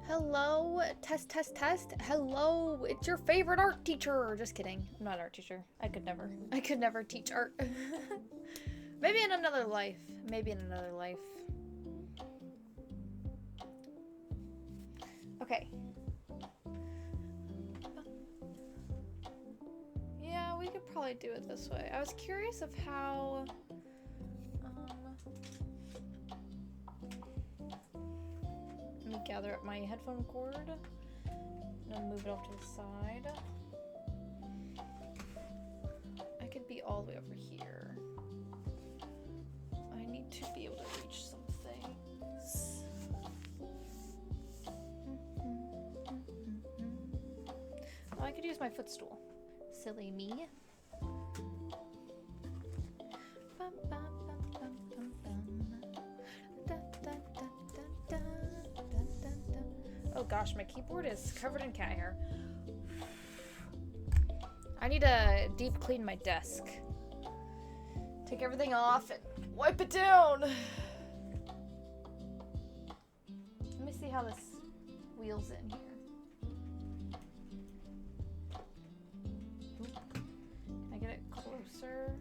Hello, test, test, test. Hello, it's your favorite art teacher. Just kidding. I'm not an art teacher. I could never teach art. Maybe in another life. Maybe in another life. Okay. Yeah, we could probably do it this way. I was curious of how... Let me gather up my headphone cord. And I'll move it off to the side. I could be all the way over here. I need to be able to reach some things. Oh, I could use my footstool. Silly me. Bum, bum, bum, bum, bum, bum. Da, da, da, da, da. Oh gosh, my keyboard is covered in cat hair. I need to deep clean my desk. Take everything off and wipe it down. Let me see how this wheels in here. Oop. Can I get it closer?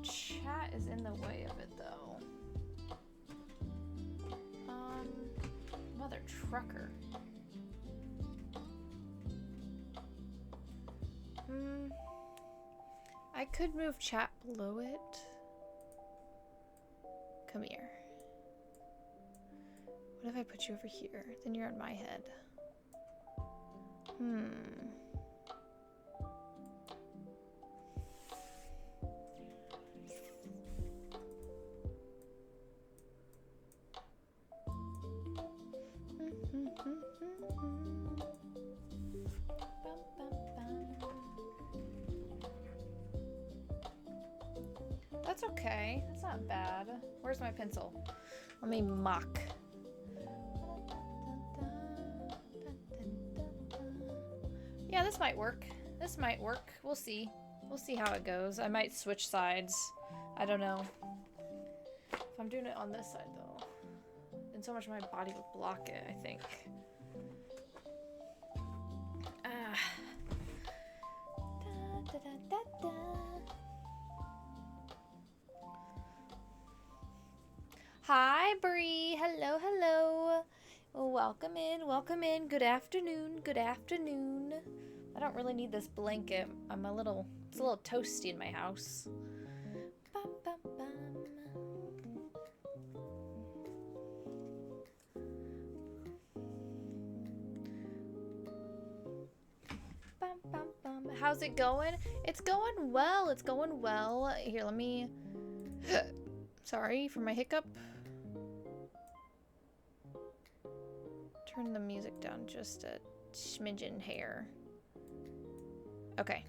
Chat is in the way of it though. Mother trucker. I could move chat below it. Come here. What if I put you over here? Then you're on my head. That's okay. That's not bad. Where's my pencil? Let me mock. Yeah, this might work. This might work. We'll see. We'll see how it goes. I might switch sides. I don't know. If I'm doing it on this side, though, then so much of my body would block it, I think. Da, da, da, da. Hi, Bree. Hello, hello. Welcome in, welcome in. Good afternoon, good afternoon. I don't really need this blanket. It's a little toasty in my house. Bum, bum, bum. Bum, bum, bum. How's it going? It's going well. It's going well. Here, let me... Sorry for my hiccup. Turn the music down just a smidgen hair. Okay.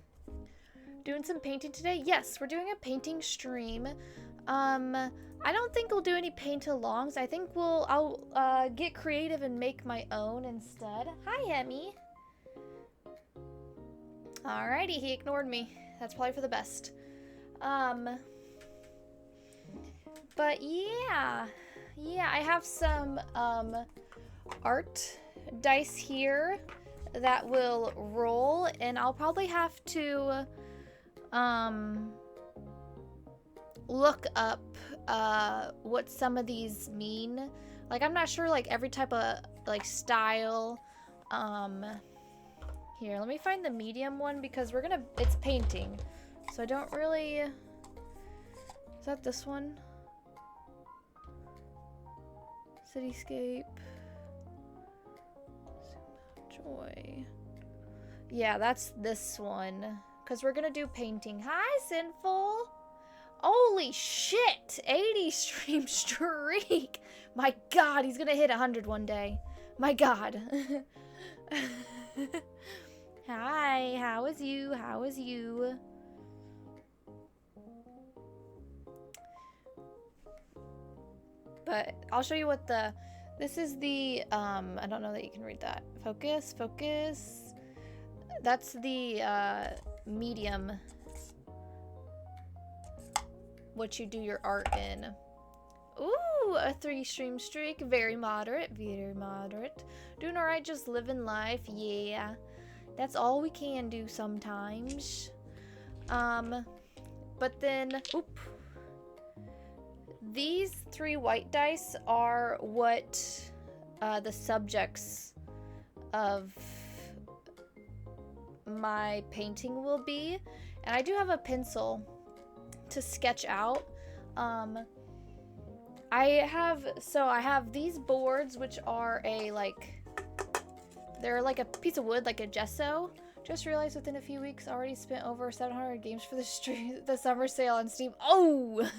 Doing some painting today? Yes, we're doing a painting stream. I don't think we'll do any paint-alongs. I think I'll get creative and make my own instead. Hi, Hemi. Alrighty, he ignored me. That's probably for the best. But yeah, I have some art dice here that will roll, and I'll probably have to look up what some of these mean. Like, I'm not sure like every type of like style. Here, let me find the medium one because it's painting, so I don't really... Is that this one? Cityscape. Joy. Yeah, that's this one. Because we're going to do painting. Hi, Sinful. Holy shit. 80 stream streak. My God, he's going to hit 100 one day. My God. Hi, how is you? How is you? But I'll show you what this is the, I don't know that you can read that. Focus. That's the, medium. What you do your art in. Ooh, a 3 stream streak. Very moderate, very moderate. Doing alright, just living life, yeah. That's all we can do sometimes. But then, oop. These 3 white dice are what the subjects of my painting will be. And I do have a pencil to sketch out. I have these boards, which are they're like a piece of wood, like a gesso. Just realized within a few weeks, already spent over 700 games for the summer sale on Steam. Oh!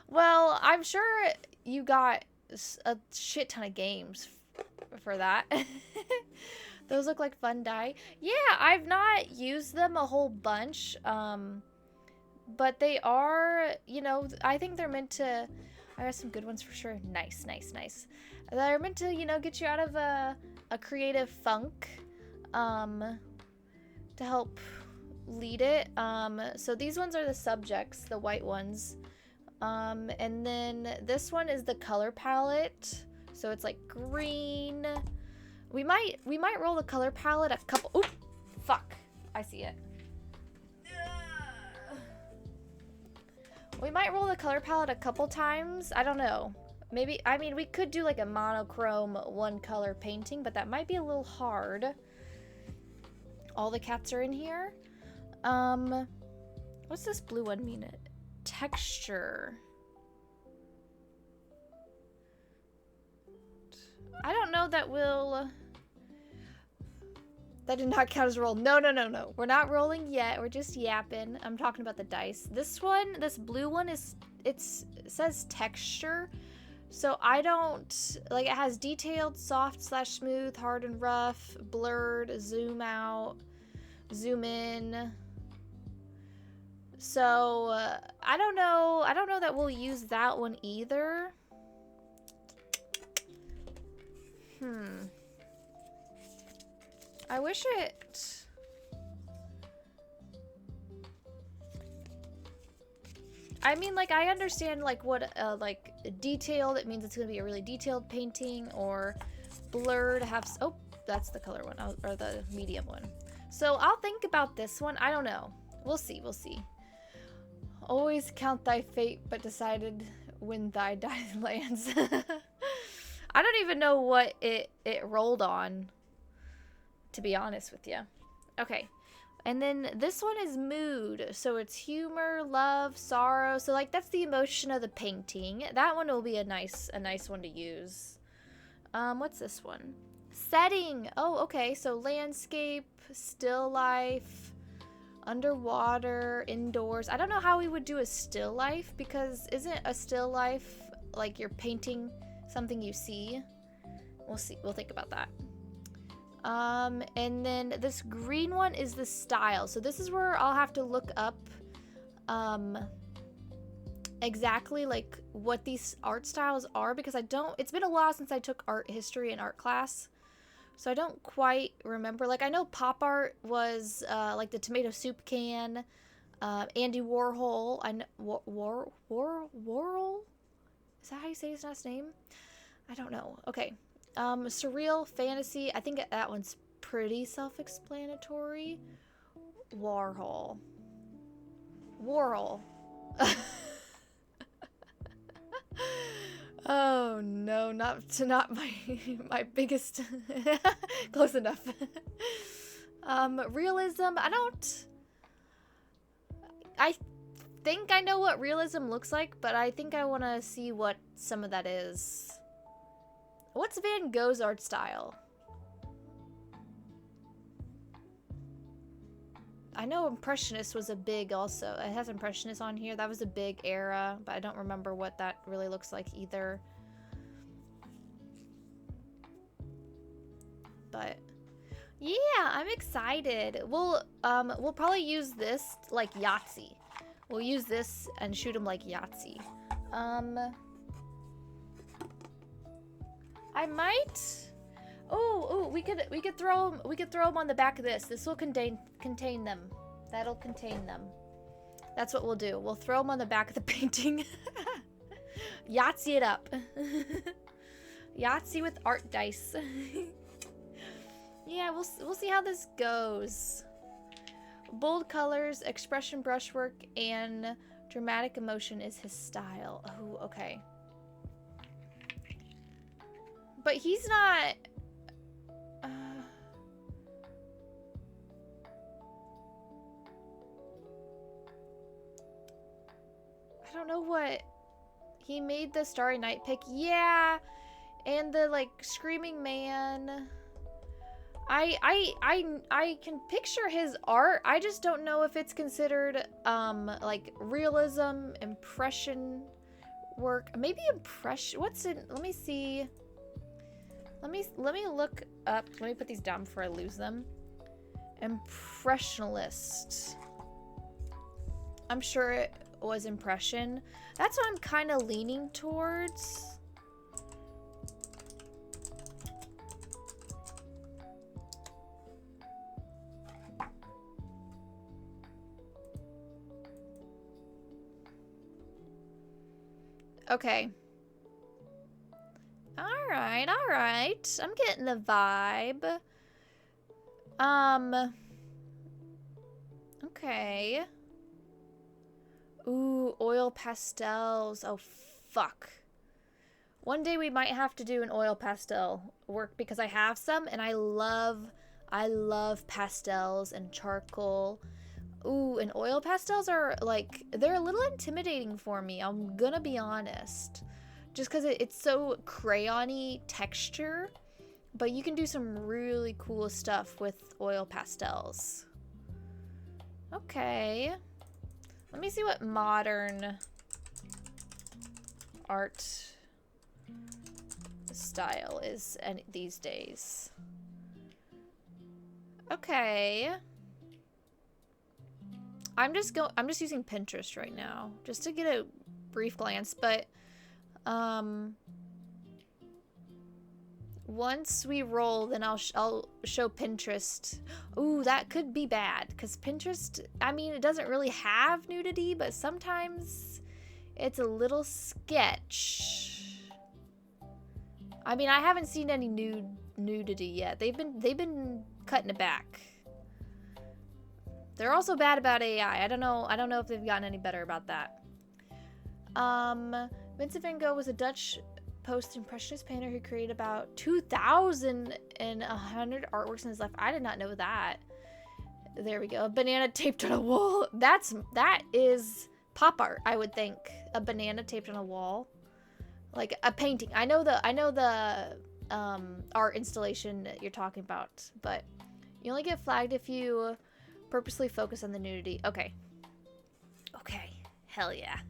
Well, I'm sure you got a shit ton of games for that. Those look like fun die. Yeah, I've not used them a whole bunch. But they are, I think they're meant to... I got some good ones for sure. Nice. They're meant to, get you out of a creative funk. To help lead it. So these ones are the subjects, the white ones. And then this one is the color palette. So it's like green. We might roll the color palette a couple... Oop! Fuck. I see it. We might roll the color palette a couple times. I don't know. Maybe, I mean, we could do like a monochrome 1-color painting, but that might be a little hard. All the cats are in here. What's this blue one mean? Texture. I don't know that will... That did not count as a roll. No. We're not rolling yet. We're just yapping. I'm talking about the dice. This blue one it says texture. So I don't, it has detailed, soft/smooth, hard and rough, blurred, zoom out, zoom in. So, I don't know. I don't know that we'll use that one either. I wish it... I mean, like, I understand, like, what, like, detailed, it means it's gonna be a really detailed painting, or blurred, oh, that's the color one, or the medium one. So, I'll think about this one. I don't know. We'll see, we'll see. Always count thy fate, but decided when thy die lands. I don't even know what it rolled on, to be honest with you. Okay. And then this one is mood. So it's humor, love, sorrow. So like that's the emotion of the painting. That one will be a nice one to use. What's this one? Setting. Oh, okay. So landscape, still life, underwater, indoors. I don't know how we would do a still life, because isn't a still life like you're painting something you see? We'll see. We'll think about that. And then this green one is the style. So this is where I'll have to look up, exactly like what these art styles are, because it's been a while since I took art history in art class. So I don't quite remember. Like I know pop art was, like the tomato soup can, Andy Warhol. I know, Warhol? Is that how you say his last name? I don't know. Okay. Surreal, fantasy. I think that one's pretty self-explanatory. Warhol. Oh no, not my biggest. Close enough. Realism. I think I know what realism looks like, but I think I want to see what some of that is. What's Van Gogh's art style? I know Impressionist was a big also. It has Impressionist on here. That was a big era, but I don't remember what that really looks like either. But yeah, I'm excited. We'll probably use this like Yahtzee. We'll use this and shoot them like Yahtzee. I might. Oh, we could throw them on the back of this. This will contain them. That'll contain them. That's what we'll do. We'll throw them on the back of the painting. Yahtzee it up. Yahtzee with art dice. Yeah, we'll see how this goes. Bold colors, expression brushwork, and dramatic emotion is his style. Oh, okay. But he's not... I don't know what... He made the Starry Night pick. Yeah! And the, like, Screaming Man. I can picture his art. I just don't know if it's considered, like, realism, impression work. Maybe impression... What's it... Let me see... Let me look up. Let me put these down before I lose them. Impressionist. I'm sure it was impression. That's what I'm kind of leaning towards. Okay. All right. I'm getting the vibe. Okay. Ooh, oil pastels. Oh, fuck. One day we might have to do an oil pastel work because I have some and I love pastels and charcoal. Ooh, and oil pastels are like, they're a little intimidating for me. I'm gonna be honest. Just because it's so crayon-y texture, but you can do some really cool stuff with oil pastels. Okay. Let me see what modern art style is these days. Okay. I'm just using Pinterest right now just to get a brief glance, but once we roll, then I'll show Pinterest. Ooh, that could be bad because Pinterest, I mean, it doesn't really have nudity, but sometimes it's a little sketch. I mean, I haven't seen any nudity yet. They've been cutting it back. They're also bad about AI. I don't know if they've gotten any better about that. Vincent van Gogh was a Dutch post-impressionist painter who created about 2,100 artworks in his life. I did not know that. There we go. A banana taped on a wall. That is pop art, I would think. A banana taped on a wall. Like a painting. I know the art installation that you're talking about, but you only get flagged if you purposely focus on the nudity. Okay. Okay. Hell yeah.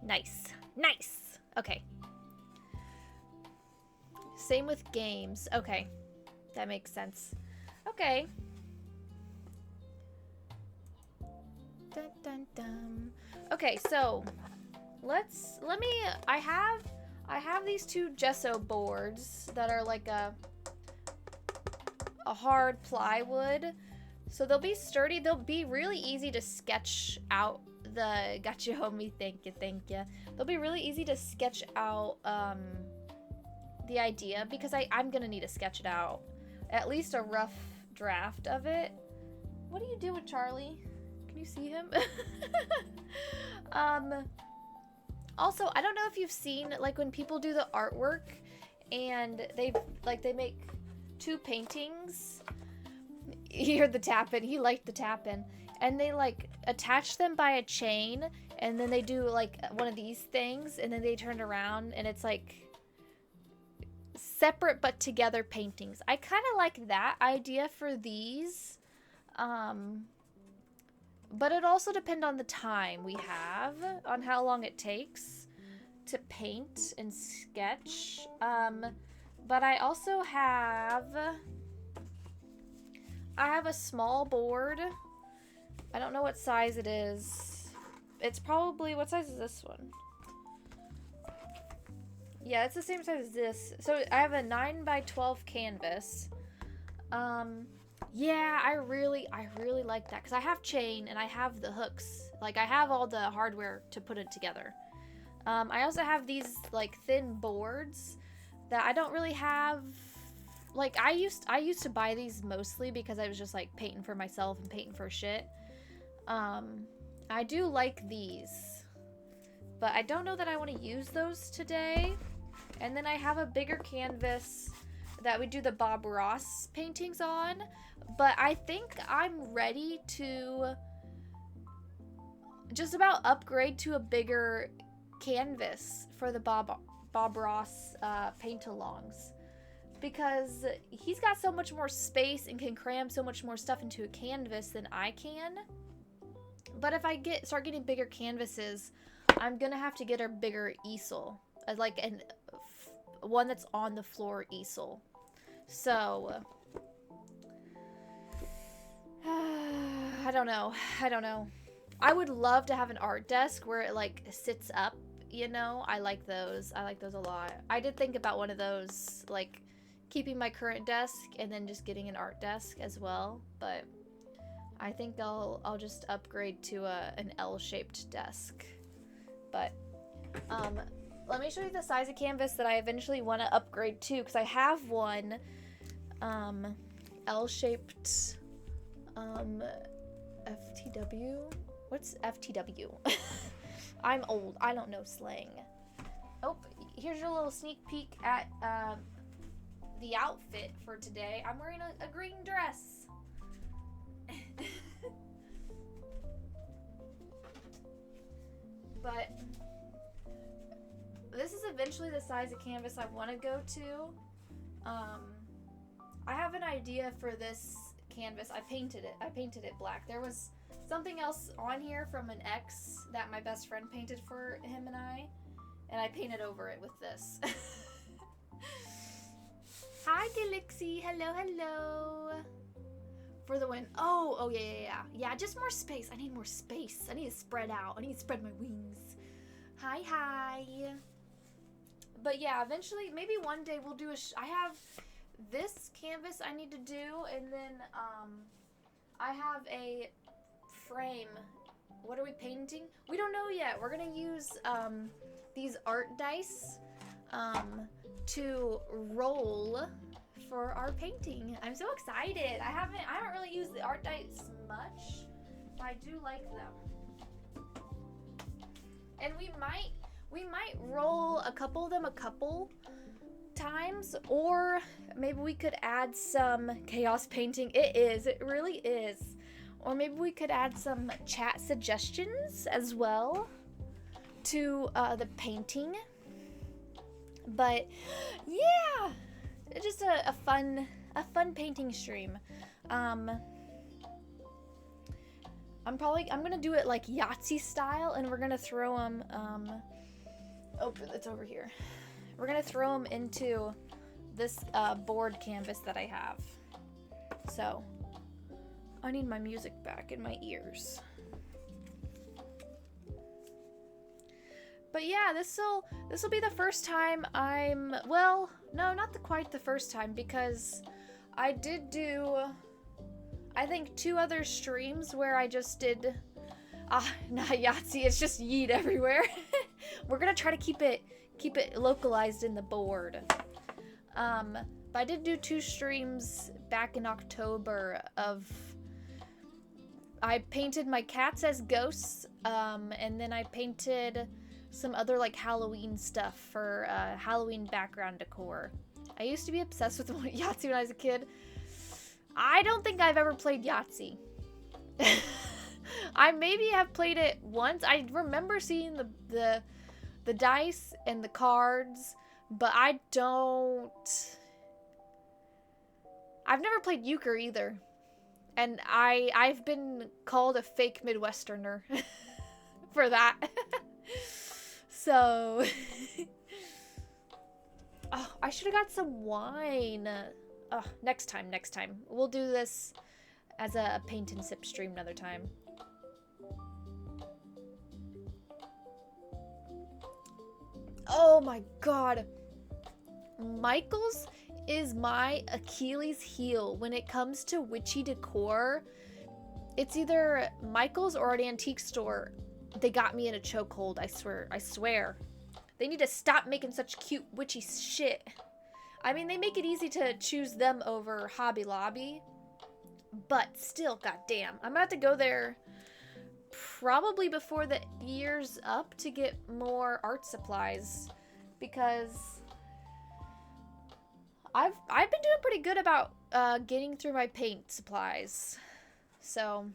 Nice. Nice. Okay. Same with games. Okay. That makes sense. Okay. Dun, dun, dun. Okay, so I have these two gesso boards that are like a hard plywood. So they'll be sturdy. They'll be really easy to sketch out the, got you homie, thank you. They'll be really easy to sketch out the idea because I'm gonna need to sketch it out. At least a rough draft of it. What do you do with Charlie? Can you see him? Also, I don't know if you've seen, like, when people do the artwork and they make two paintings. You heard the tap-in. He liked the tap-in. And they, like, attach them by a chain, and then they do, like, one of these things, and then they turn around, and it's, like, separate but together paintings. I kind of like that idea for these. But it also depends on the time we have, on how long it takes to paint and sketch. But I also have a small board. I don't know what size it is. It's probably, what size is this one? Yeah, it's the same size as this. So I have a 9x12 canvas. Yeah, I really like that because I have chain and I have the hooks. Like, I have all the hardware to put it together. I also have these, like, thin boards that I don't really have. Like, I used to buy these mostly because I was just, like, painting for myself and painting for shit. I do like these, but I don't know that I want to use those today. And then I have a bigger canvas that we do the Bob Ross paintings on, but I think I'm ready to just about upgrade to a bigger canvas for the Bob Ross paint-alongs, because he's got so much more space and can cram so much more stuff into a canvas than I can. But if I start getting bigger canvases, I'm gonna have to get a bigger easel, like one that's on the floor easel. So I don't know. I would love to have an art desk where it, like, sits up, you know. I like those a lot. I did think about one of those, like, keeping my current desk and then just getting an art desk as well, but I think I'll just upgrade to an L-shaped desk. But let me show you the size of canvas that I eventually want to upgrade to, because I have one L-shaped FTW. What's FTW? I'm old. I don't know slang. Oh, here's your little sneak peek at the outfit for today. I'm wearing a green dress. But this is eventually the size of canvas I want to go to. I have an idea for this canvas. I painted it black. There was something else on here from an ex that my best friend painted for him and I painted over it with this. Hi, Delixie. Hello. For the win. Oh, yeah, just more space. I need more space. I need to spread out. I need to spread my wings. Hi. But yeah, eventually, maybe one day we'll do I have this canvas I need to do, and then, I have a frame. What are we painting? We don't know yet. We're gonna use, these art dice, to roll for our painting. I'm so excited. I haven't really used the art dice much, but I do like them. And we might roll a couple of them a couple times, or maybe we could add some chaos painting. It really is. Or maybe we could add some chat suggestions as well to the painting. But yeah, it's just a fun painting stream. I'm gonna do it like Yahtzee style, and we're gonna throw them. Oh, it's over here. We're gonna throw them into this board canvas that I have. So I need my music back in my ears. But yeah, this'll be the first time well, no, not quite the first time, because I did do, I think, 2 other streams where I just did, not Yahtzee, it's just yeet everywhere. We're gonna try to keep it localized in the board. But I did do 2 streams back in October of, I painted my cats as ghosts, and then I painted some other like Halloween stuff for Halloween background decor. I used to be obsessed with Yahtzee when I was a kid. I don't think I've ever played Yahtzee. I maybe have played it once. I remember seeing the dice and the cards, but I've never played euchre either. And I've been called a fake Midwesterner for that. So, oh, I should have got some wine. Oh, next time. We'll do this as a paint and sip stream another time. Oh my god. Michael's is my Achilles heel when it comes to witchy decor. It's either Michael's or an antique store. They got me in a chokehold, I swear. They need to stop making such cute witchy shit. I mean, they make it easy to choose them over Hobby Lobby, but still, goddamn. I'm gonna have to go there probably before the year's up to get more art supplies, because I've been doing pretty good about getting through my paint supplies. So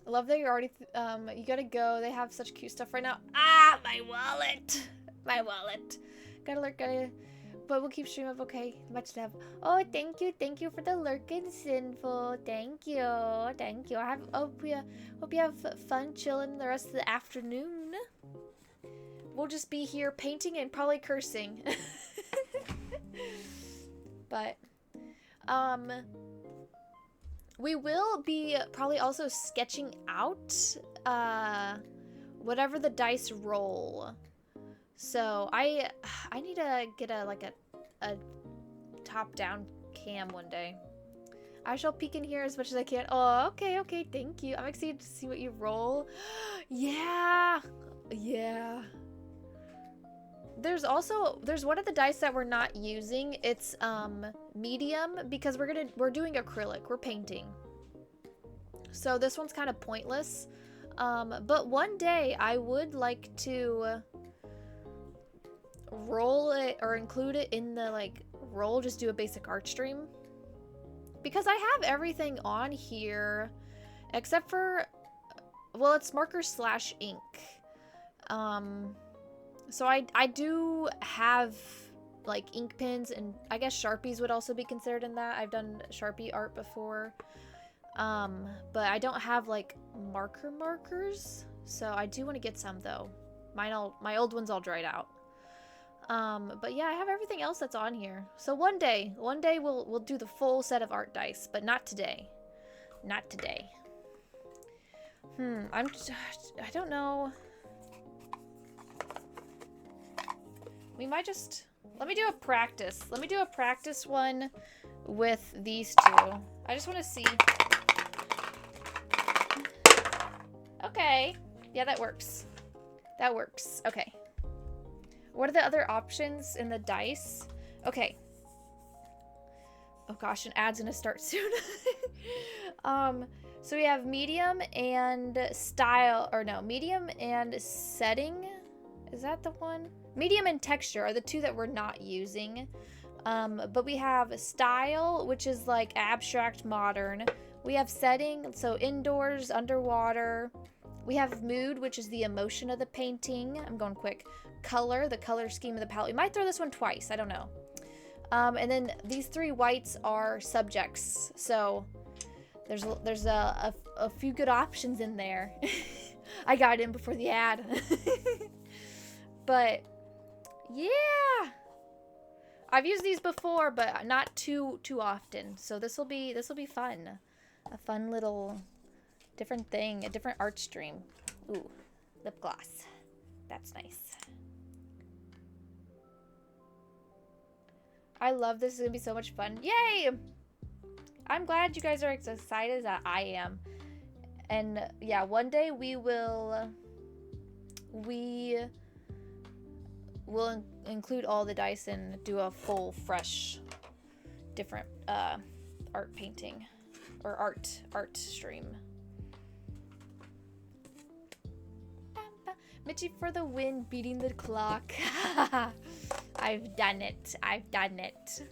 I love that you're already, you gotta go. They have such cute stuff right now. Ah, my wallet. Gotta lurk, but we'll keep streaming up, okay? Much love. Oh, thank you for the lurking, Sinful. Thank you. I hope you have fun chilling the rest of the afternoon. We'll just be here painting and probably cursing. But, we will be probably also sketching out, whatever the dice roll. So I need to get a top-down cam one day. I shall peek in here as much as I can. Oh, okay, thank you. I'm excited to see what you roll. Yeah. There's one of the dice that we're not using. It's medium, because we're doing acrylic. We're painting. So this one's kind of pointless. But one day I would like to roll it or include it in the roll, just do a basic art stream. Because I have everything on here except for, well, it's marker/ink. So I do have ink pens, and I guess Sharpies would also be considered in that. I've done Sharpie art before. But I don't have markers. So I do want to get some though. My old one's all dried out. But yeah, I have everything else that's on here. So one day we'll do the full set of art dice, but not today. Not today. I don't know. We might just, let me do a practice. Let me do a practice one with these two. I just want to see. Okay. Yeah, that works. That works. Okay. What are the other options in the dice? Okay. Oh gosh, an ad's gonna start soon. So we have medium and style, or no, medium and setting. Is that the one? Medium and texture are the two that we're not using. But we have style, which is like abstract modern. We have setting, so indoors, underwater. We have mood, which is the emotion of the painting. I'm going quick. Color, the color scheme of the palette. We might throw this one twice, I don't know. And then these three whites are subjects. So there's a few good options in there. I got it in before the ad. But yeah, I've used these before, but not too often. So this will be fun. A fun little different thing, a different art stream. Ooh, lip gloss. That's nice. I love this. It's gonna be so much fun. Yay! I'm glad you guys are as excited as I am. And yeah, one day we will include all the dice and do a full, fresh, different art painting or art stream. Mitchie for the win, beating the clock. I've done it. I've done it.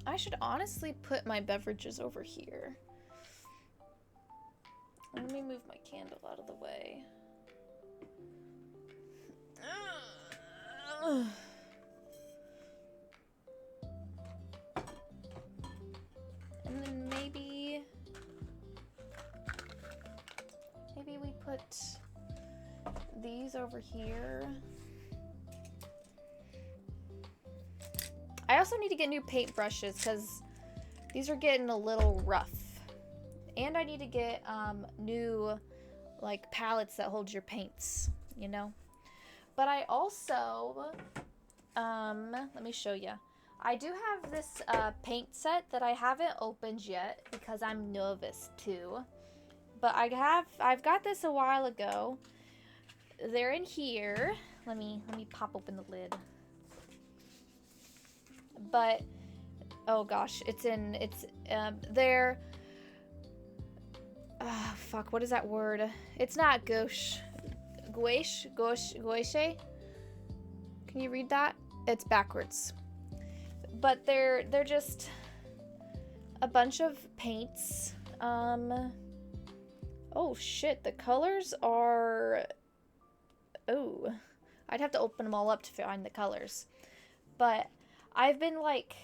I should honestly put my beverages over here. Let me move my candle out of the way. And then maybe we put these over here. I also need to get new paint brushes because these are getting a little rough. And I need to get new like palettes that hold your paints, you know? But I also, let me show you. I do have this paint set that I haven't opened yet because I'm nervous too. But I've got this a while ago. They're in here. Let me pop open the lid. But oh gosh, they're fuck, what is that word? It's not gouache. Gouache? Can you read that? It's backwards. But they're just a bunch of paints. Oh shit, the colors are, oh, I'd have to open them all up to find the colors. But I've been like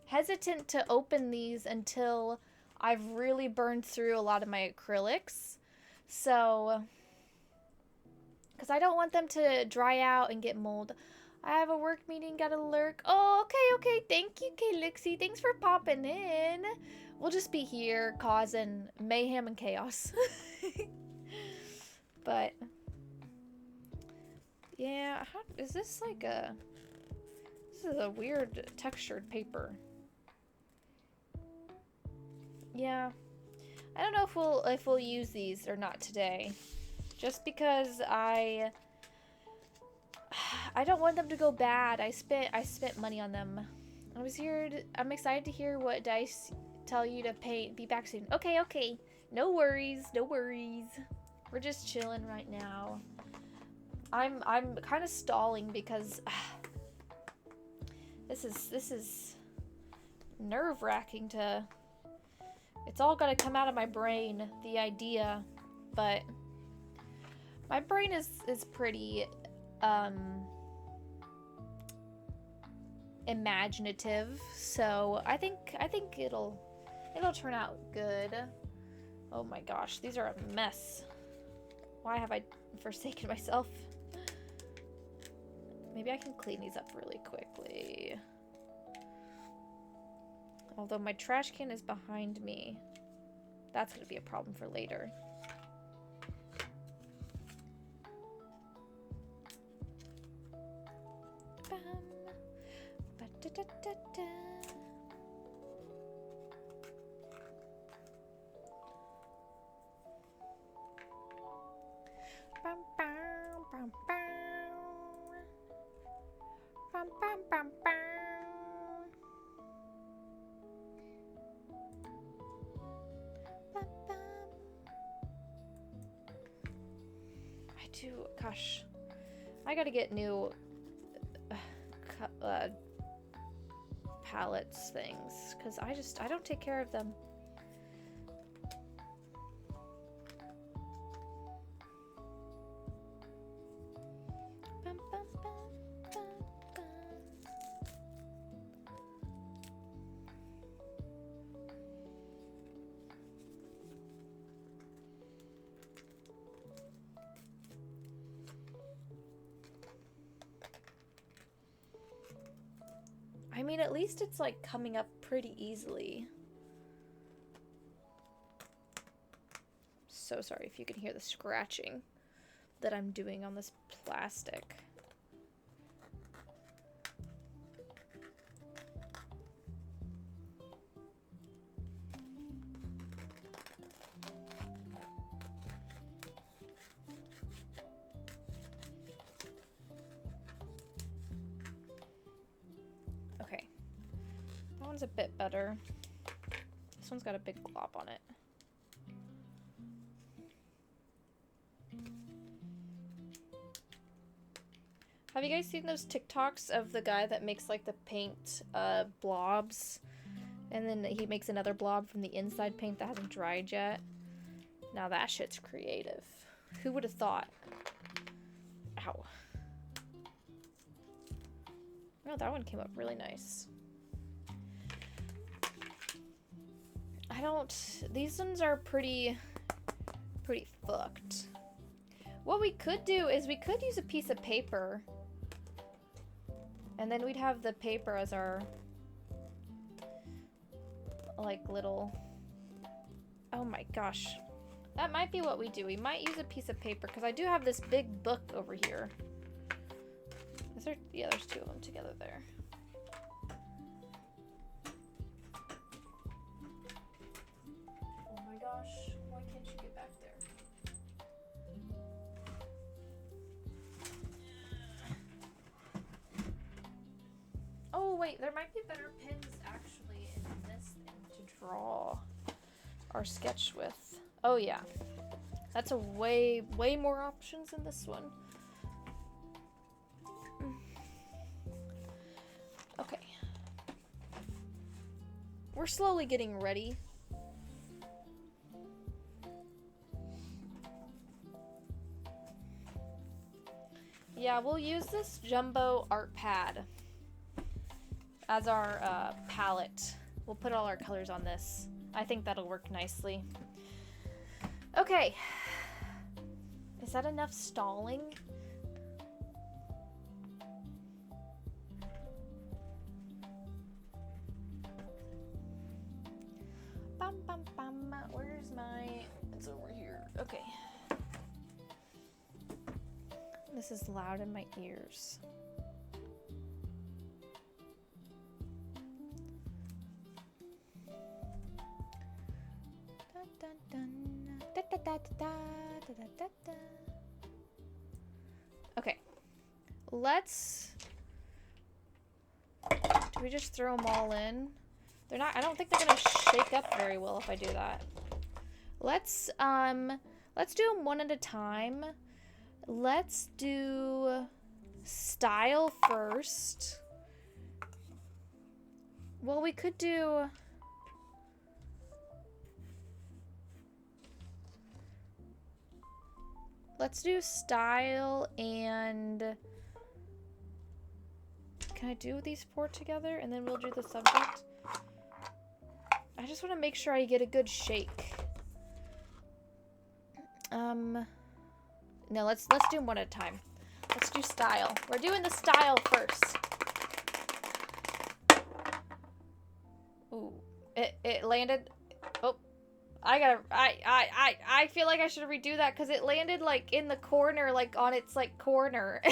hesitant to open these until I've really burned through a lot of my acrylics. So, because I don't want them to dry out and get mold. I have a work meeting, gotta lurk. Oh, okay. Thank you, Kalixi. Thanks for popping in. We'll just be here causing mayhem and chaos. But, yeah, is this like a... This is a weird textured paper. Yeah. I don't know if we'll use these or not today. Just because I don't want them to go bad. I spent money on them I'm excited to hear what dice tell you to paint. Be back soon. Okay, okay. No worries, no worries. We're just chilling right now. I'm kind of stalling because this is nerve-wracking to. It's all gotta come out of my brain, the idea, but my brain is pretty imaginative, so I think it'll turn out good. Oh my gosh, these are a mess. Why have I forsaken myself? Maybe I can clean these up really quickly. Although my trash can is behind me. That's gonna be a problem for later. Gosh, I gotta get new palettes things, because I don't take care of them. I mean, at least it's like coming up pretty easily. So sorry if you can hear the scratching that I'm doing on this plastic. A bit better. This one's got a big glob on it. Have you guys seen those TikToks of the guy that makes like the paint blobs, and then he makes another blob from the inside paint that hasn't dried yet? Now that shit's creative. Who would have thought? Ow. Oh, that one came up really nice. These ones are pretty fucked. What we could do is we could use a piece of paper, and then we'd have the paper as our like little, oh my gosh, that might be what we do. We might use a piece of paper, because I do have this big book over here. Is there, yeah, there's two of them together there. Gosh, why can't you get back there? Oh wait, there might be better pens actually in this thing to draw our sketch with. Oh yeah, that's a way more options in this one. Okay, we're slowly getting ready. Yeah, we'll use this jumbo art pad as our palette. We'll put all our colors on this. I think that'll work nicely. Okay. Is that enough stalling? Bum, bum, bum. Where's my... It's over here. Okay. This is loud in my ears. Okay. Let's... Do we just throw them all in? They're not, I don't think they're gonna shake up very well if I do that. Let's do them one at a time. Let's do style first. Well, we could do... Let's do style and... Can I do these four together? And then we'll do the subject? I just want to make sure I get a good shake. No, let's do them one at a time. Let's do style. We're doing the style first. Ooh. It landed... Oh. I feel like I should redo that because it landed like in the corner, like on its like corner.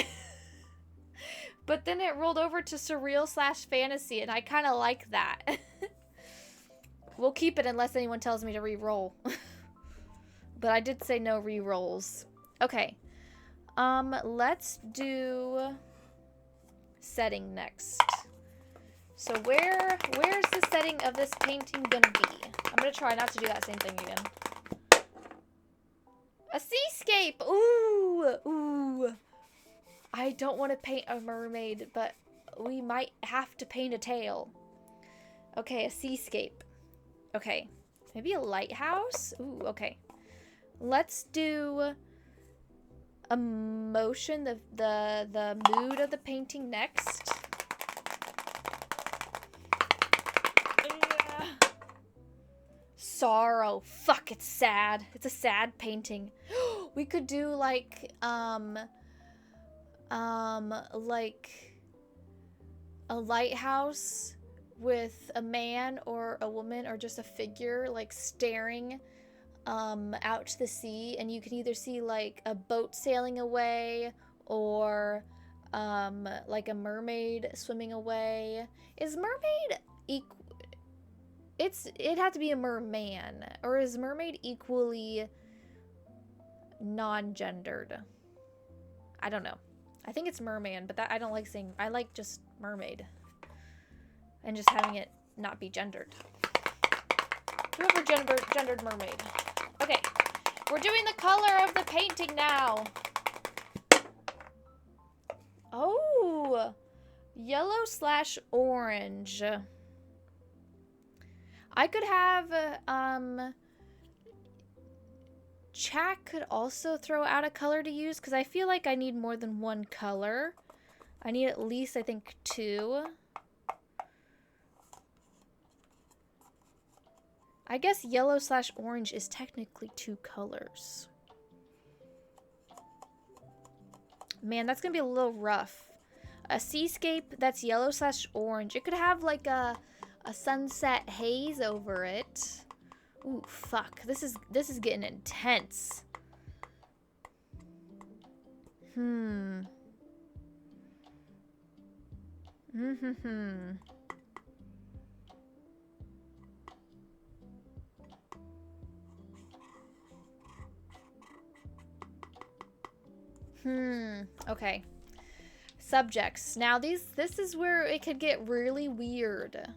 But then it rolled over to Surreal / Fantasy, and I kind of like that. We'll keep it unless anyone tells me to re-roll. But I did say no re-rolls. Okay. Let's do setting next. So where's the setting of this painting gonna be? I'm gonna try not to do that same thing again. A seascape! Ooh! Ooh! I don't want to paint a mermaid, but we might have to paint a tail. Okay, a seascape. Okay. Maybe a lighthouse? Ooh, okay. Let's do emotion, the mood of the painting next. Sorrow. Fuck, it's sad. It's a sad painting. We could do like like a lighthouse with a man or a woman or just a figure like staring out to the sea, and you can either see like a boat sailing away or like a mermaid swimming away. Is mermaid equal? It'd have to be a merman, or is mermaid equally non-gendered? I don't know. I think it's merman, but that I don't like saying. I like just mermaid, and just having it not be gendered. Whoever gendered mermaid. Okay, we're doing the color of the painting now. Oh, yellow / orange. I could have, chat could also throw out a color to use, because I feel like I need more than one color. I need at least, I think, 2. I guess yellow / orange is technically 2 colors. Man, that's gonna be a little rough. A seascape that's yellow / orange. It could have like a sunset haze over it. Ooh, fuck. This is getting intense. Okay. Subjects. Now this is where it could get really weird.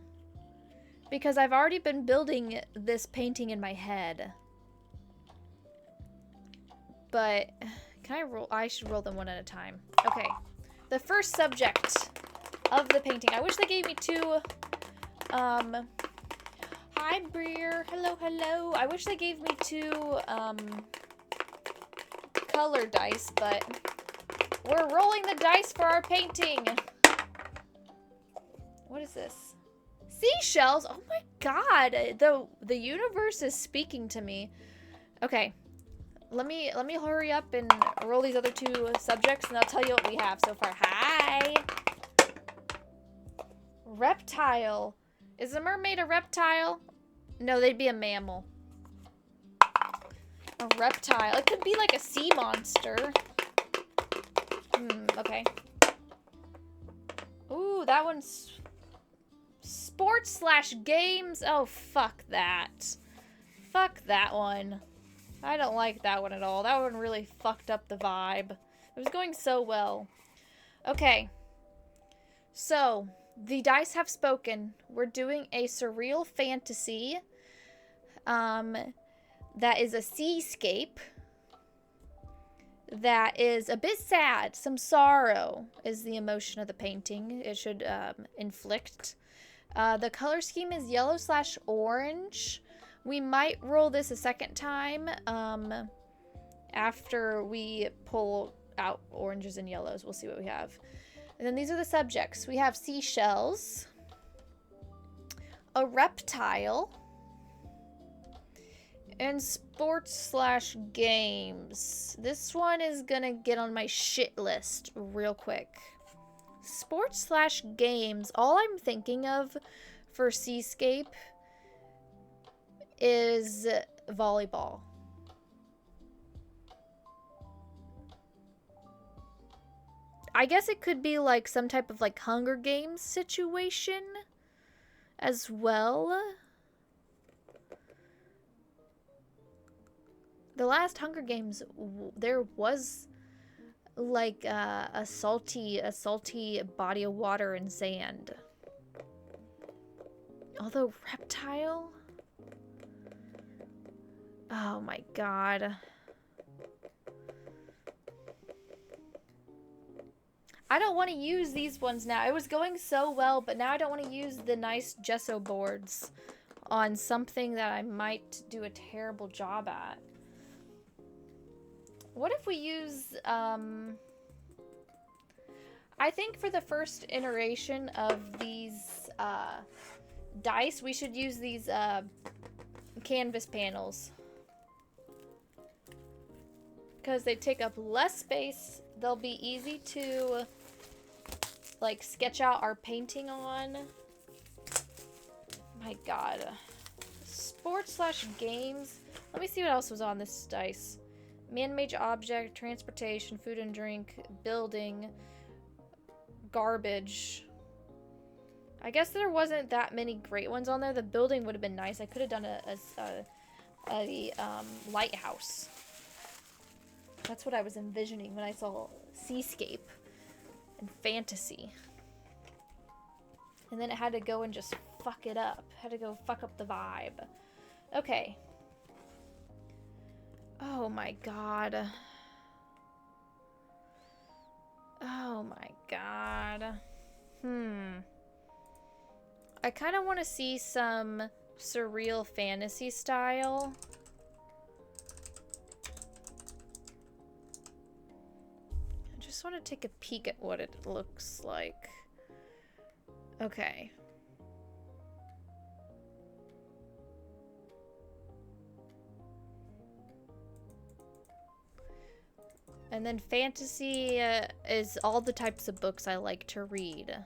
Because I've already been building this painting in my head. But can I roll? I should roll them one at a time. Okay. The first subject of the painting. I wish they gave me 2 hi Breer. Hello, hello. I wish they gave me 2 color dice, but we're rolling the dice for our painting. What is this? Seashells? Oh my god. The universe is speaking to me. Okay. Let me hurry up and roll these other 2 subjects, and I'll tell you what we have so far. Hi. Reptile. Is a mermaid a reptile? No, they'd be a mammal. A reptile. It could be like a sea monster. Okay. Ooh, that one's sports / games. Oh, fuck that. Fuck that one. I don't like that one at all. That one really fucked up the vibe. It was going so well. Okay. So, The dice have spoken. We're doing a surreal fantasy. That is a seascape. That is a bit sad. Some sorrow is the emotion of the painting. It should inflict. The color scheme is yellow/orange. We might roll this a second time after we pull out oranges and yellows. We'll see what we have. And then these are the subjects. We have seashells, a reptile, and sports/games. This one is gonna get on my shit list real quick. Sports/games. All I'm thinking of for Seascape is volleyball. I guess it could be like some type of like Hunger Games situation as well. The last Hunger Games, there was like a salty body of water and sand. Although reptile, oh my god. I don't want to use these ones now. It was going so well, but now I don't want to use the nice gesso boards on something that I might do a terrible job at. What if we use, I think for the first iteration of these dice, we should use these canvas panels. Because they take up less space. They'll be easy to like sketch out our painting on. My god. Sports/games. Let me see what else was on this dice. Man-made object, transportation, food and drink, building, garbage. I guess there wasn't that many great ones on there. The building would have been nice. I could have done a lighthouse. That's what I was envisioning when I saw Seascape and fantasy. And then it had to go and just fuck it up. Had to go fuck up the vibe. Okay. Oh my god. Oh my god. I kind of want to see some surreal fantasy style. I just want to take a peek at what it looks like. Okay. And then fantasy is all the types of books I like to read.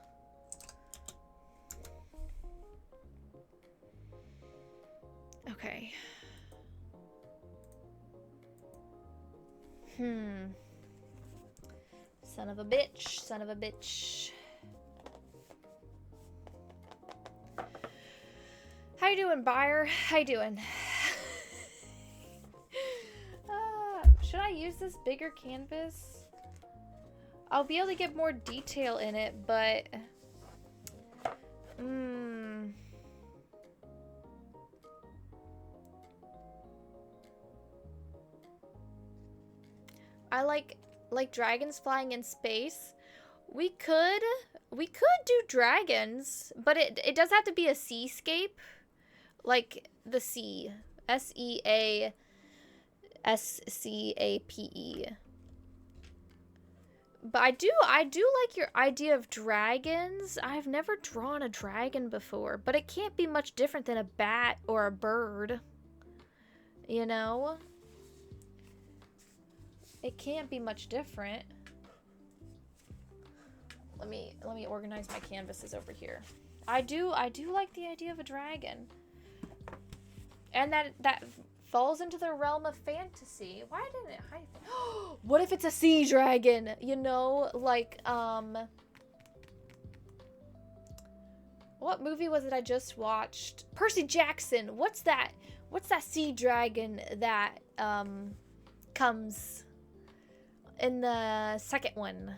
Okay. Son of a bitch, son of a bitch. How you doing, buyer? How you doing? Should I use this bigger canvas? I'll be able to get more detail in it, but... I like dragons flying in space. We could do dragons, but it does have to be a seascape. Like the sea. SEASCAPE. But I do like your idea of dragons. I've never drawn a dragon before, but it can't be much different than a bat or a bird. You know? It can't be much different. Let me organize my canvases over here. I do like the idea of a dragon. And that falls into the realm of fantasy. Why didn't it hide? What if it's a sea dragon? You know, like what movie was it I just watched? Percy Jackson. What's that sea dragon that comes in the second one?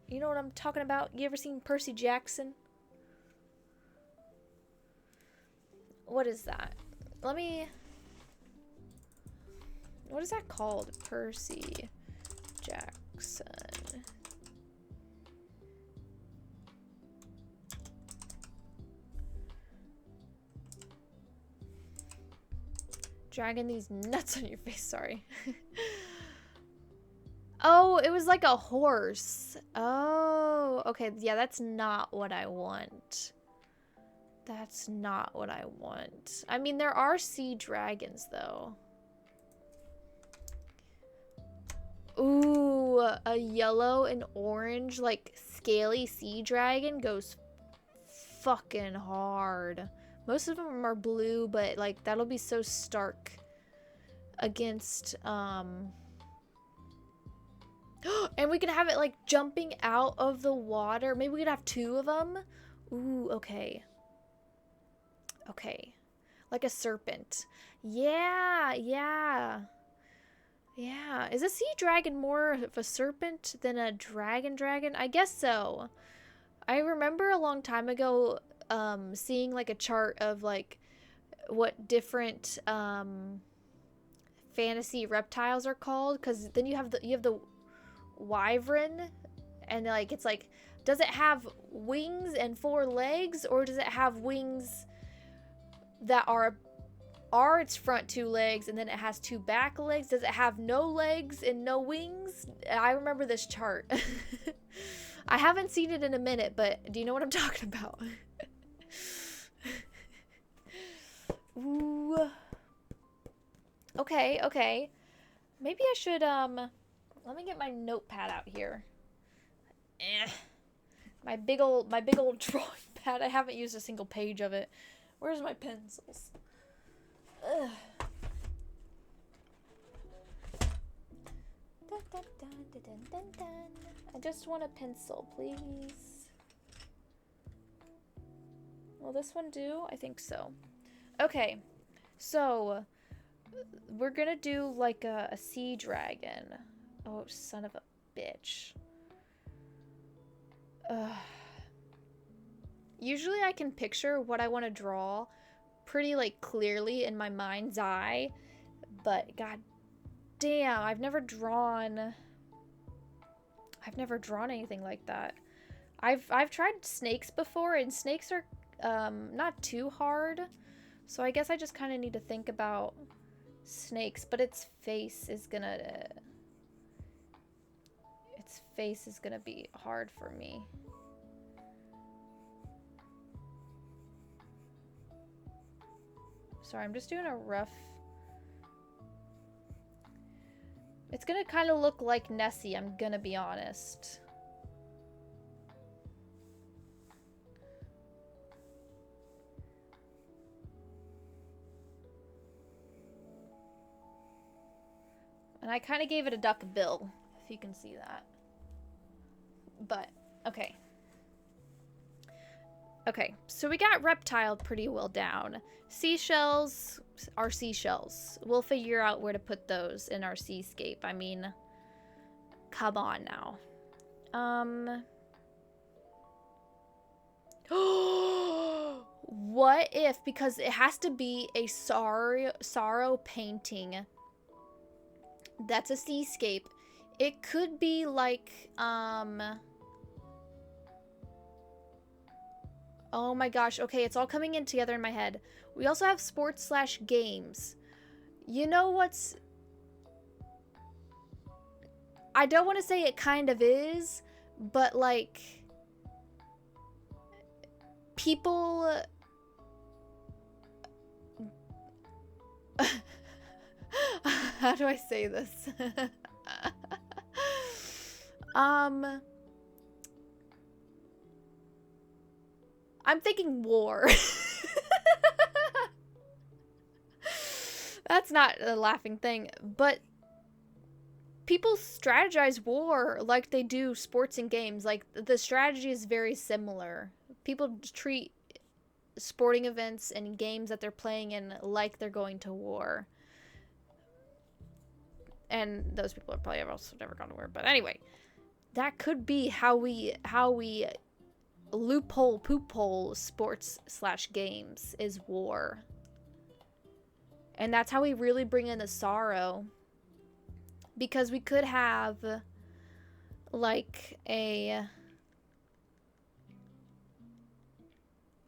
You know what I'm talking about? You ever seen Percy Jackson? what is that? Let me... What is that called? Percy Jackson. Dragging these nuts on your face, sorry. Oh, it was like a horse. Oh, okay. Yeah, that's not what I want. That's not what I want. I mean, there are sea dragons, though. Ooh, a yellow and orange, like, scaly sea dragon goes fucking hard. Most of them are blue, but, like, that'll be so stark against, and we can have it, like, jumping out of the water. Maybe we could have 2 of them. Ooh, okay. Okay. Like a serpent. Yeah, yeah. Yeah. Is a sea dragon more of a serpent than a dragon? I guess so. I remember a long time ago seeing like a chart of like what different fantasy reptiles are called, because then you have the wyvern, and like it's like, does it have wings and 4 legs, or does it have wings that are its front 2 legs and then it has 2 back legs? Does it have no legs and no wings? I remember this chart. I haven't seen it in a minute, but do you know what I'm talking about? Ooh. Okay, okay. Maybe I should, let me get my notepad out here. My big old drawing pad. I haven't used a single page of it. Where's my pencils? Ugh. Dun, dun, dun, dun, dun, dun, dun. I just want a pencil, please. Will this one do? I think so. Okay, so we're gonna do like a sea dragon. Oh, son of a bitch. Usually I can picture what I want to draw pretty like clearly in my mind's eye, but god damn, I've never drawn anything like that. I've tried snakes before, and snakes are not too hard, so I guess I just kind of need to think about snakes, but its face is gonna be hard for me. Sorry, I'm just doing a rough... It's gonna kind of look like Nessie, I'm gonna be honest. And I kind of gave it a duck bill, if you can see that. But, okay. Okay, so we got Reptile pretty well down. Seashells are seashells. We'll figure out where to put those in our seascape. I mean, come on now. What if, because it has to be a sorrow painting that's a seascape, it could be like, oh my gosh, okay, it's all coming in together in my head. We also have sports/games. You know what's... I don't want to say it kind of is, but like... people... How do I say this? I'm thinking war. That's not a laughing thing, but people strategize war like they do sports and games. Like, the strategy is very similar. People treat sporting events and games that they're playing in like they're going to war. And those people are probably also never gone to war. But anyway, that could be how we loophole poophole sports/games is war. And that's how we really bring in the sorrow. Because we could have, like, a...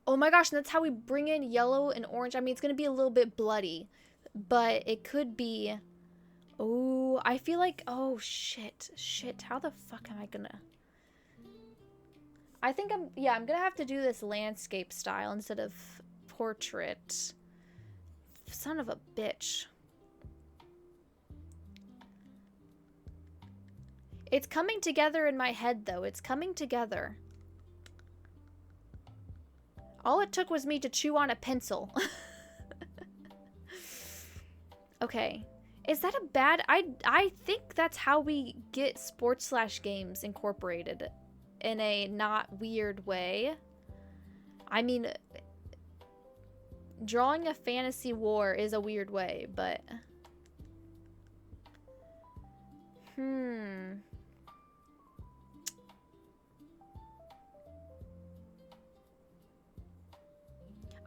Oh my gosh, and that's how we bring in yellow and orange. I mean, it's going to be a little bit bloody. But it could be... Oh, I feel like... Oh, shit. Shit, how the fuck am I gonna... I think I'm gonna have to do this landscape style instead of portrait. Son of a bitch. It's coming together in my head, though. It's coming together. All it took was me to chew on a pencil. Okay. Is that a bad... I think that's how we get sports/games incorporated. In a not weird way. I mean, drawing a fantasy war is a weird way, but...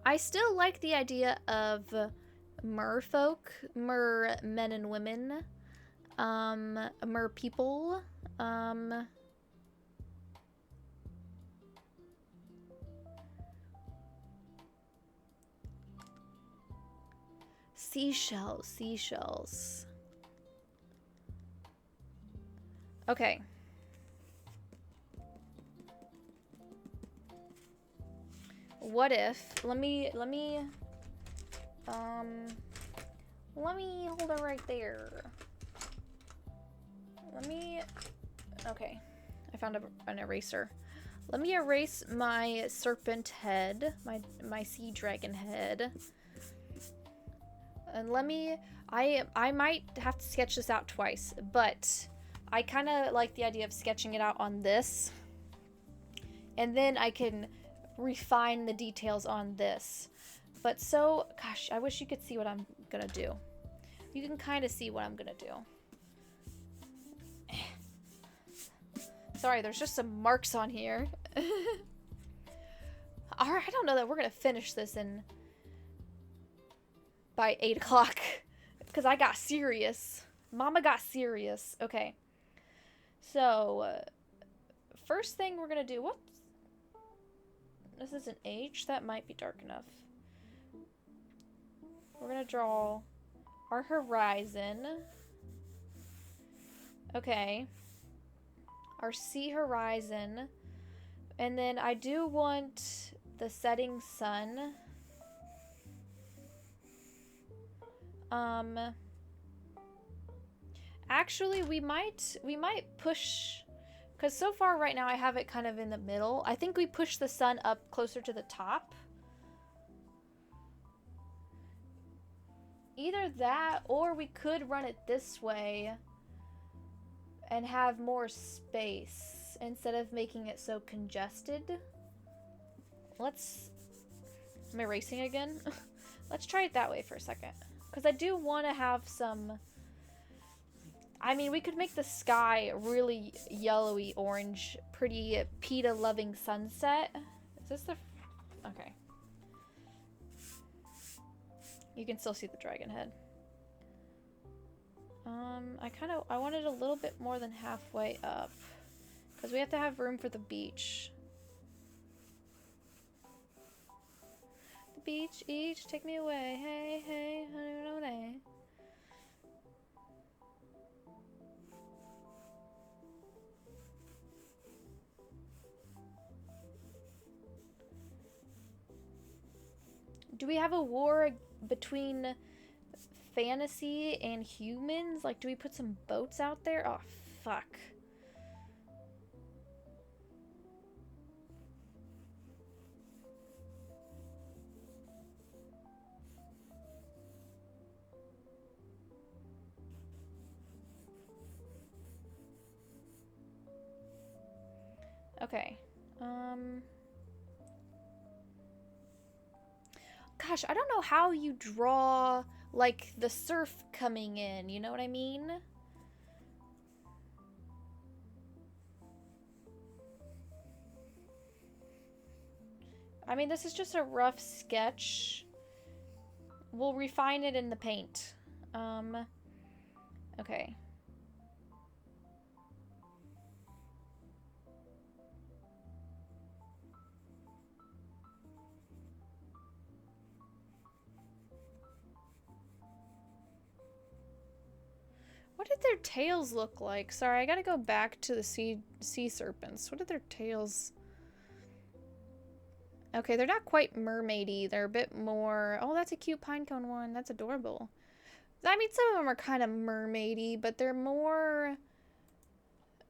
I still like the idea of merfolk, men and women, mer people, Seashells. Okay. What if, let me hold it right there. Okay. I found an eraser. Let me erase my serpent head, my sea dragon head. And I might have to sketch this out twice, but I kind of like the idea of sketching it out on this. And then I can refine the details on this. But so, gosh, I wish you could see what I'm gonna do. You can kind of see what I'm gonna do. Sorry, there's just some marks on here. Alright, I don't know that we're gonna finish this by 8 o'clock. Because I got serious. Mama got serious. Okay. So, first thing we're gonna do... Whoops. This is an H. That might be dark enough. We're gonna draw our horizon. Okay. Our sea horizon. And then I do want the setting sun. Actually, we might push, because so far right now I have it kind of in the middle. I think we push the sun up closer to the top. Either that, or we could run it this way and have more space instead of making it so congested. I'm erasing again. Let's try it that way for a second. Because I do want to have some... I mean, we could make the sky really yellowy orange, pretty PETA-loving sunset. Is this the... Okay. You can still see the dragon head. I wanted a little bit more than halfway up. Because we have to have room for the beach. The beach, each, take me away. Hey, hey, honey. Do we have a war between fantasy and humans? Like, do we put some boats out there? Oh, fuck. Okay. Gosh, I don't know how you draw, like, the surf coming in, you know what I mean? I mean, this is just a rough sketch. we'll refine it in the paint. Okay. What did their tails look like? Sorry, I gotta go back to the sea serpents. What did their tails... Okay, they're not quite mermaidy. They're a bit more... Oh, that's a cute pinecone one. That's adorable. I mean, some of them are kind of mermaidy, but they're more...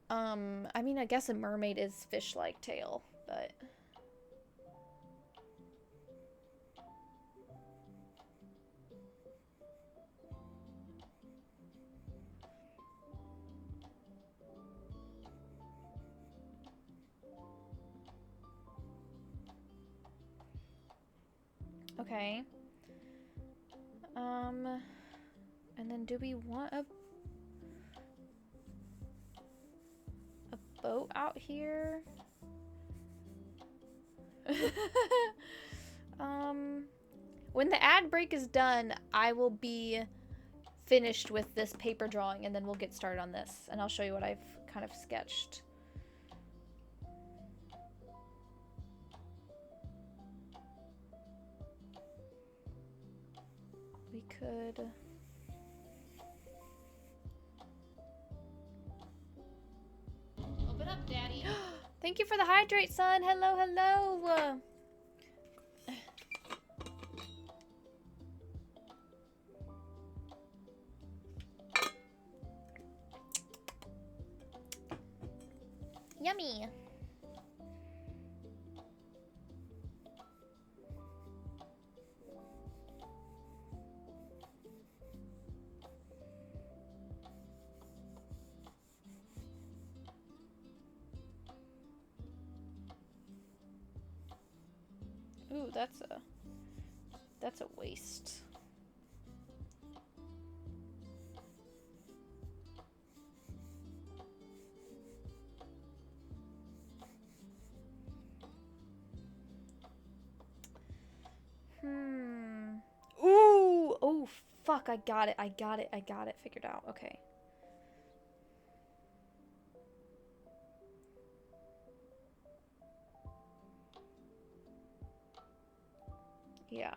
I mean, I guess a mermaid is fish-like tail, but... Okay. And then do we want a boat out here? When the ad break is done, I will be finished with this paper drawing, and then we'll get started on this, and I'll show you what I've kind of sketched. We could... Open up, Daddy. Thank you for the hydrate, son. Hello, hello. Yummy. Ooh, that's a waste. Ooh, oh fuck, I got it figured out. Okay. Yeah.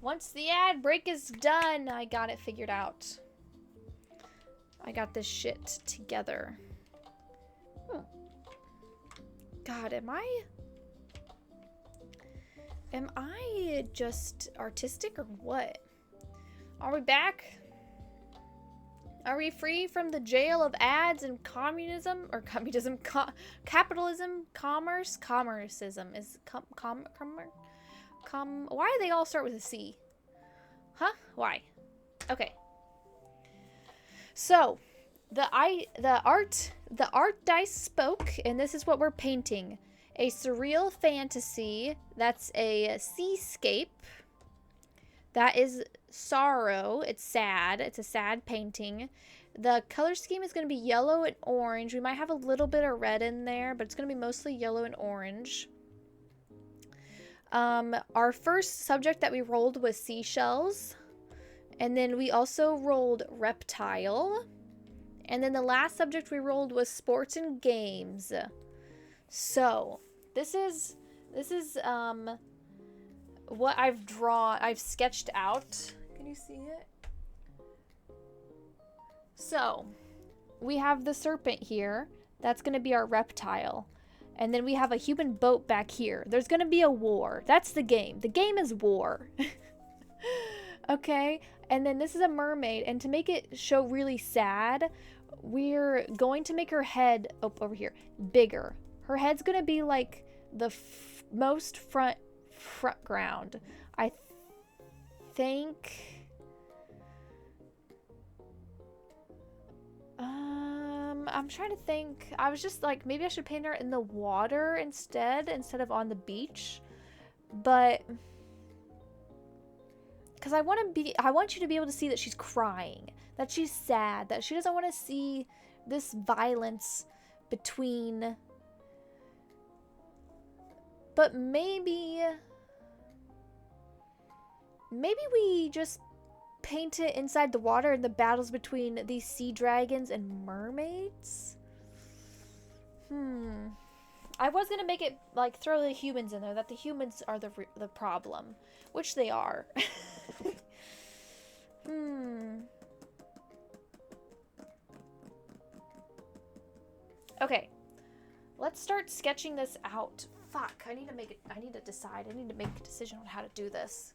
Once the ad break is done, I got it figured out. I got this shit together. God, am I just artistic or what? Are we back? Are we free from the jail of ads and communism? Or communism, capitalism, commerce? Commerceism is why do they all start with a C? Huh? Why? Okay. So, the art dice spoke, and this is what we're painting. A surreal fantasy. That's a seascape. That is sorrow. It's sad. It's a sad painting. The color scheme is going to be yellow and orange. We might have a little bit of red in there, but it's going to be mostly yellow and orange. Our first subject that we rolled was seashells. And then we also rolled reptile. And then the last subject we rolled was sports and games. So, this is what I've sketched out. Can you see it? So, we have the serpent here. That's going to be our reptile. And then we have a human boat back here. There's going to be a war. That's the game. The game is war. Okay? And then this is a mermaid. And to make it show really sad, we're going to make her head, over here, bigger. Her head's going to be like the most front ground. I think... I'm trying to think. I was just like, maybe I should paint her in the water instead of on the beach. But because I want you to be able to see that she's crying, that she's sad, that she doesn't want to see this violence between But maybe we just paint it inside the water in the battles between these sea dragons and mermaids? I was gonna make it like throw the humans in there, that the humans are the problem, which they are. Okay, let's start sketching this out. Fuck, I need to decide. I need to make a decision on how to do this.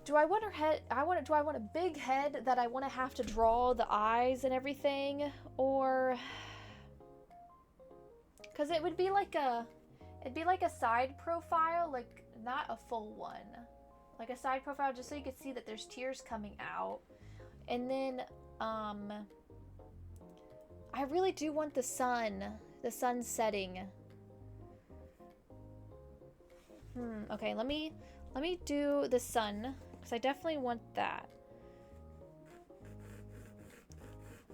Do I want her head? Do I want a big head that I want to have to draw the eyes and everything, or because it would be like it'd be like a side profile, like not a full one, like a side profile, just so you could see that there's tears coming out, and then I really do want the sun setting. Okay, let me do the sun, because I definitely want that.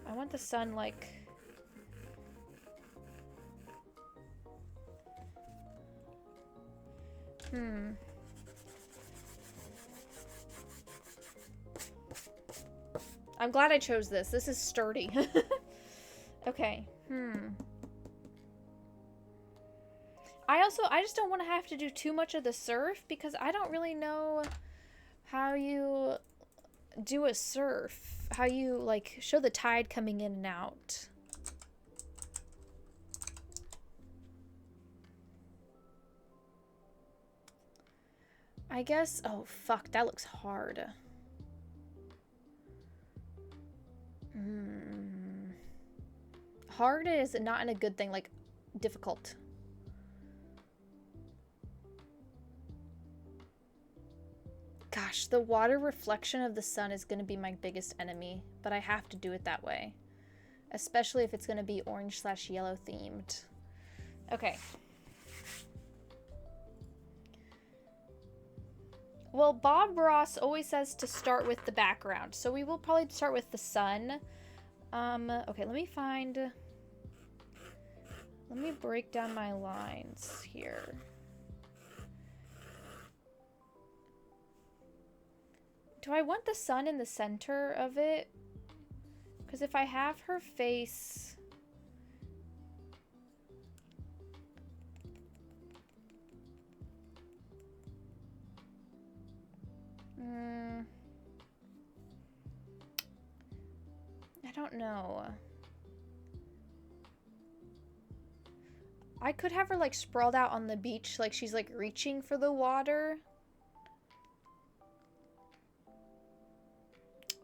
I want the sun like I'm glad I chose this. This is sturdy. Okay. I just don't want to have to do too much of the surf, because I don't really know how you do a surf. How you like show the tide coming in and out. I guess, oh fuck, that looks hard. Hard is not in a good thing, like difficult. Gosh, the water reflection of the sun is going to be my biggest enemy, but I have to do it that way. Especially if it's going to be orange/yellow themed. Okay. Well, Bob Ross always says to start with the background, so we will probably start with the sun. Okay, let me break down my lines here. Do I want the sun in the center of it? Because if I have her face... I don't know. I could have her like sprawled out on the beach, like she's like reaching for the water.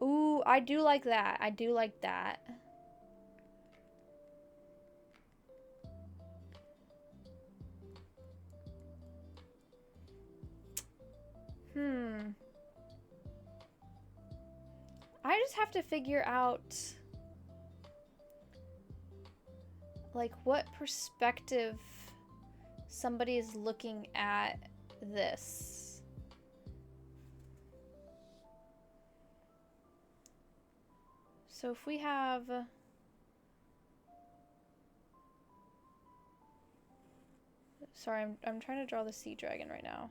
Ooh, I do like that. I do like that. I just have to figure out like what perspective somebody is looking at this. So if we have... Sorry, I'm trying to draw the sea dragon right now.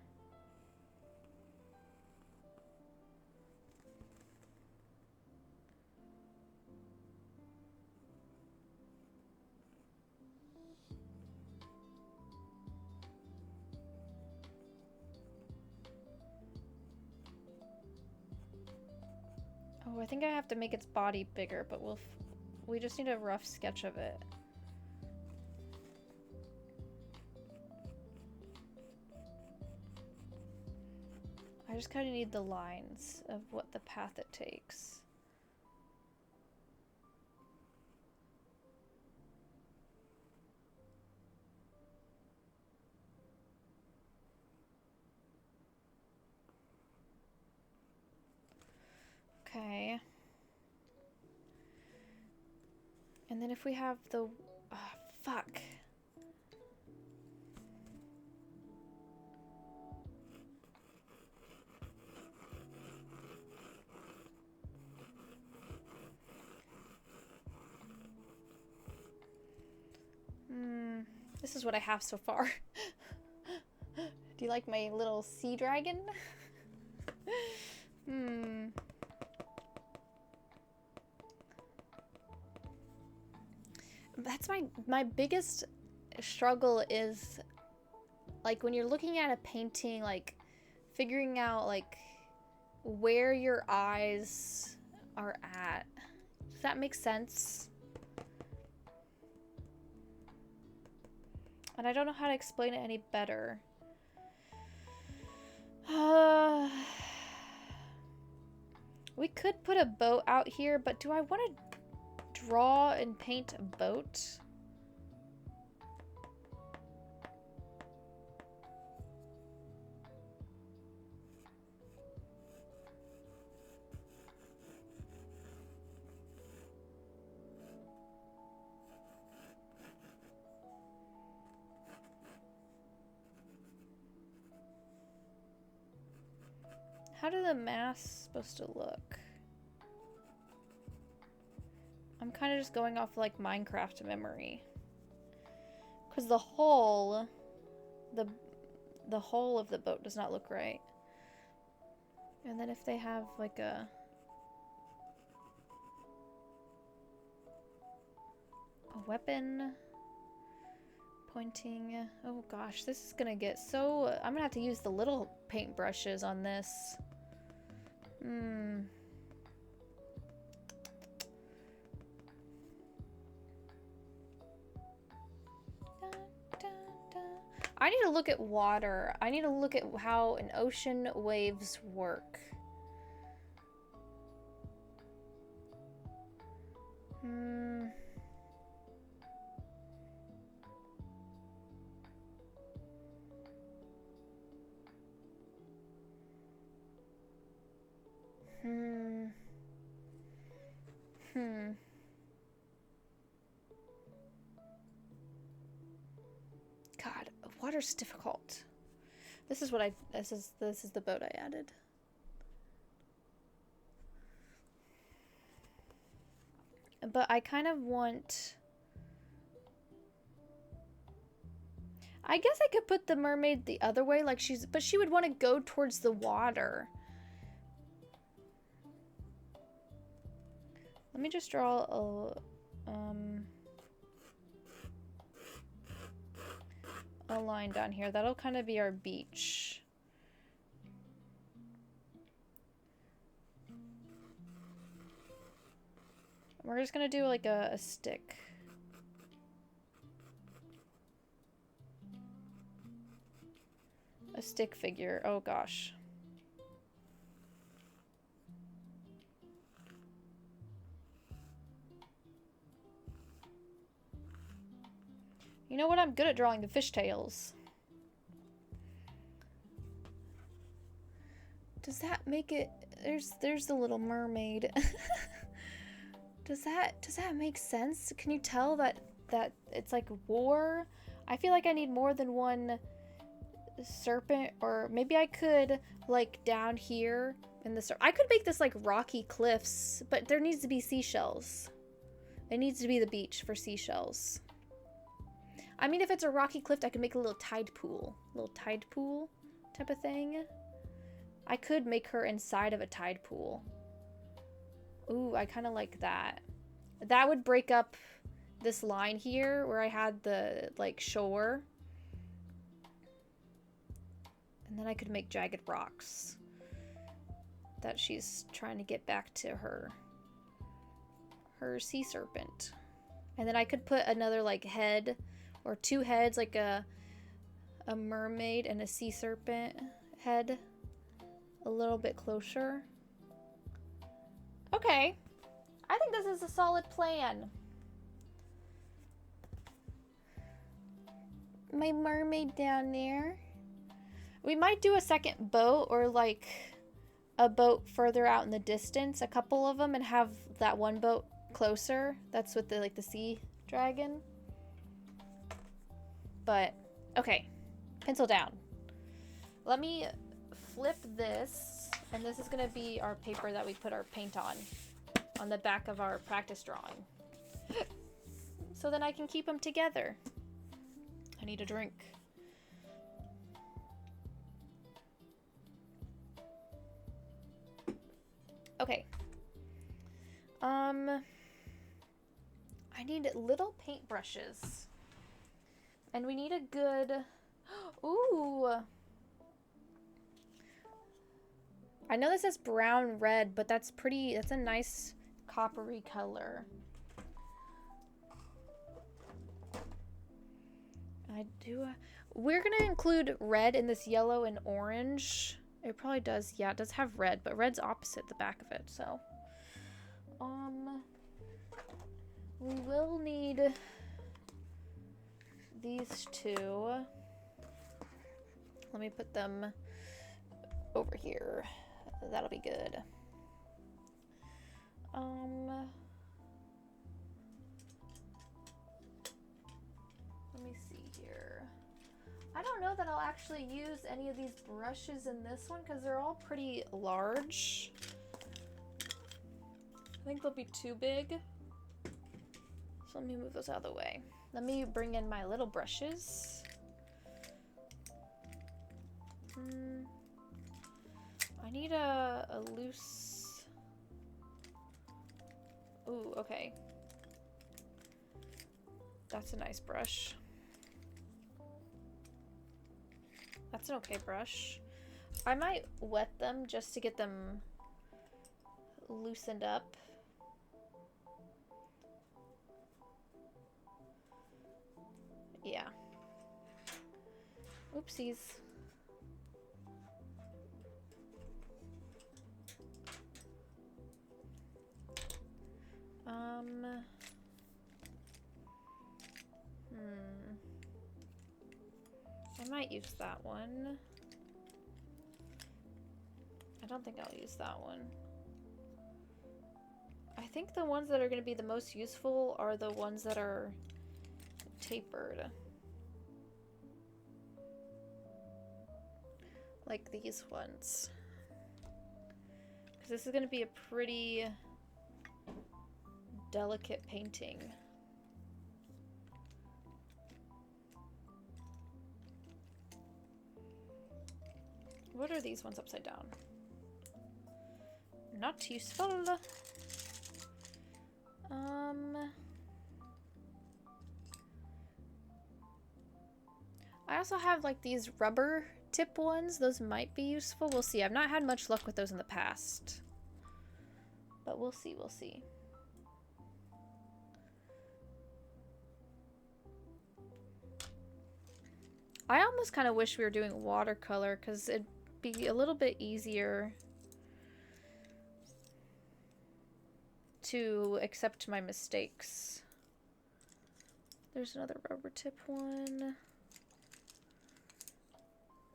Oh, I think I have to make its body bigger, but we just need a rough sketch of it. I just kind of need the lines of what the path it takes. Okay. And then if we have the... fuck. This is what I have so far. Do you like my little sea dragon? That's my biggest struggle is like when you're looking at a painting, like figuring out like where your eyes are at. Does that make sense? And I don't know how to explain it any better. We could put a boat out here, but do I want to draw and paint a boat? How do the masks supposed to look? I'm kind of just going off like Minecraft memory. Because the hull of the boat does not look right. And then if they have like a weapon pointing. Oh gosh, this is gonna get so... I'm gonna have to use the little paintbrushes on this. I need to look at water. I need to look at how an ocean waves work. God, water's difficult. This is the boat I added. But I kind of want... I guess I could put the mermaid the other way, like but she would want to go towards the water. Let me just draw a line down here. That'll kind of be our beach. We're just gonna do like a stick. A stick figure. Oh gosh. You know what? I'm good at drawing the fishtails. Does that make it... There's the little mermaid. Does that make sense? Can you tell that it's like war? I feel like I need more than one serpent, or maybe I could like down here in the I could make this like rocky cliffs, but there needs to be seashells. It needs to be the beach for seashells. I mean, if it's a rocky cliff, I could make a little tide pool type of thing. I could make her inside of a tide pool. Ooh, I kind of like that. That would break up this line here where I had the like shore. And then I could make jagged rocks that she's trying to get back to her sea serpent. And then I could put another like head or two heads, like a mermaid and a sea serpent head a little bit closer. Okay, I think this is a solid plan. My mermaid down there. We might do a second boat, or like a boat further out in the distance, a couple of them, and have that one boat closer. That's with the like the sea dragon. But okay, pencil down. Let me flip this, and this is gonna be our paper that we put our paint on the back of our practice drawing. So then I can keep them together. I need a drink. I need little paintbrushes. And we need a good... Ooh! I know this is brown red, but that's a nice coppery color. We're gonna include red in this yellow and orange. It probably does, yeah, it does have red, but red's opposite the back of it, so. We will need these two. Let me put them over here. That'll be good. Let me see here. I don't know that I'll actually use any of these brushes in this one because they're all pretty large. I think they'll be too big. So let me move those out of the way. Let me bring in my little brushes. I need a loose... Ooh, okay. That's a nice brush. That's an okay brush. I might wet them just to get them loosened up. Yeah. Oopsies. I might use that one. I don't think I'll use that one. I think the ones that are going to be the most useful are the ones that are tapered. Like these ones. Because this is going to be a pretty delicate painting. What are these ones upside down? Not useful. I also have like these rubber tip ones. Those might be useful. We'll see. I've not had much luck with those in the past. But we'll see, we'll see. I almost kind of wish we were doing watercolor because it'd be a little bit easier to accept my mistakes. There's another rubber tip one.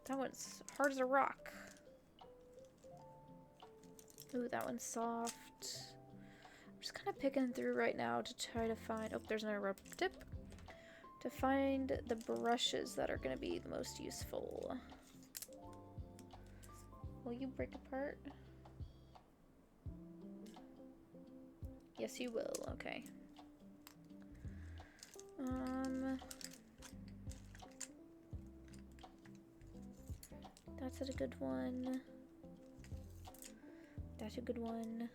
That one's hard as a rock. Ooh, that one's soft. I'm just kind of picking through right now to try to find... Oh, there's another rubber tip. To find the brushes that are going to be the most useful. Will you break apart? Yes, you will. Okay. That's a good one. That's a good one.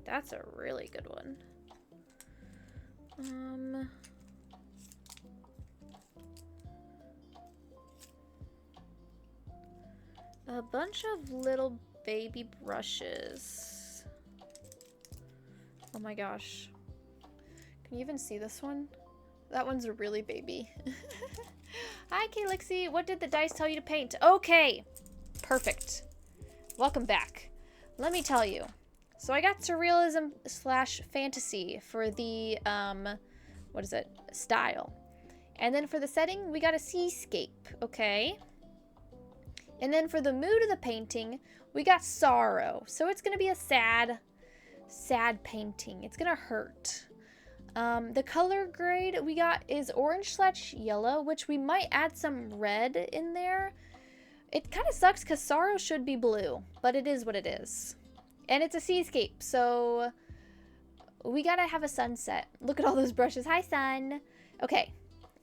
That's a really good one. A bunch of little baby brushes. Oh my gosh. Can you even see this one? That one's a really baby. Hi, Kalixi. What did the dice tell you to paint? Okay. Perfect. Welcome back. Let me tell you. So I got surrealism / fantasy for the, what is it? Style. And then for the setting, we got a seascape. Okay. And then for the mood of the painting, we got sorrow. So it's going to be a sad painting. It's going to hurt. The color grade we got is orange / yellow, which we might add some red in there. It kind of sucks because sorrow should be blue, but it is what it is. And it's a seascape, so we got to have a sunset. Look at all those brushes. Hi, sun. Okay.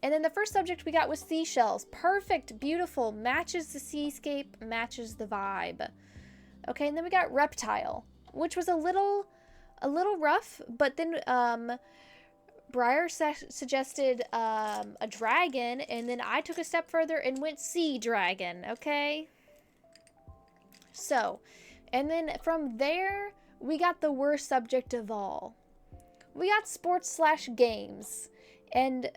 And then the first subject we got was seashells. Perfect, beautiful, matches the seascape, matches the vibe. Okay, and then we got reptile, which was a little a little rough, but then Briar suggested a dragon, and then I took a step further and went sea dragon, okay? So, and then from there, we got the worst subject of all. We got sports/games. And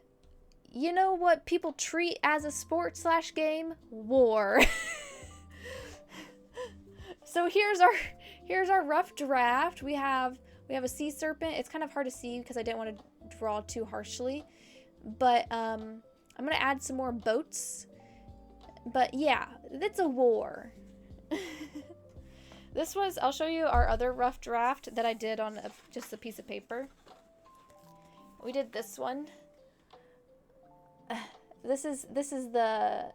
you know what people treat as a sport/game? War. So here's our rough draft. We have a sea serpent. It's kind of hard to see because I didn't want to draw too harshly. But I'm going to add some more boats. But yeah, it's a war. I'll show you our other rough draft that I did on just a piece of paper. We did this one. This is the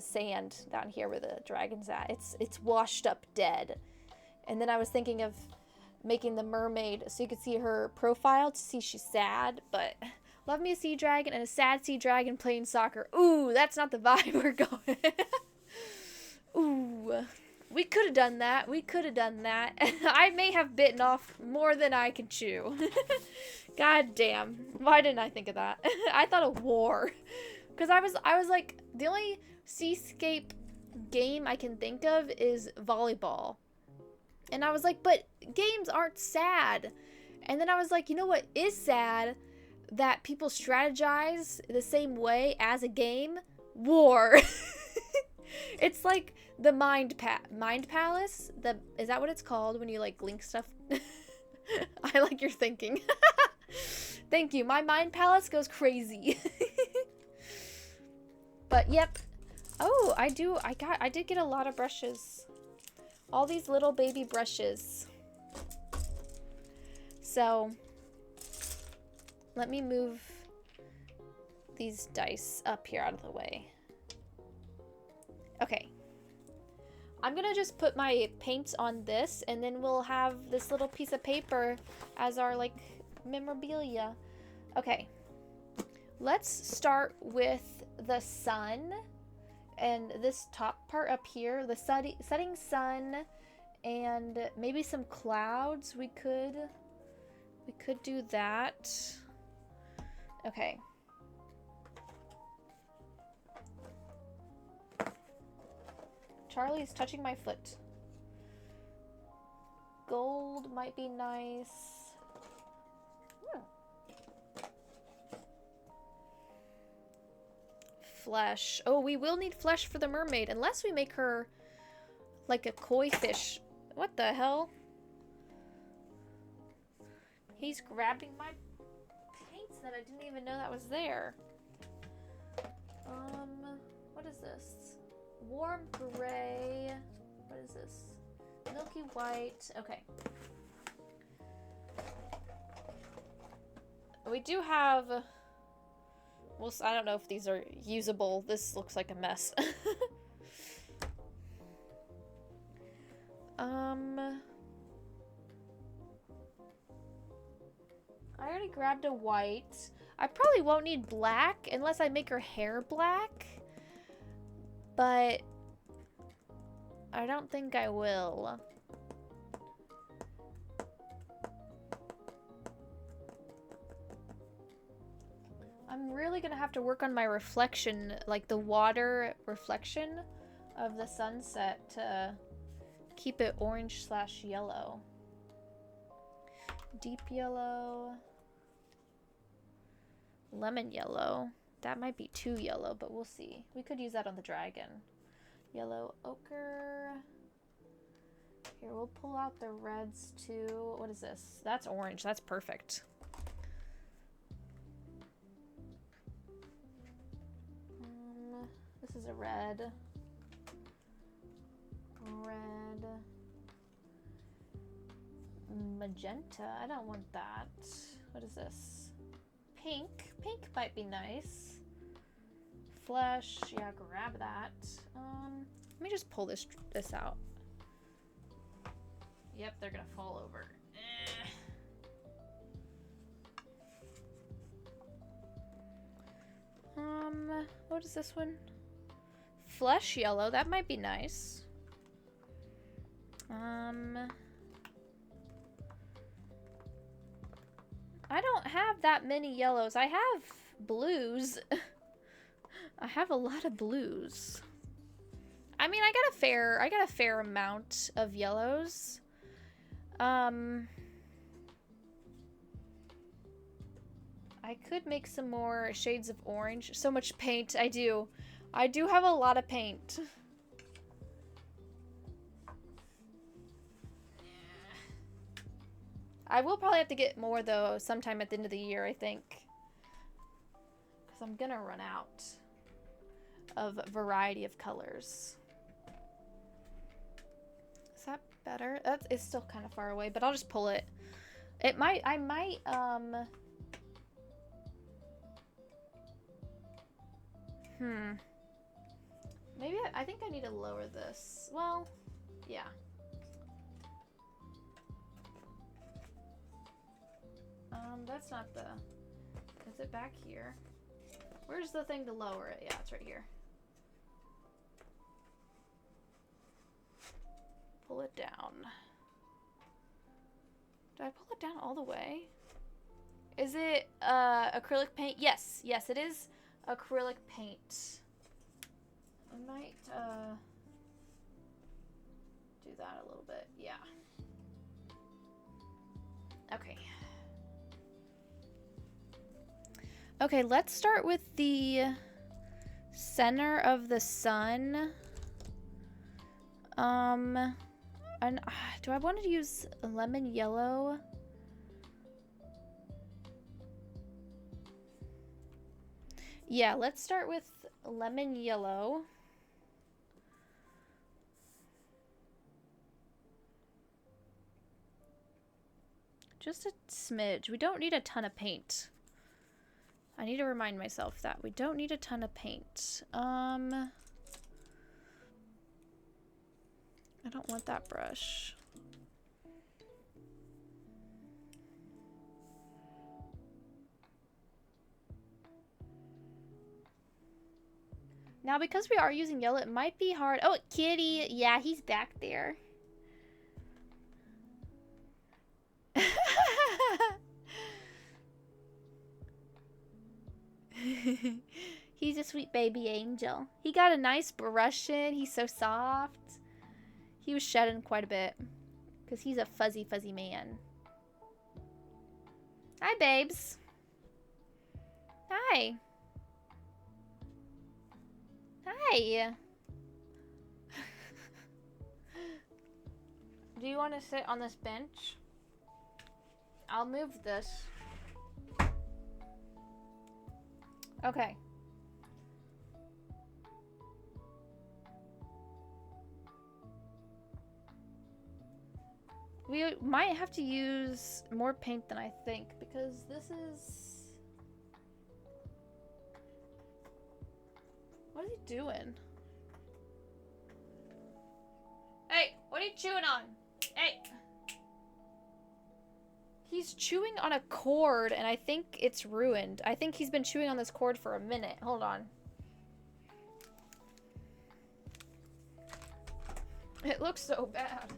sand down here where the dragon's at. It's washed up dead. And then I was thinking of making the mermaid so you could see her profile to see she's sad, but love me a sea dragon and a sad sea dragon playing soccer. Ooh, that's not the vibe we're going. Ooh. We could have done that. We could have done that. I may have bitten off more than I can chew. God damn. Why didn't I think of that? I thought of war. Because I was like, the only Seascape game I can think of is volleyball. And I was like, but games aren't sad. And then I was like, you know what is sad? That people strategize the same way as a game? War. It's like the Mind Palace. Is that what it's called when you like link stuff? I like your thinking. Thank you. My Mind Palace goes crazy. But yep. Oh, I did get a lot of brushes. All these little baby brushes. So let me move these dice up here out of the way. Okay. I'm gonna just put my paints on this, and then we'll have this little piece of paper as our, like, memorabilia. Okay. Let's start with the sun, and this top part up here, the setting sun, and maybe some clouds. We could do that. Okay. Charlie's touching my foot. Gold might be nice. Flesh. Oh, we will need flesh for the mermaid, unless we make her like a koi fish. What the hell? He's grabbing my paints that I didn't even know that was there. What is this? Warm gray. What is this? Milky white. Okay. We do have... Well, I don't know if these are usable. This looks like a mess. I already grabbed a white. I probably won't need black unless I make her hair black. But I don't think I will. I'm really gonna have to work on my reflection, like the water reflection of the sunset to keep it orange/yellow. Deep yellow. Lemon yellow. That might be too yellow, but we'll see. We could use that on the dragon. Yellow ochre. Here, we'll pull out the reds too. What is this? That's orange. That's perfect. This is a red. Red. Magenta. I don't want that. What is this? Pink. Pink might be nice. Flesh. Yeah, grab that. Let me just pull this out. Yep, they're gonna fall over. What is this one? Flesh yellow. That might be nice. I don't have that many yellows. I have blues. I have a lot of blues. I mean, I got a fair amount of yellows. I could make some more shades of orange. So much paint. I do have a lot of paint. I will probably have to get more, though, sometime at the end of the year, I think. Because I'm gonna run out of a variety of colors. Is that better? That is still kind of far away, but I'll just pull it. I might, maybe I think I need to lower this. Well, yeah. That's not the... Is it back here? Where's the thing to lower it? Yeah, it's right here. Pull it down. Did I pull it down all the way? Is it acrylic paint? Yes. Yes, it is acrylic paint. I might do that a little bit. Yeah. Okay. Okay, let's start with the center of the sun. And do I want to use lemon yellow? Yeah, let's start with lemon yellow. Just a smidge. We don't need a ton of paint. I need to remind myself that we don't need a ton of paint. I don't want that brush. Now, because we are using yellow, it might be hard. Oh, kitty. Yeah, he's back there. He's a sweet baby angel. He got a nice brush in. He's so soft. He was shedding quite a bit because he's a fuzzy, fuzzy man. Hi, babes. Hi. Hi. Do you want to sit on this bench? I'll move this. Okay. We might have to use more paint than I think because this is... What is he doing? Hey, what are you chewing on? Hey! He's chewing on a cord, and I think it's ruined. I think he's been chewing on this cord for a minute. Hold on. It looks so bad.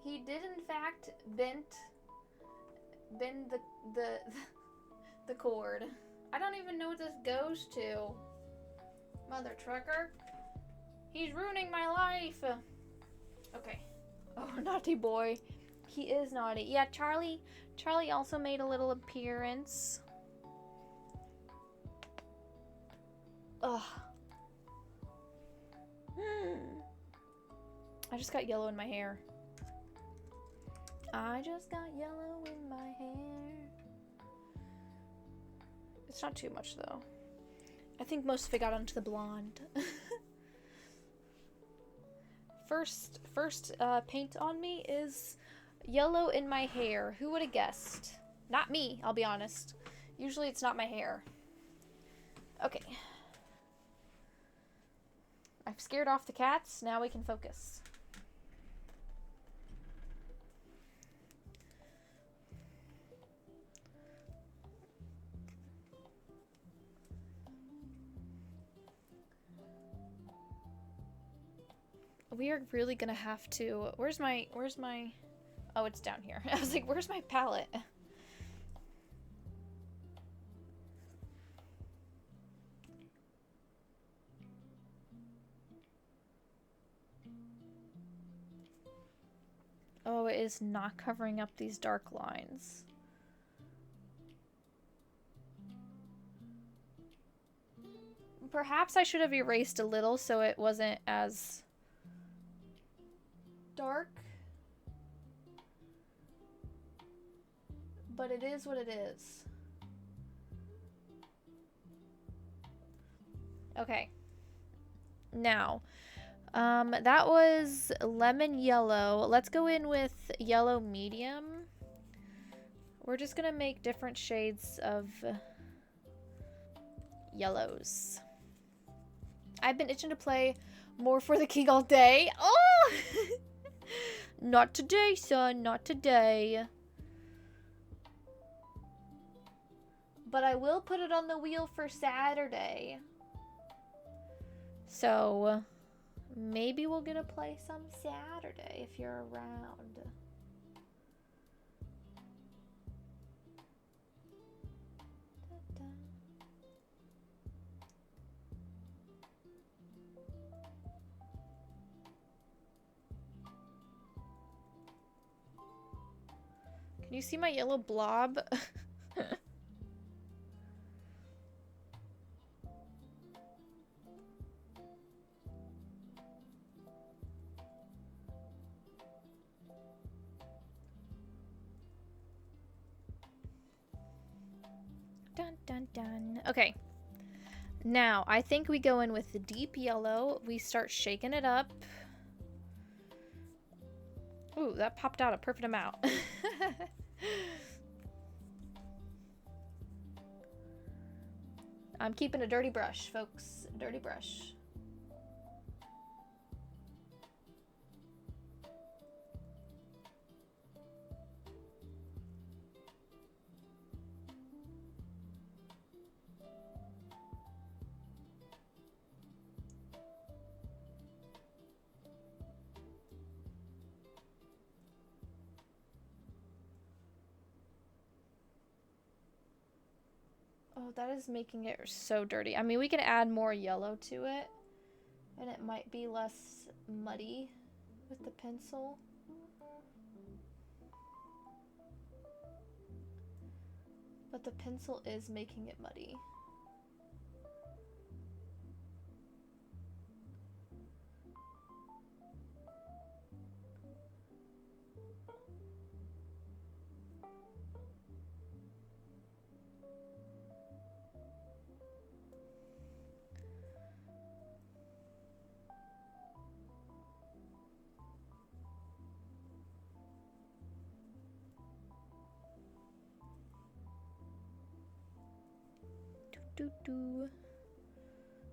He did, in fact, bend the cord. I don't even know what this goes to. Mother trucker. He's ruining my life. Okay. Oh, naughty boy. He is naughty. Yeah, Charlie also made a little appearance. Ugh. I just got yellow in my hair. I just got yellow in my hair. It's not too much, though. I think most of it got onto the blonde. First paint on me is yellow in my hair. Who would have guessed? Not me, I'll be honest. Usually it's not my hair. Okay. I've scared off the cats. Now we can focus. we are really gonna have to... Where's my... Oh, it's down here. I was like, where's my palette? Oh, it is not covering up these dark lines. Perhaps I should have erased a little so it wasn't as dark. But it is what it is. Okay. Now, that was lemon yellow. Let's go in with yellow medium. We're just gonna make different shades of yellows. I've been itching to play more for the king all day. Oh! Not today, son. Not today. But I will put it on the wheel for Saturday. So, maybe we'll get to play some Saturday if you're around. Da-da. Can you see my yellow blob? Dun, dun, dun. Okay. Now, I think we go in with the deep yellow. We start shaking it up. Ooh, that popped out a perfect amount. I'm keeping a dirty brush, folks. A dirty brush. Oh, that is making it so dirty. I mean, we can add more yellow to it, and it might be less muddy with the pencil. But the pencil is making it muddy.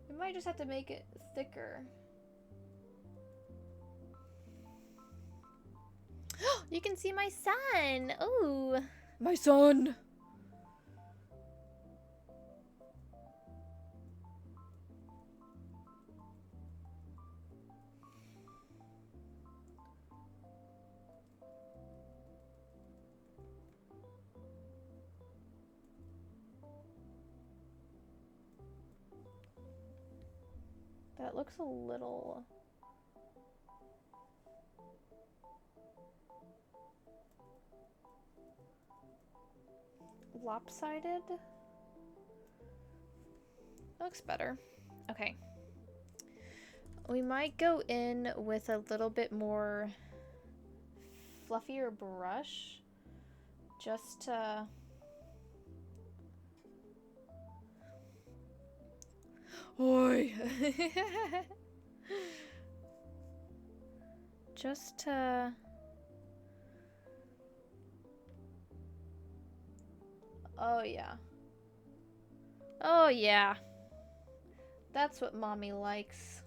We might just have to make it thicker. You can see my son. Ooh, my son. That looks a little... lopsided. Looks better. Okay. We might go in with a little bit more fluffier brush. Just to... Oi! Just to... Oh, yeah. Oh, yeah. That's what mommy likes.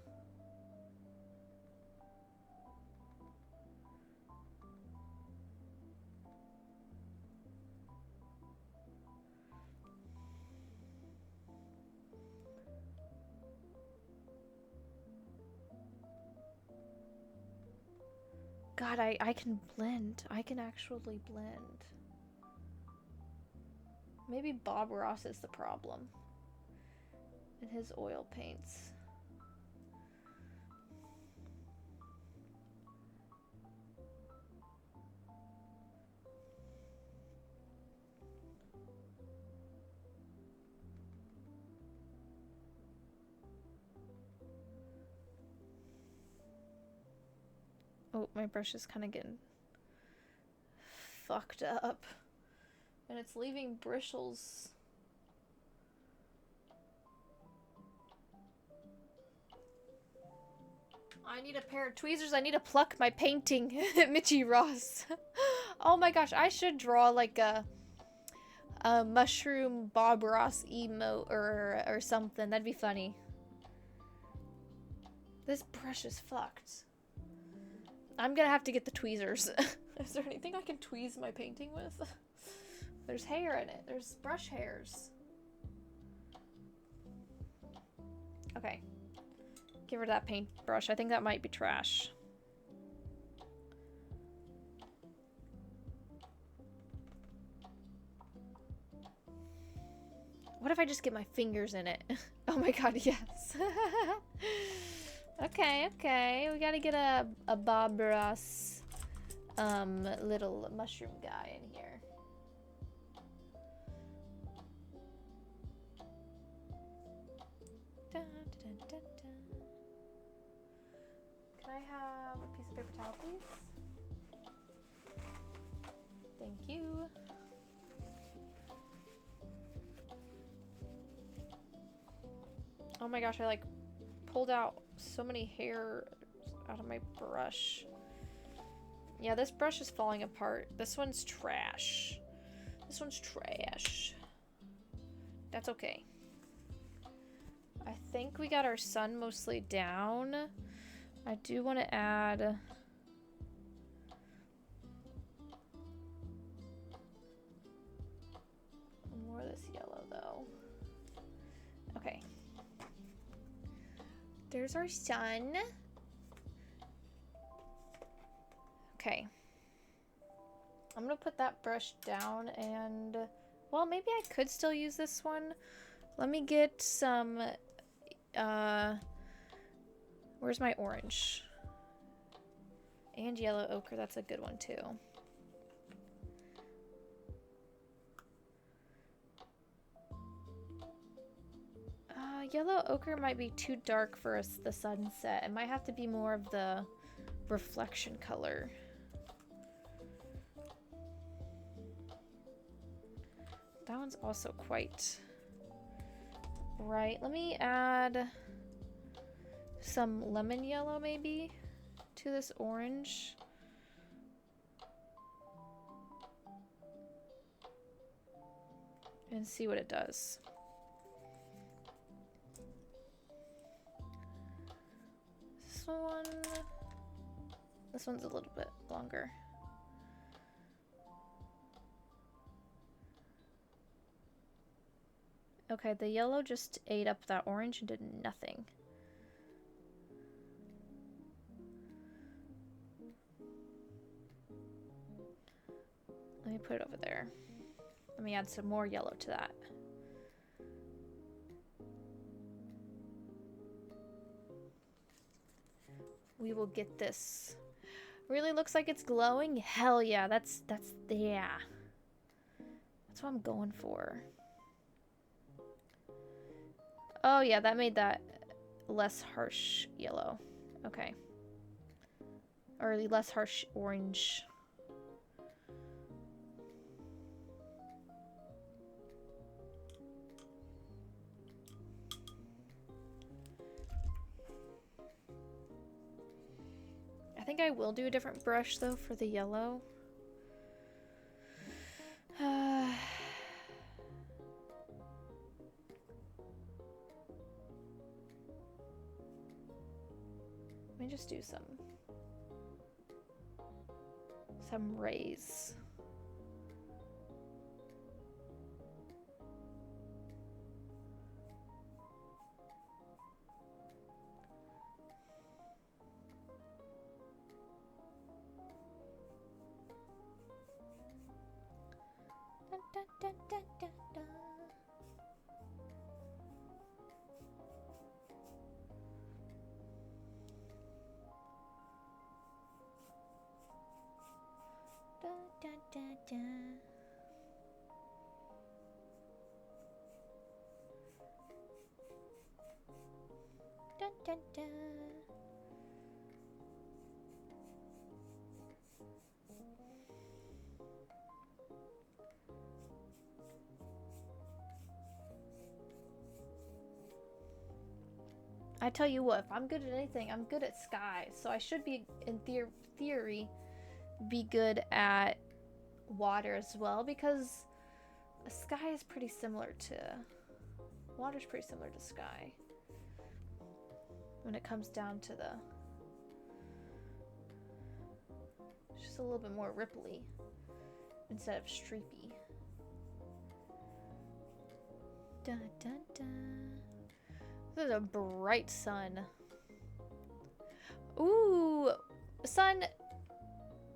God, I can blend. I can actually blend. Maybe Bob Ross is the problem. And his oil paints. Oh, my brush is kind of getting fucked up. And it's leaving bristles. I need a pair of tweezers. I need to pluck my painting. Mitchie Ross. Oh my gosh, I should draw like a mushroom Bob Ross emote or something. That'd be funny. This brush is fucked. I'm gonna have to get the tweezers. Is there anything I can tweeze my painting with? There's hair in it. There's brush hairs. Okay. Give her that paintbrush. I think that might be trash. What if I just get my fingers in it? Oh my god, yes. Okay, okay. We gotta get a Bob Ross little mushroom guy in here. Dun, dun, dun, dun, dun. Can I have a piece of paper towel, please? Thank you. Oh my gosh, I like pulled out so many hairs out of my brush. Yeah, this brush is falling apart. This one's trash. This one's trash. That's okay. I think we got our sun mostly down. I do want to add more of this yellow though. Okay. There's our sun. Okay. I'm gonna put that brush down and, well, maybe I could still use this one. Let me get some, where's my orange? And yellow ochre, that's a good one too. Yellow ochre might be too dark for the sunset. It might have to be more of the reflection color. That one's also quite bright. Let me add some lemon yellow maybe to this orange. And see what it does. This one's a little bit longer. Okay, the yellow just ate up that orange and did nothing. Let me put it over there. Let me add some more yellow to that. We will get this. Really looks like it's glowing? Hell yeah, that's yeah. That's what I'm going for. Oh yeah, that made that less harsh yellow. Okay. Or less harsh orange. I think I will do a different brush though for the yellow. Let me just do some rays. Dun, dun, dun, dun. Dun, dun, dun, dun. Dun, dun, dun. I tell you what, if I'm good at anything, I'm good at sky. So I should be, in theory, be good at water as well, because sky is pretty similar to... Water's pretty similar to sky. When it comes down to the... It's just a little bit more ripply instead of streepy. Dun, dun, dun. This is a bright sun. Ooh, sun.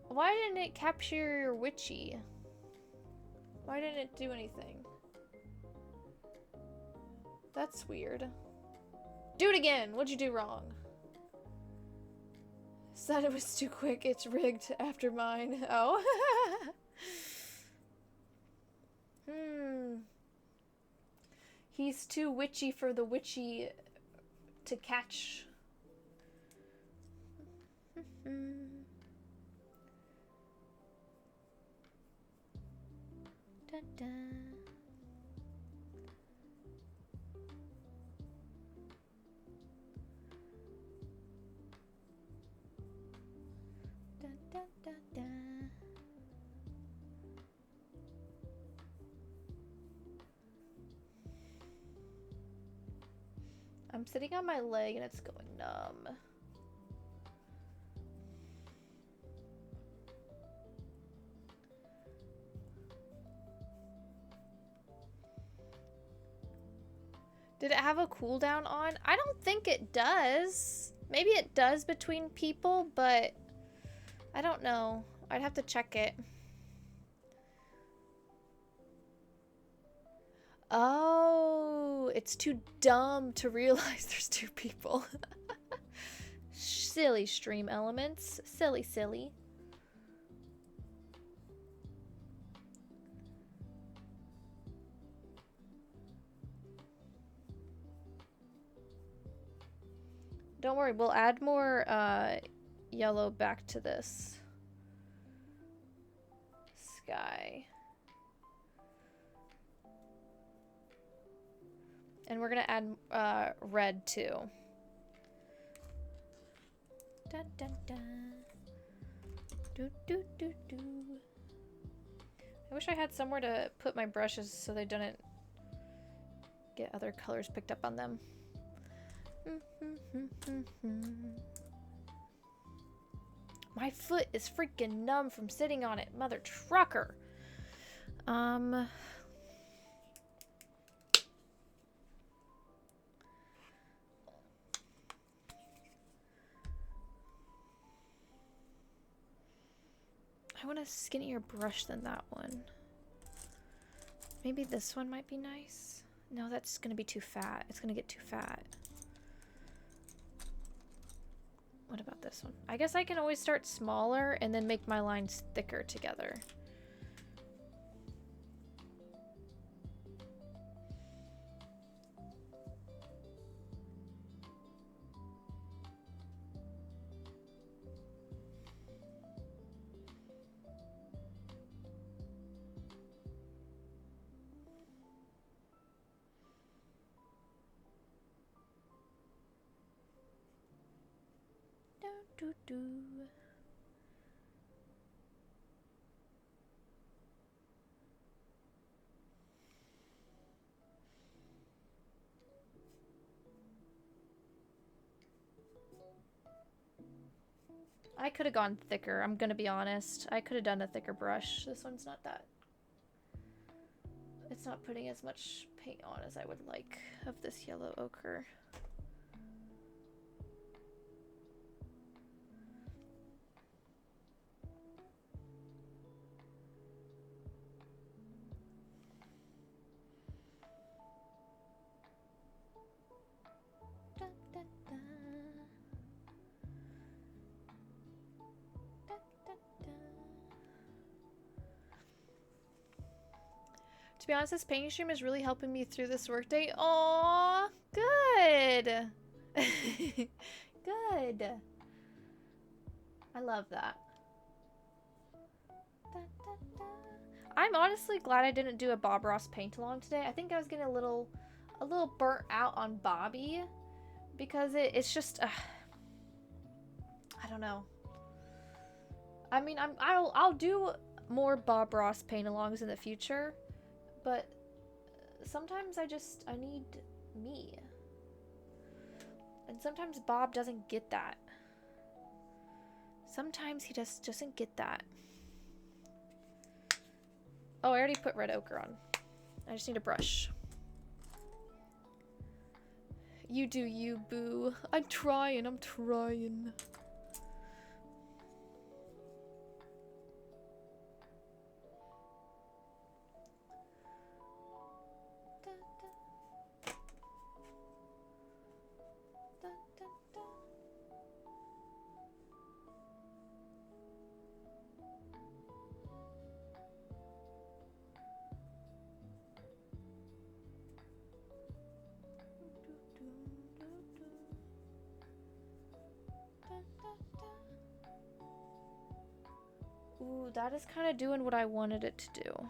Why didn't it capture your witchy? Why didn't it do anything? That's weird. Do it again. What'd you do wrong? Said it was too quick. It's rigged after mine. Oh. He's too witchy for the witchy to catch. Dun, dun. Dun, dun, dun, dun. I'm sitting on my leg and it's going numb. Did it have a cooldown on? I don't think it does. Maybe it does between people, but I don't know. I'd have to check it. Oh, it's too dumb to realize there's two people. Silly stream elements. Silly, silly. Don't worry, we'll add more yellow back to this sky. And we're gonna add red too. Dun, dun, dun. Do, do, do, do. I wish I had somewhere to put my brushes so they didn't get other colors picked up on them. My foot is freaking numb from sitting on it, mother trucker. I want a skinnier brush than that one. Maybe this one might be nice. No, that's gonna be too fat. It's gonna get too fat. What about this one? I guess I can always start smaller and then make my lines thicker together. Do, do. I could have gone thicker, I'm gonna be honest. I could have done a thicker brush. This one's not that... It's not putting as much paint on as I would like of this yellow ochre. To be honest, this painting stream is really helping me through this workday. Aww, good. Good. I love that. I'm honestly glad I didn't do a Bob Ross paint along today. I think I was getting a little burnt out on Bobby because it's just I don't know. I mean, I'll do more Bob Ross paint alongs in the future, but sometimes I need me. And sometimes Bob doesn't get that. Sometimes he just doesn't get that. Oh, I already put red ochre on. I just need a brush. You do you, boo. I'm trying. Ooh, that is kind of doing what I wanted it to do.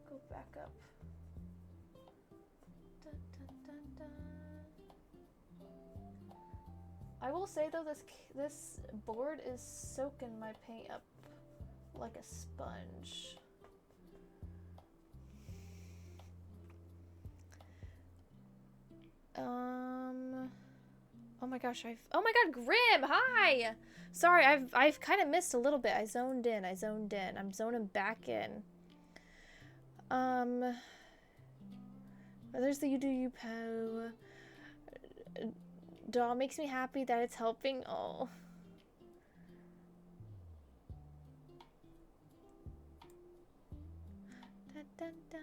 Go back up. Dun, dun, dun, dun. I will say though, this board is soaking my paint up like a sponge. Oh my gosh, oh my god, Grim, hi! Sorry, I've kind of missed a little bit. I zoned in. I'm zoning back in. There's the You Do You Po. Doll makes me happy that it's helping. Oh. Dun, dun, dun.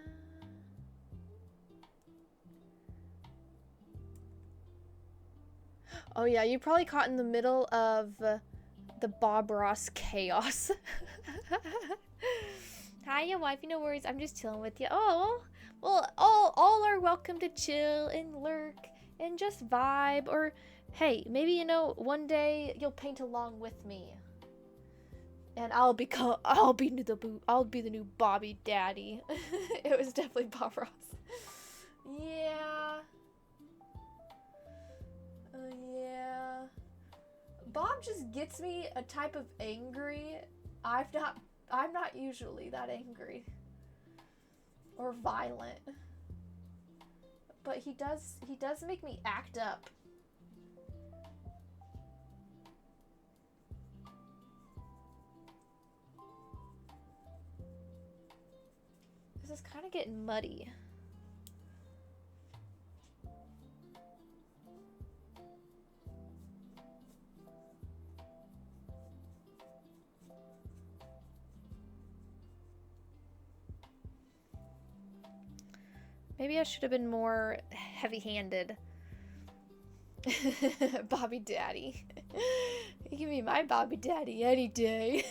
Oh yeah, you probably caught in the middle of the Bob Ross chaos. Hiya, wifey, no worries. I'm just chilling with you. Oh, well, all are welcome to chill and lurk and just vibe. Or, hey, maybe, you know, one day you'll paint along with me. And I'll be the new Bobby Daddy. It was definitely Bob Ross. Yeah. Yeah. Bob just gets me a type of angry. I'm not usually that angry or violent, but he does make me act up. This is kind of getting muddy. Maybe I should have been more heavy-handed. Bobby Daddy. You give me my Bobby Daddy any day.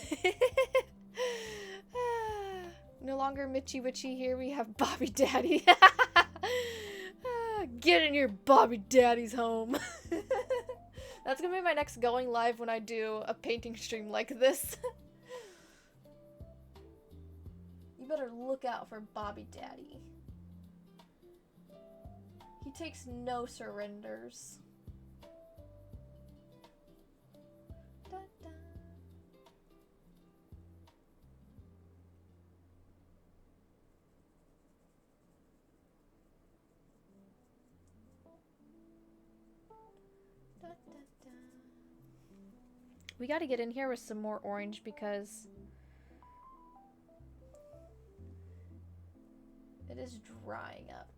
No longer Mitchy Witchy here, we have Bobby Daddy. Get in your Bobby Daddy's home. That's gonna be my next going live when I do a painting stream like this. You better look out for Bobby Daddy. He takes no surrenders. Da, da. Da, da, da. We got to get in here with some more orange because it is drying up.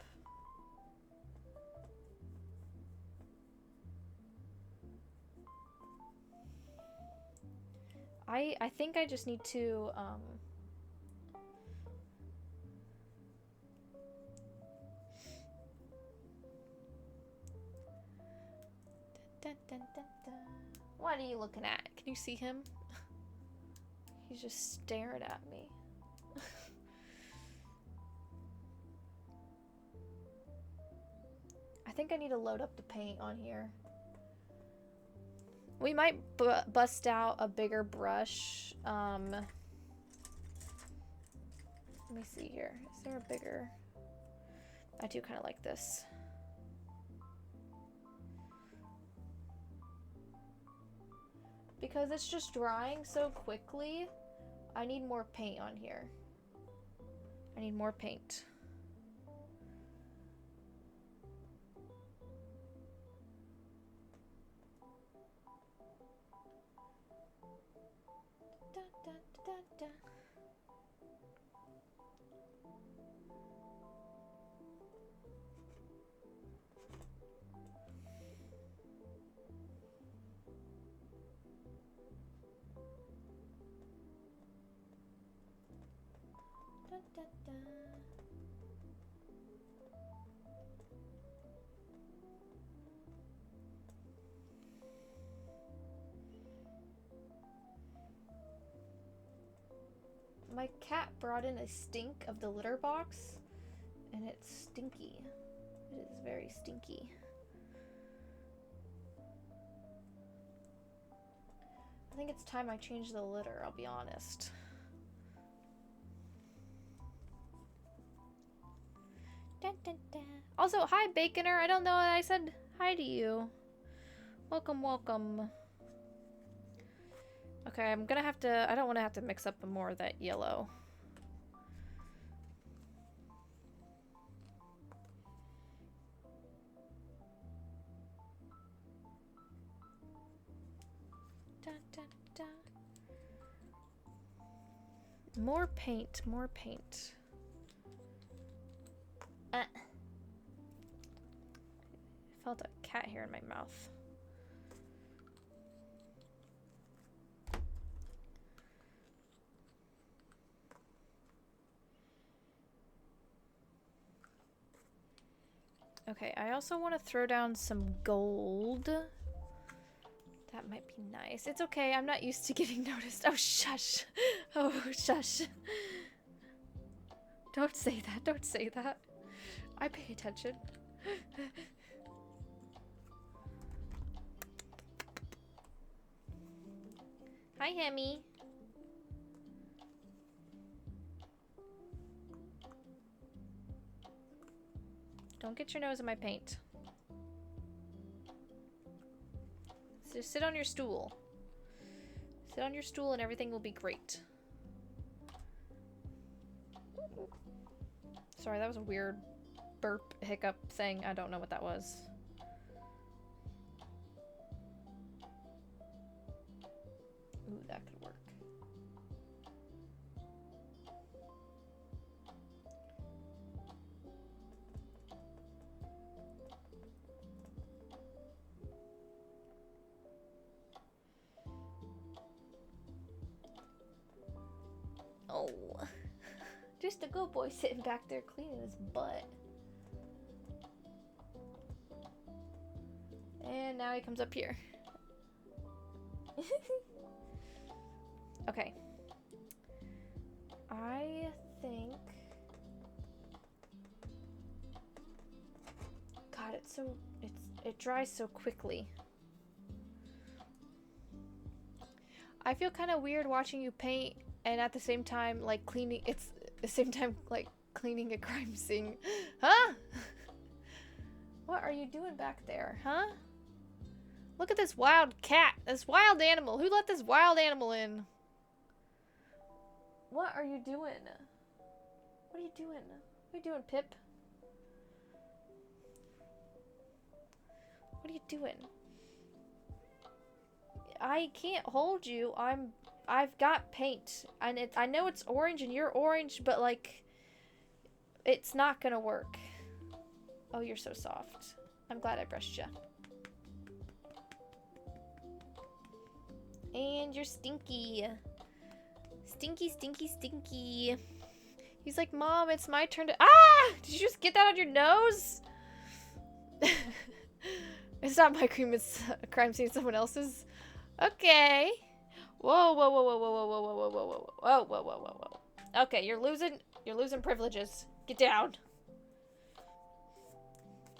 I think I just need to dun, dun, dun, dun. What are you looking at? Can you see him? He's just staring at me. I think I need to load up the paint on here. We might bust out a bigger brush. Let me see here. Is there a bigger? I do kind of like this. Because it's just drying so quickly, I need more paint on here. I need more paint. Da, da, da, da. Da, da, da. My cat brought in a stink of the litter box, and it's stinky. It is very stinky. I think it's time I change the litter, I'll be honest. Dun, dun, dun. Also, hi Baconer. I don't know that I said hi to you. Welcome, welcome. Okay, I'm gonna have to, I don't want to have to mix up more of that yellow. Dun, dun, dun. More paint, more paint. I felt a cat hair in my mouth. Okay, I also want to throw down some gold. That might be nice. It's okay, I'm not used to getting noticed. Oh, shush. Oh, shush. Don't say that, don't say that. I pay attention. Hi, Hemi. Don't get your nose in my paint. Just sit on your stool. Sit on your stool and everything will be great. Sorry, that was a weird burp hiccup thing. I don't know what that was. Ooh, that could work. Oh, just a good boy sitting back there cleaning his butt. And now he comes up here. Okay. I think... God, it dries so quickly. I feel kind of weird watching you paint and at the same time, like, cleaning, it's the same time, like, cleaning a crime scene. Huh? What are you doing back there, huh? Look at this wild cat, this wild animal. Who let this wild animal in? What are you doing? What are you doing? What are you doing, Pip? What are you doing? I can't hold you. I've got paint. And I know it's orange and you're orange, but like it's not gonna work. Oh, you're so soft. I'm glad I brushed you. And you're stinky. Stinky, stinky, stinky. He's like, Mom, it's my turn to— Ah! Did you just get that on your nose? It's not my cream, it's a crime scene someone else's. Okay. Whoa, whoa, whoa, whoa, whoa, whoa, whoa, whoa, whoa, whoa, whoa, whoa, whoa, whoa, whoa, whoa. Okay, you're losing privileges. Get down.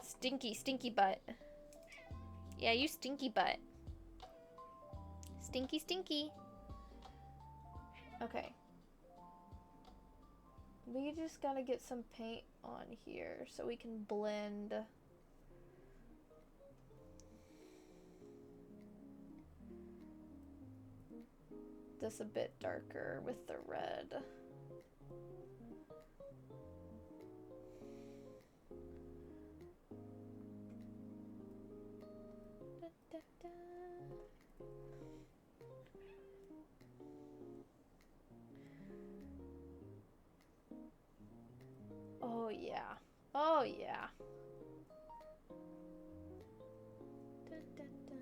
Stinky, stinky butt. Yeah, you stinky butt. Stinky, stinky. Okay. We just gotta get some paint on here so we can blend. This a bit darker with the red. Da, da, da. Oh yeah. Oh yeah. Da, da, da.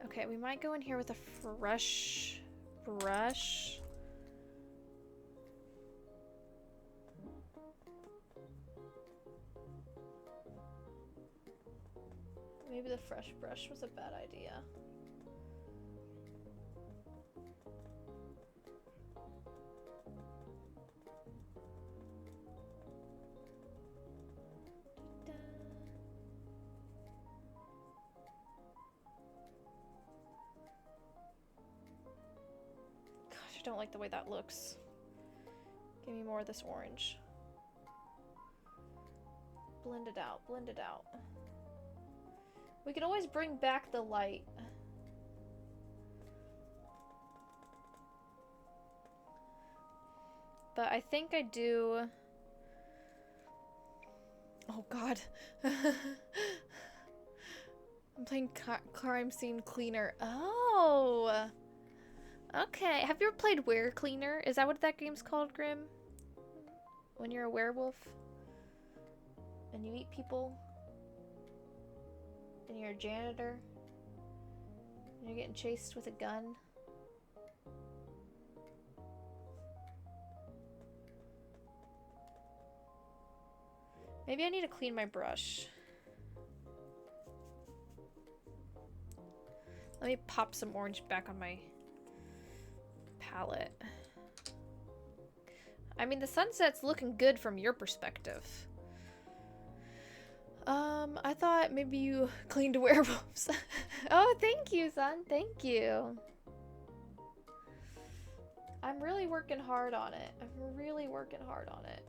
Okay, we might go in here with a fresh brush. Maybe the fresh brush was a bad idea. Gosh, I don't like the way that looks. Give me more of this orange. Blend it out, blend it out. We can always bring back the light. But I think I do... Oh god. I'm playing Crime Scene Cleaner. Oh! Okay. Have you ever played Were Cleaner? Is that what that game's called, Grim? When you're a werewolf? And you eat people? And you're a janitor? And you're getting chased with a gun? Maybe I need to clean my brush. Let me pop some orange back on my palette. I mean, the sunset's looking good from your perspective. I thought maybe you cleaned werewolves. Oh, thank you, son. Thank you. I'm really working hard on it. I'm really working hard on it.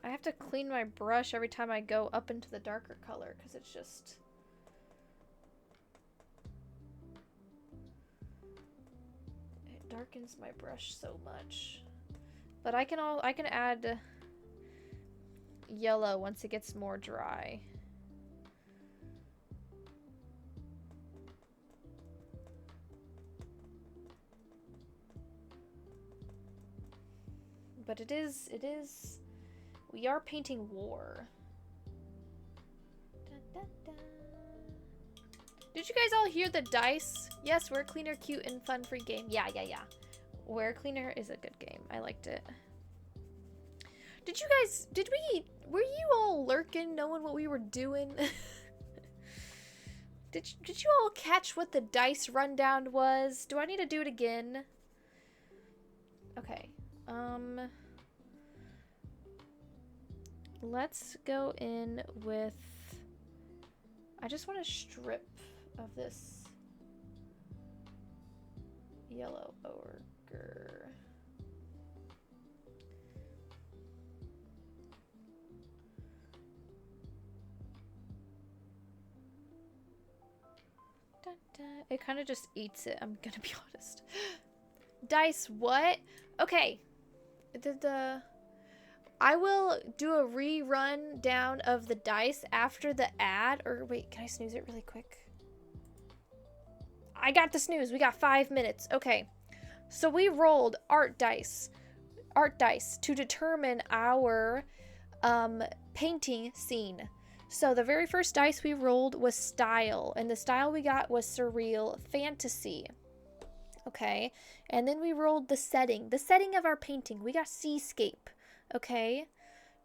I have to clean my brush every time I go up into the darker color because it's just... It darkens my brush so much. But I can add yellow once it gets more dry. But it is we are painting war. Da, da, da. Did you guys all hear the dice? Yes, Were Cleaner, cute and fun free game. Yeah. Were Cleaner is a good game. I liked it. Were you all lurking, knowing what we were doing? Did you all catch what the dice rundown was? Do I need to do it again? Okay. let's go in with... I just want a strip of this yellow ochre. Dun, dun. It kind of just eats it, I'm gonna be honest. Dice, what? Okay. I will do a rerun down of the dice after the ad. Or wait, can I snooze it really quick? I got the snooze. We got 5 minutes. Okay. So we rolled art dice to determine our painting scene. So the very first dice we rolled was style, and the style we got was surreal fantasy. Okay. And then we rolled the setting of our painting. We got seascape. Okay,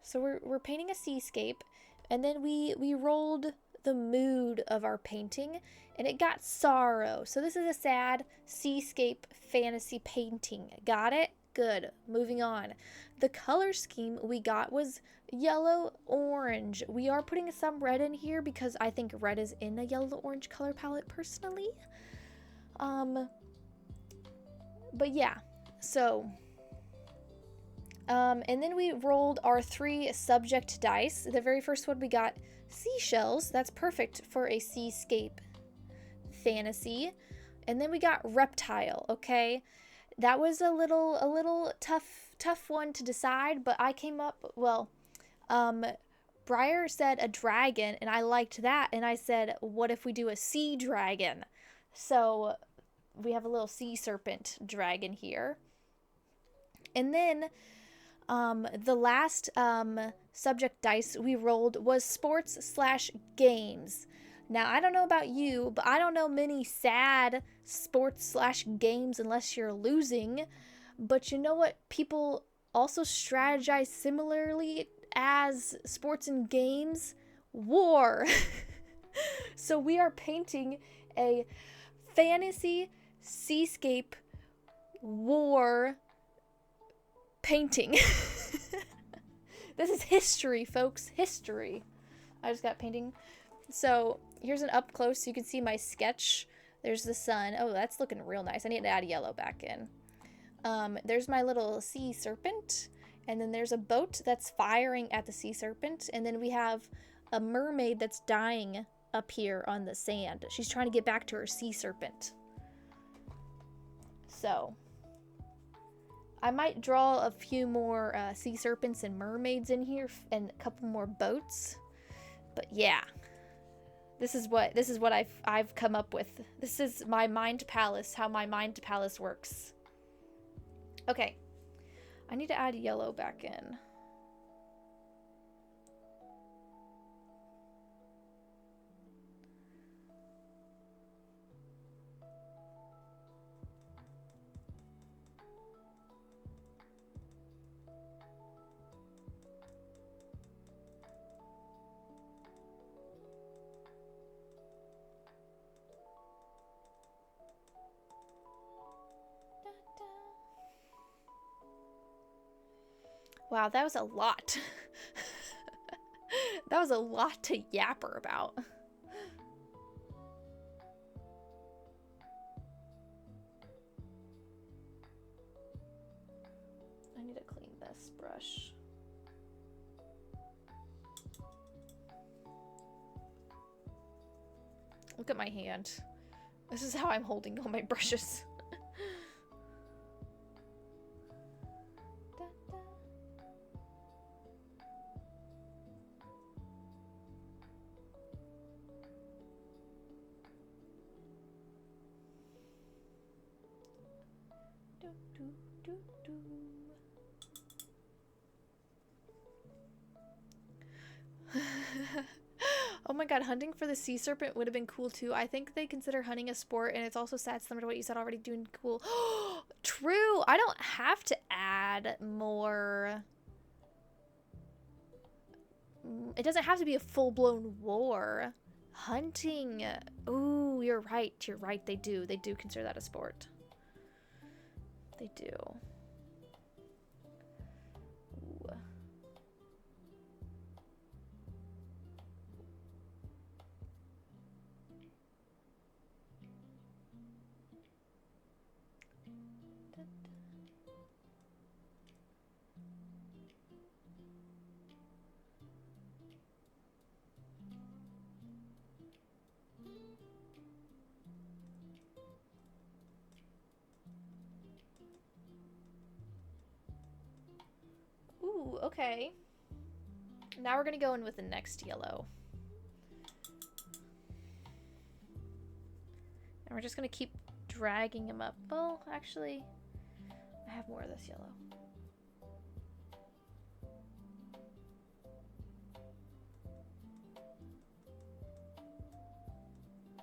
so we're painting a seascape, and then we rolled the mood of our painting, and it got sorrow. So this is a sad seascape fantasy painting. Got it? Good. Moving on. The color scheme we got was yellow orange. We are putting some red in here because I think red is in a yellow orange color palette personally. But yeah, so and then we rolled our 3 subject dice. The very first one we got seashells. That's perfect for a seascape fantasy. And then we got reptile. Okay, that was a little tough one to decide, but I came up, well, Briar said a dragon, and I liked that, and I said, what if we do a sea dragon? So we have a little sea serpent dragon here. And then the last subject dice we rolled was sports/games. Now, I don't know about you, but I don't know many sad sports/games unless you're losing. But you know what people also strategize similarly as sports and games? War. So we are painting a fantasy seascape war painting. This is history, folks. History. I just got painting. So here's an up close so you can see my sketch. There's the sun. Oh, that's looking real nice. I need to add yellow back in. There's my little sea serpent. And then there's a boat that's firing at the sea serpent. And then we have a mermaid that's dying up here on the sand. She's trying to get back to her sea serpent. So I might draw a few more sea serpents and mermaids in here and a couple more boats. But yeah, this is what I've come up with. This is my mind palace, how my mind palace works. Okay, I need to add yellow back in. Wow, that was a lot. That was a lot to yapper about. I need to clean this brush. Look at my hand. This is how I'm holding all my brushes. Oh my god, hunting for the sea serpent would have been cool too. I think they consider hunting a sport, and it's also sad, similar to what you said already, doing cool. True! I don't have to add more. It doesn't have to be a full-blown war. Hunting. Ooh, you're right. You're right. They do. They do consider that a sport. They do. Ooh. Ooh, okay. Now we're gonna go in with the next yellow. And we're just gonna keep dragging him up. Well, actually, I have more of this yellow.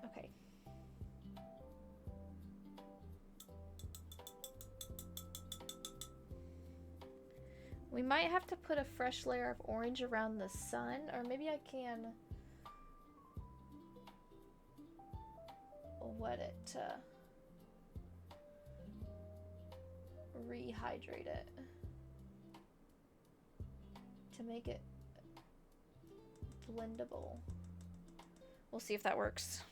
Okay. We might have to put a fresh layer of orange around the sun, or maybe I can wet it to rehydrate it to make it blendable. We'll see if that works.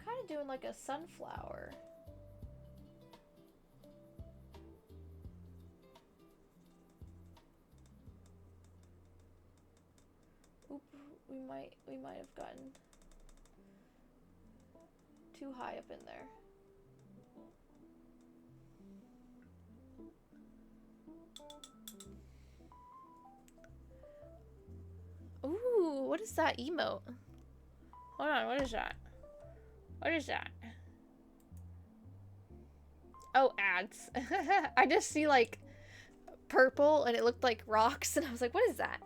Kind of doing like a sunflower. Oop, we might have gotten too high up in there. Ooh, what is that emote? Hold on, what is that? What is that? Oh, ads. I just see like purple and it looked like rocks and I was like, what is that?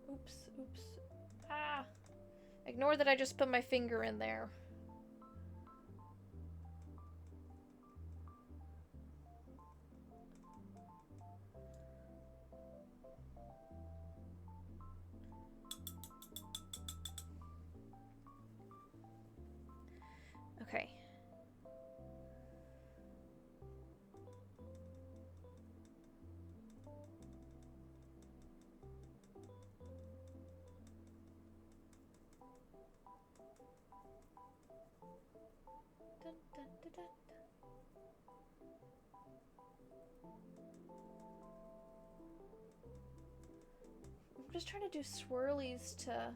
Oops, oops. Ah. Ignore that I just put my finger in there. Okay. Dun, dun, dun, dun. I'm just trying to do swirlies to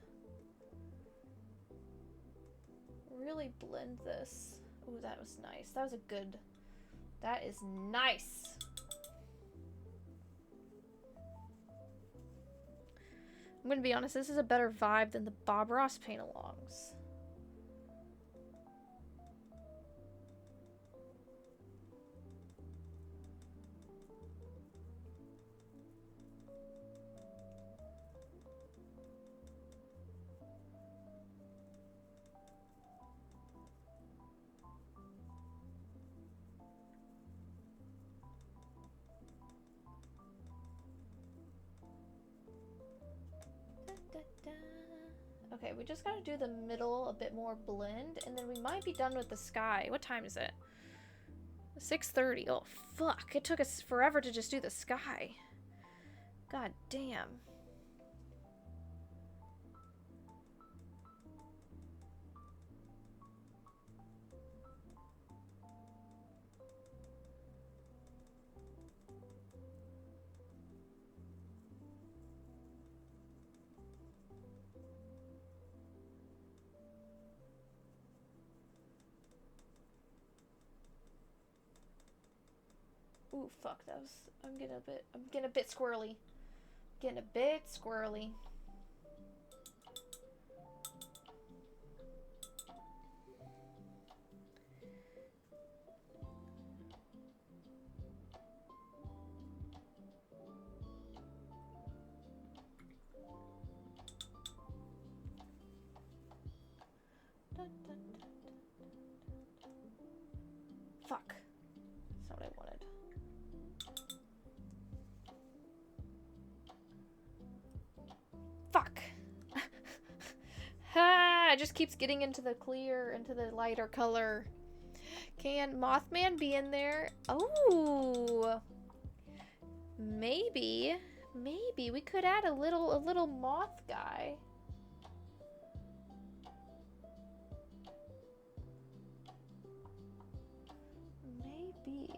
really blend this. Oh, that was nice. That was a good... That is nice! I'm gonna be honest, this is a better vibe than the Bob Ross paint-alongs. Okay, we just gotta do the middle a bit more blend, and then we might be done with the sky. What time is it? 6:30. Oh, fuck. It took us forever to just do the sky. God damn. Ooh, fuck, that was, I'm getting a bit squirrely. Getting a bit squirrely. Fuck. That's not what I wanted. Fuck. Ha! It just keeps getting into the clear, into the lighter color. Can Mothman be in there? Oh. Maybe. Maybe we could add a little moth guy. Maybe.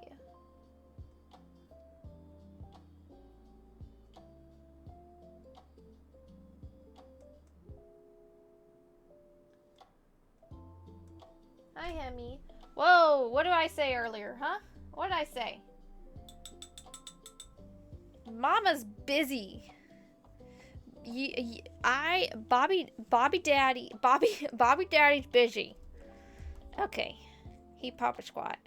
Hi, Hemi. Whoa, what did I say earlier, huh? What did I say? Mama's busy. Bobby Daddy's busy. Okay. He Papa Squat.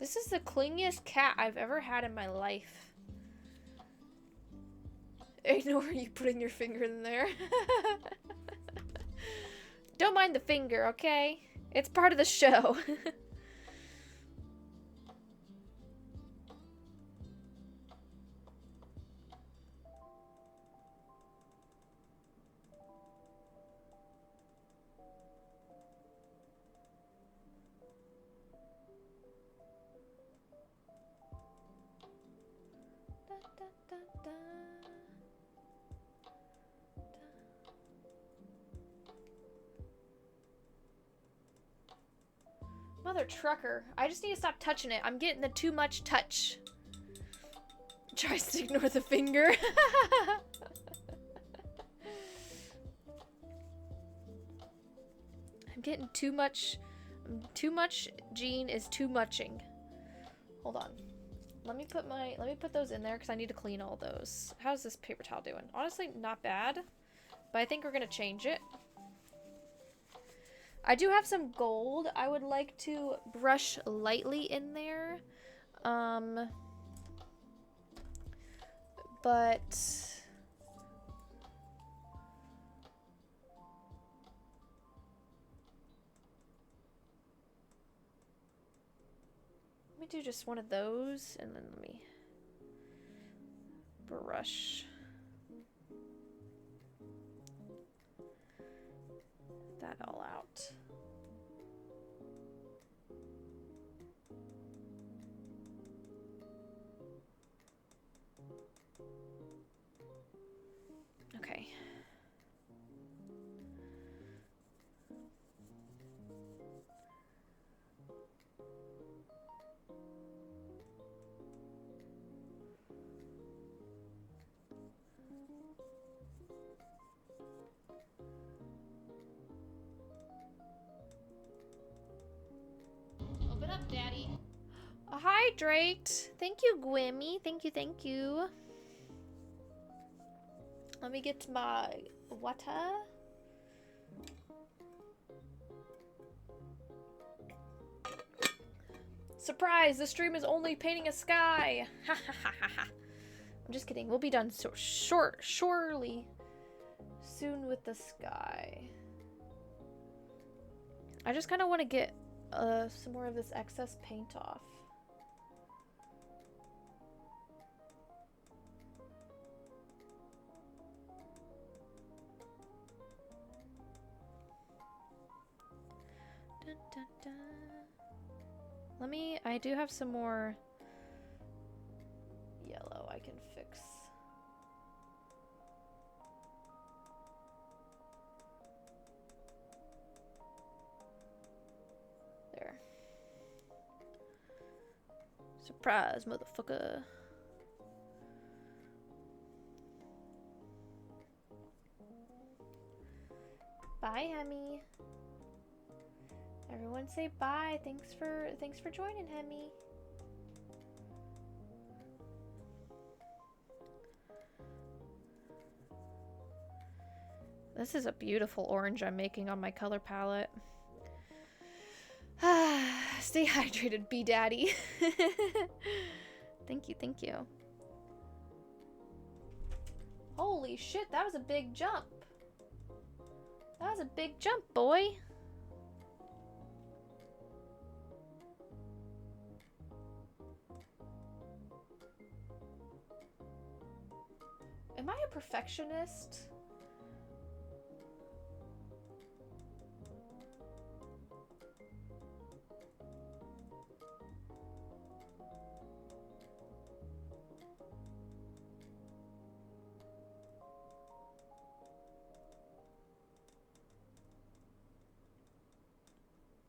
This is the clingiest cat I've ever had in my life. Ignore you putting your finger in there. Don't mind the finger, okay? It's part of the show. Mother trucker. I just need to stop touching it. I'm getting the too much touch. Tries to ignore the finger. I'm getting too much. Too much Gene is too muching. Hold on. Let me put those in there because I need to clean all those. How's this paper towel doing? Honestly, not bad. But I think we're gonna change it. I do have some gold I would like to brush lightly in there. But let me do just one of those and then let me brush that all out. Okay. Open up, Daddy. Hydrate. Thank you, Gwimmy. Thank you, thank you. Let me get my water. Surprise! The stream is only painting a sky. Ha ha ha ha ha. I'm just kidding. We'll be done so surely soon with the sky. I just kind of want to get some more of this excess paint off. Dun, dun, dun. I do have some more yellow I can fix. There. Surprise, motherfucker. Bye, Hemi. Everyone say bye. Thanks for joining, Hemi. This is a beautiful orange I'm making on my color palette. Stay hydrated, B Daddy. Thank you, thank you. Holy shit, that was a big jump. That was a big jump, boy. Am I a perfectionist?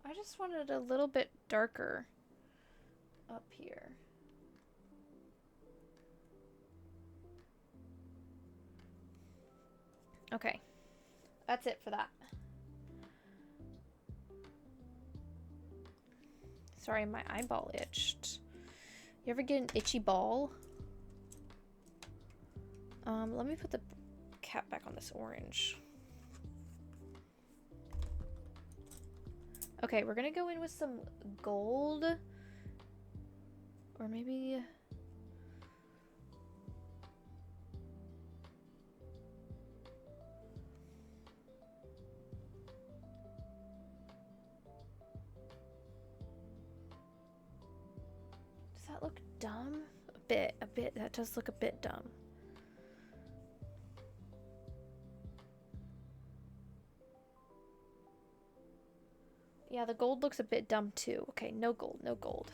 I just wanted a little bit darker up here. Okay, that's it for that. Sorry, my eyeball itched. You ever get an itchy ball? Let me put the cap back on this orange. Okay, we're gonna go in with some gold. Or maybe... Does that look dumb? A bit. That does look a bit dumb. Yeah, the gold looks a bit dumb too. Okay, no gold, no gold.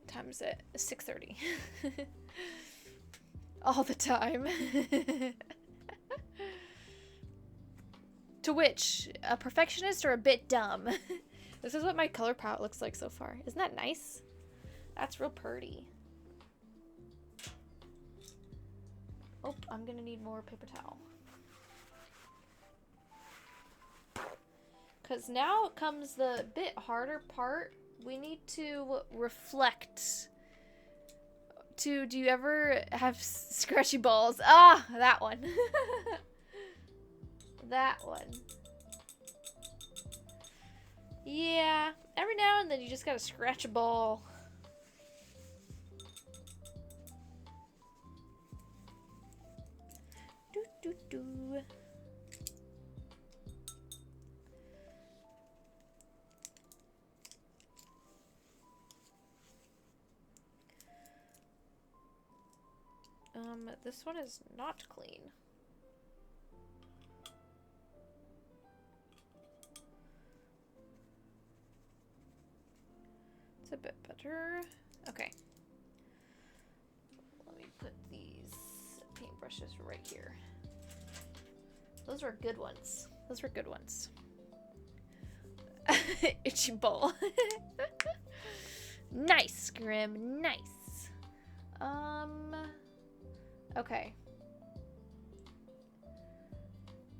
Time's it 6:30. All the time. To which, a perfectionist or a bit dumb? This is what my color palette looks like so far. Isn't that nice? That's real pretty. Oh, I'm gonna need more paper towel. Because now comes the bit harder part. We need to reflect. Do you ever have scratchy balls? Ah, that one. That one. Yeah, every now and then you just gotta scratch a ball. Do do do. This one is not clean. It's a bit better. Okay. Let me put these paintbrushes right here. Those were good ones. Those were good ones. Itchy ball. Nice, Grim. Nice. Okay.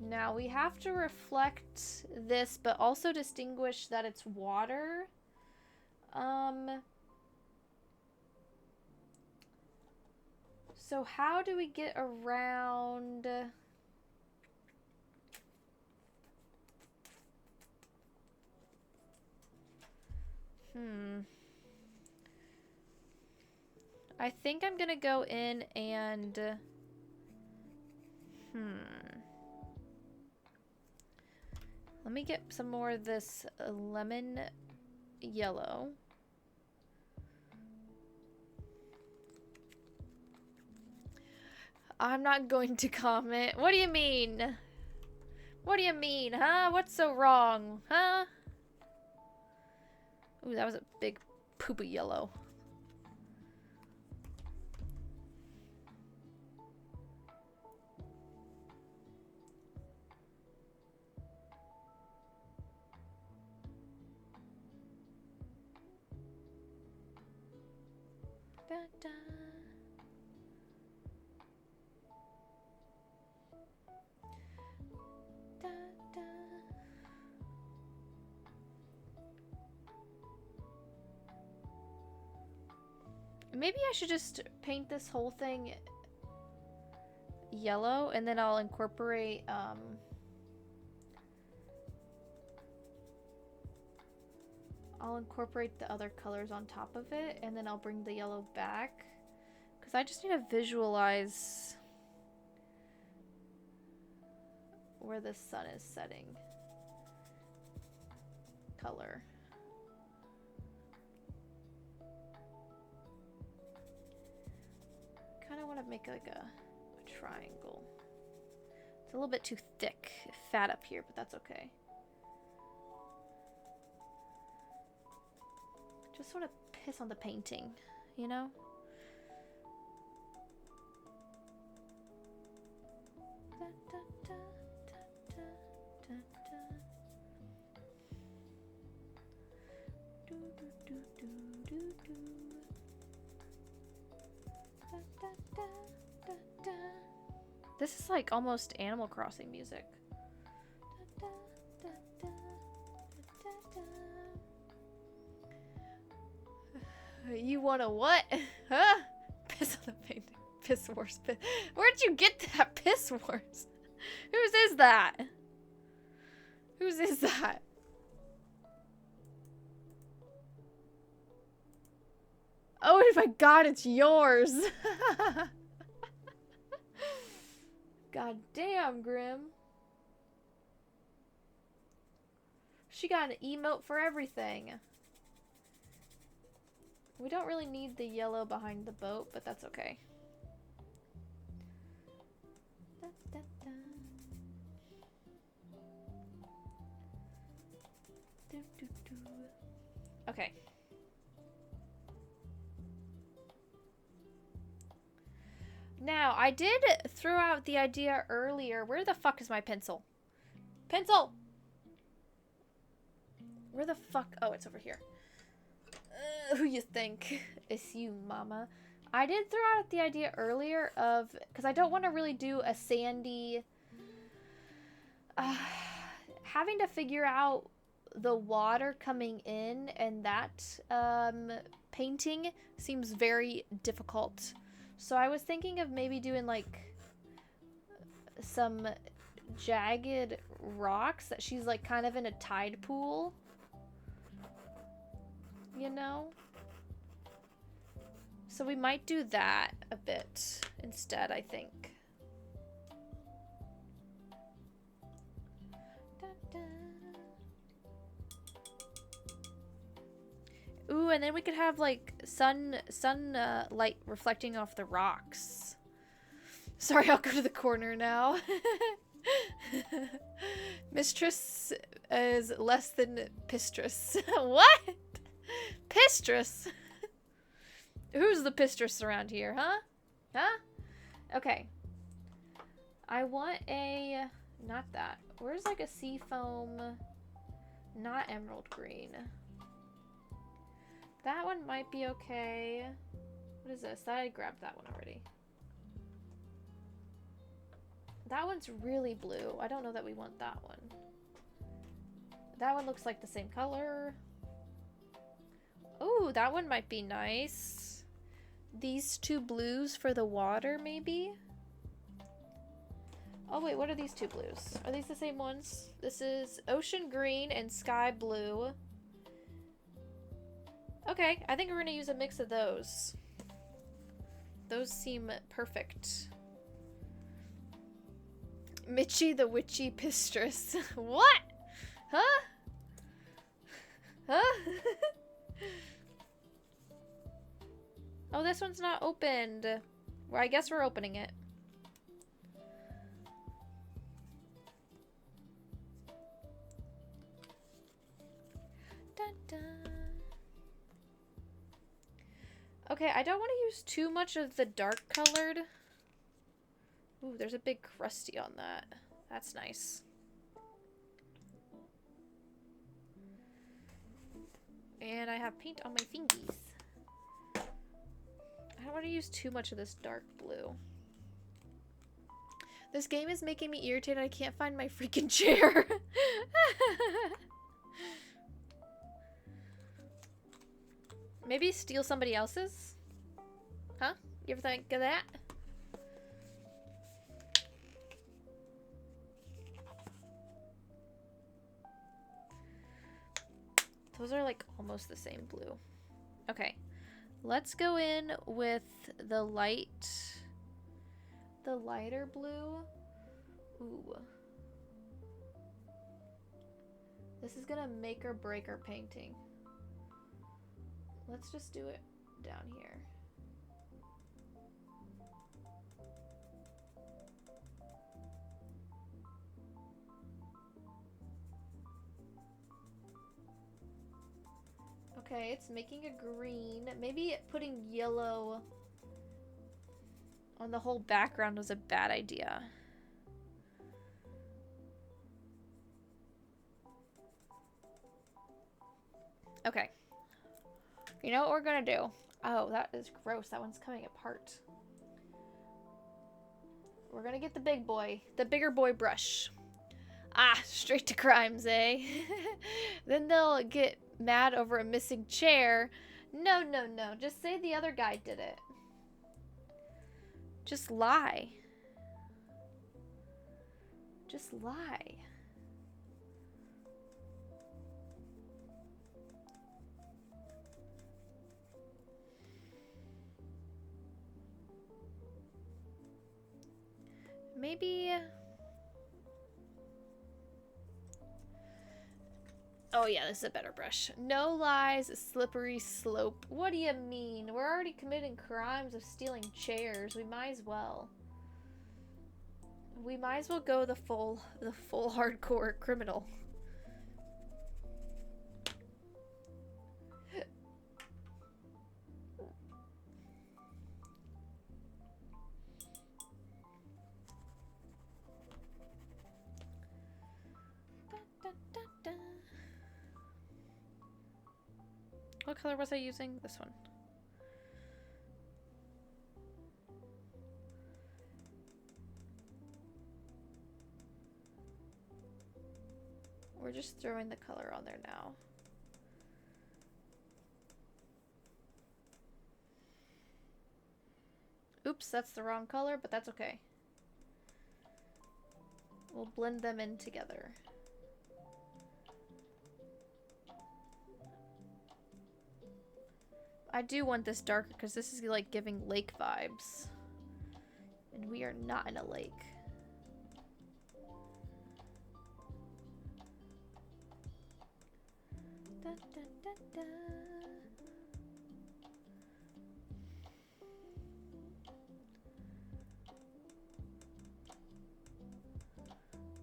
Now we have to reflect this, but also distinguish that it's water. So how do we get around... I think I'm gonna go in and... Let me get some more of this lemon yellow. I'm not going to comment. What do you mean? What do you mean, huh? What's so wrong, huh? Ooh, that was a big poop of yellow. Da, da. Da, da. Maybe I should just paint this whole thing yellow, and then I'll incorporate, the other colors on top of it, and then I'll bring the yellow back. Because I just need to visualize where the sun is setting. Color. Kind of want to make like a triangle. It's a little bit too thick, fat up here, but that's okay. Just sort of piss on the painting, you know? Da, da, da, da, da, da. Do, do, do, do, do, do. Da, da, da, da, da. This is like almost Animal Crossing music. Da, da, da, da, da, da. You wanna what? Huh? Piss on the painting. Piss wars. Where'd you get that? Piss wars? Whose is that? Whose is that? Oh my god, it's yours. God damn, Grim. She got an emote for everything. We don't really need the yellow behind the boat, but that's okay. Da, da, da. Do, do, do. Okay. Now, I did throw out the idea earlier. Where the fuck is my pencil? Pencil! Where the fuck? Oh, it's over here. Who you think? It's you, mama. I did throw out the idea earlier of... Because I don't want to really do a sandy... having to figure out the water coming in and that painting seems very difficult. So I was thinking of maybe doing like some jagged rocks that she's like kind of in a tide pool. You know? So we might do that a bit instead, I think. Ooh, and then we could have like sun light reflecting off the rocks. Sorry, I'll go to the corner now. Mistress is less than pistress. What? Pistress? Who's the pistress around here, huh? Huh? Okay. I want a... Not that. Where's like a seafoam... Not emerald green. That one might be okay. What is this? I grabbed that one already. That one's really blue. I don't know that we want that one. That one looks like the same color. Ooh, that one might be nice. These two blues for the water, maybe? Oh wait, what are these two blues? Are these the same ones? This is ocean green and sky blue. Okay, I think we're gonna use a mix of those. Those seem perfect. Mitchie the Witchy Pistress. What? Huh? Huh? Oh, this one's not opened. Well, I guess we're opening it. Dun, dun. Okay, I don't want to use too much of the dark colored. Ooh, there's a big crusty on that. That's nice. And I have paint on my fingies. I don't want to use too much of this dark blue. This game is making me irritated. I can't find my freaking chair. Maybe steal somebody else's? Huh? You ever think of that? Those are like almost the same blue. Okay. Let's go in with the lighter blue. Ooh. This is gonna make or break our painting. Let's just do it down here. Okay, it's making a green. Maybe putting yellow on the whole background was a bad idea. Okay. You know what we're gonna do? Oh, that is gross. That one's coming apart. We're gonna get the big boy. The bigger boy brush. Ah, straight to crimes, eh? Then they'll get mad over a missing chair. No, no, no. Just say the other guy did it. Just lie. Just lie. Maybe... Oh yeah, this is a better brush. No lies, slippery slope. What do you mean? We're already committing crimes of stealing chairs. We might as well. We might as well go the full hardcore criminal. What color was I using? This one. We're just throwing the color on there now. Oops, that's the wrong color, but that's okay. We'll blend them in together. I do want this darker because this is like giving lake vibes. And we are not in a lake. Da, da, da, da.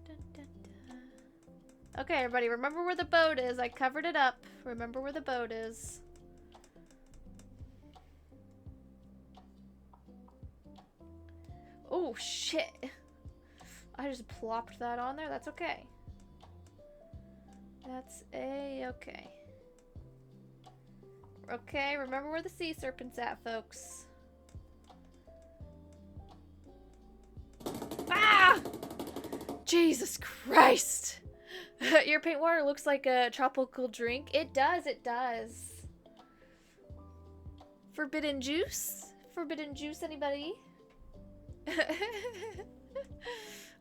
Da, da, da. Okay, everybody, remember where the boat is. I covered it up. Remember where the boat is. Oh, shit. I just plopped that on there. That's okay. That's a-okay. Okay, remember where the sea serpent's at, folks. Ah! Jesus Christ! Your paint water looks like a tropical drink. It does, it does. Forbidden juice? Forbidden juice, anybody?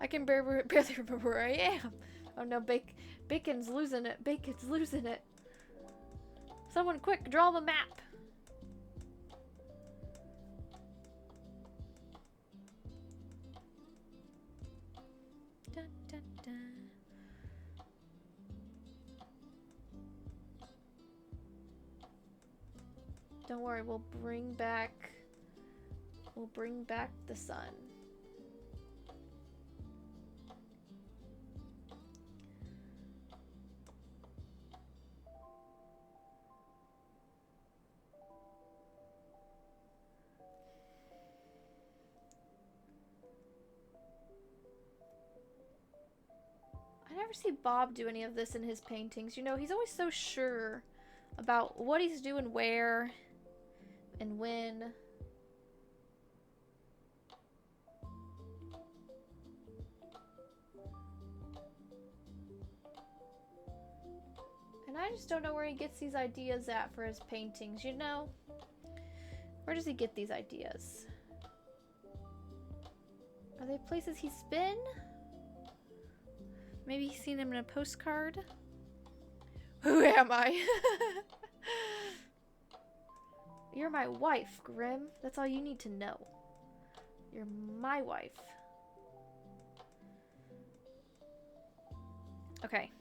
I can barely remember where I am. Oh no, Bacon's losing it. Bacon's losing it. Someone quick, draw the map. Dun, dun, dun. Don't worry, we'll bring back the sun. I never see Bob do any of this in his paintings. You know, he's always so sure about what he's doing where and when. And I just don't know where he gets these ideas at for his paintings, you know? Where does he get these ideas? Are they places he's been? Maybe he's seen them in a postcard? Who am I? You're my wife, Grim. That's all you need to know. You're my wife. Okay.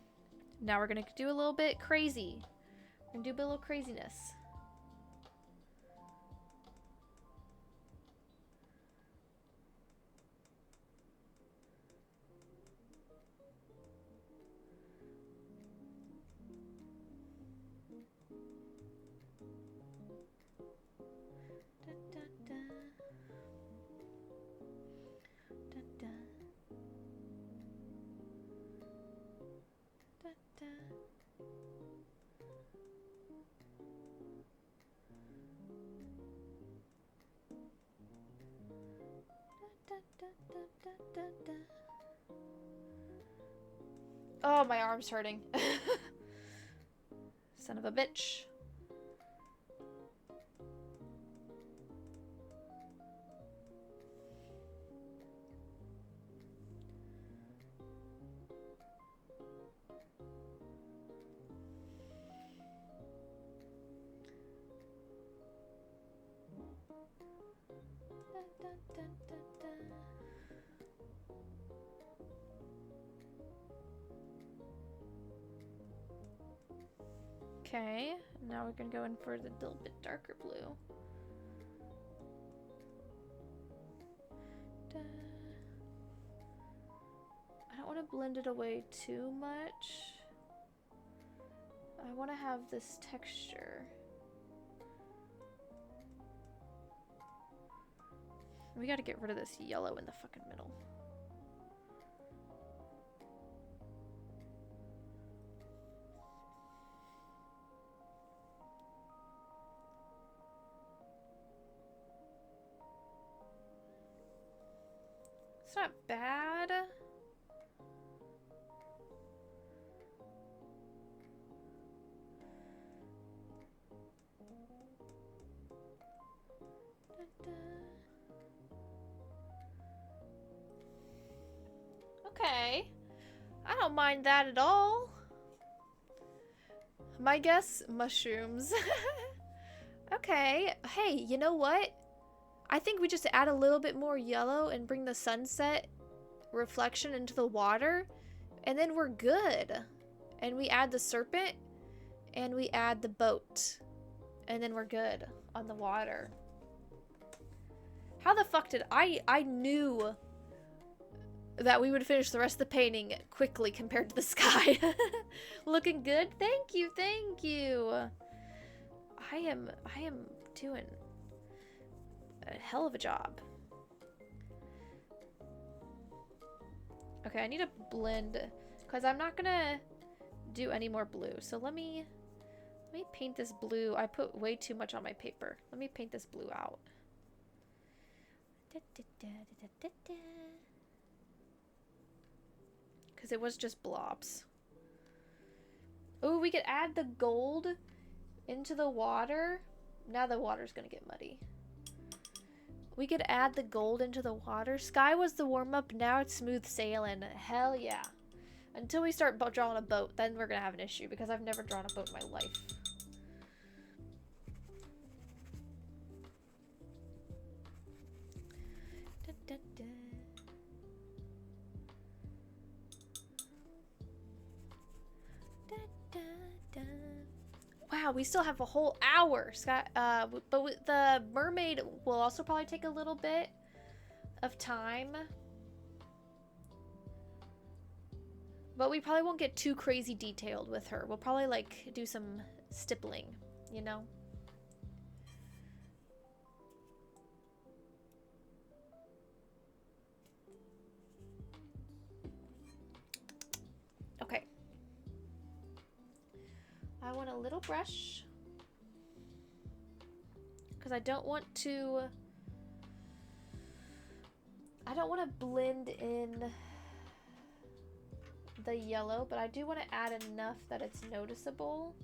Now we're gonna do a little bit crazy. We're gonna do a little craziness. Oh, my arm's hurting. Son of a bitch. Okay, now we're gonna go in for the little bit darker blue. I don't want to blend it away too much. I want to have this texture. We gotta get rid of this yellow in the fucking middle. It's not bad. Okay. I don't mind that at all. My guess, mushrooms. Okay. Hey, you know what? I think we just add a little bit more yellow and bring the sunset reflection into the water, and then we're good. And we add the serpent, and we add the boat, and then we're good on the water. How the fuck did I knew that we would finish the rest of the painting quickly compared to the sky. Looking good? Thank you, thank you. I am doing a hell of a job. Okay, I need to blend because I'm not gonna do any more blue. So let me paint this blue. I put way too much on my paper. Let me paint this blue out. Because it was just blobs. Oh, we could add the gold into the water. Now the water's gonna get muddy. We could add the gold into the water. Sky was the warm-up, now it's smooth sailing. Hell yeah. Until we start drawing a boat, then we're gonna have an issue because I've never drawn a boat in my life. Wow, we still have a whole hour, Scott. But with the mermaid will also probably take a little bit of time. But we probably won't get too crazy detailed with her. We'll probably like do some stippling, you know? Okay. I want a little brush because I don't want to blend in the yellow, but I do want to add enough that it's noticeable.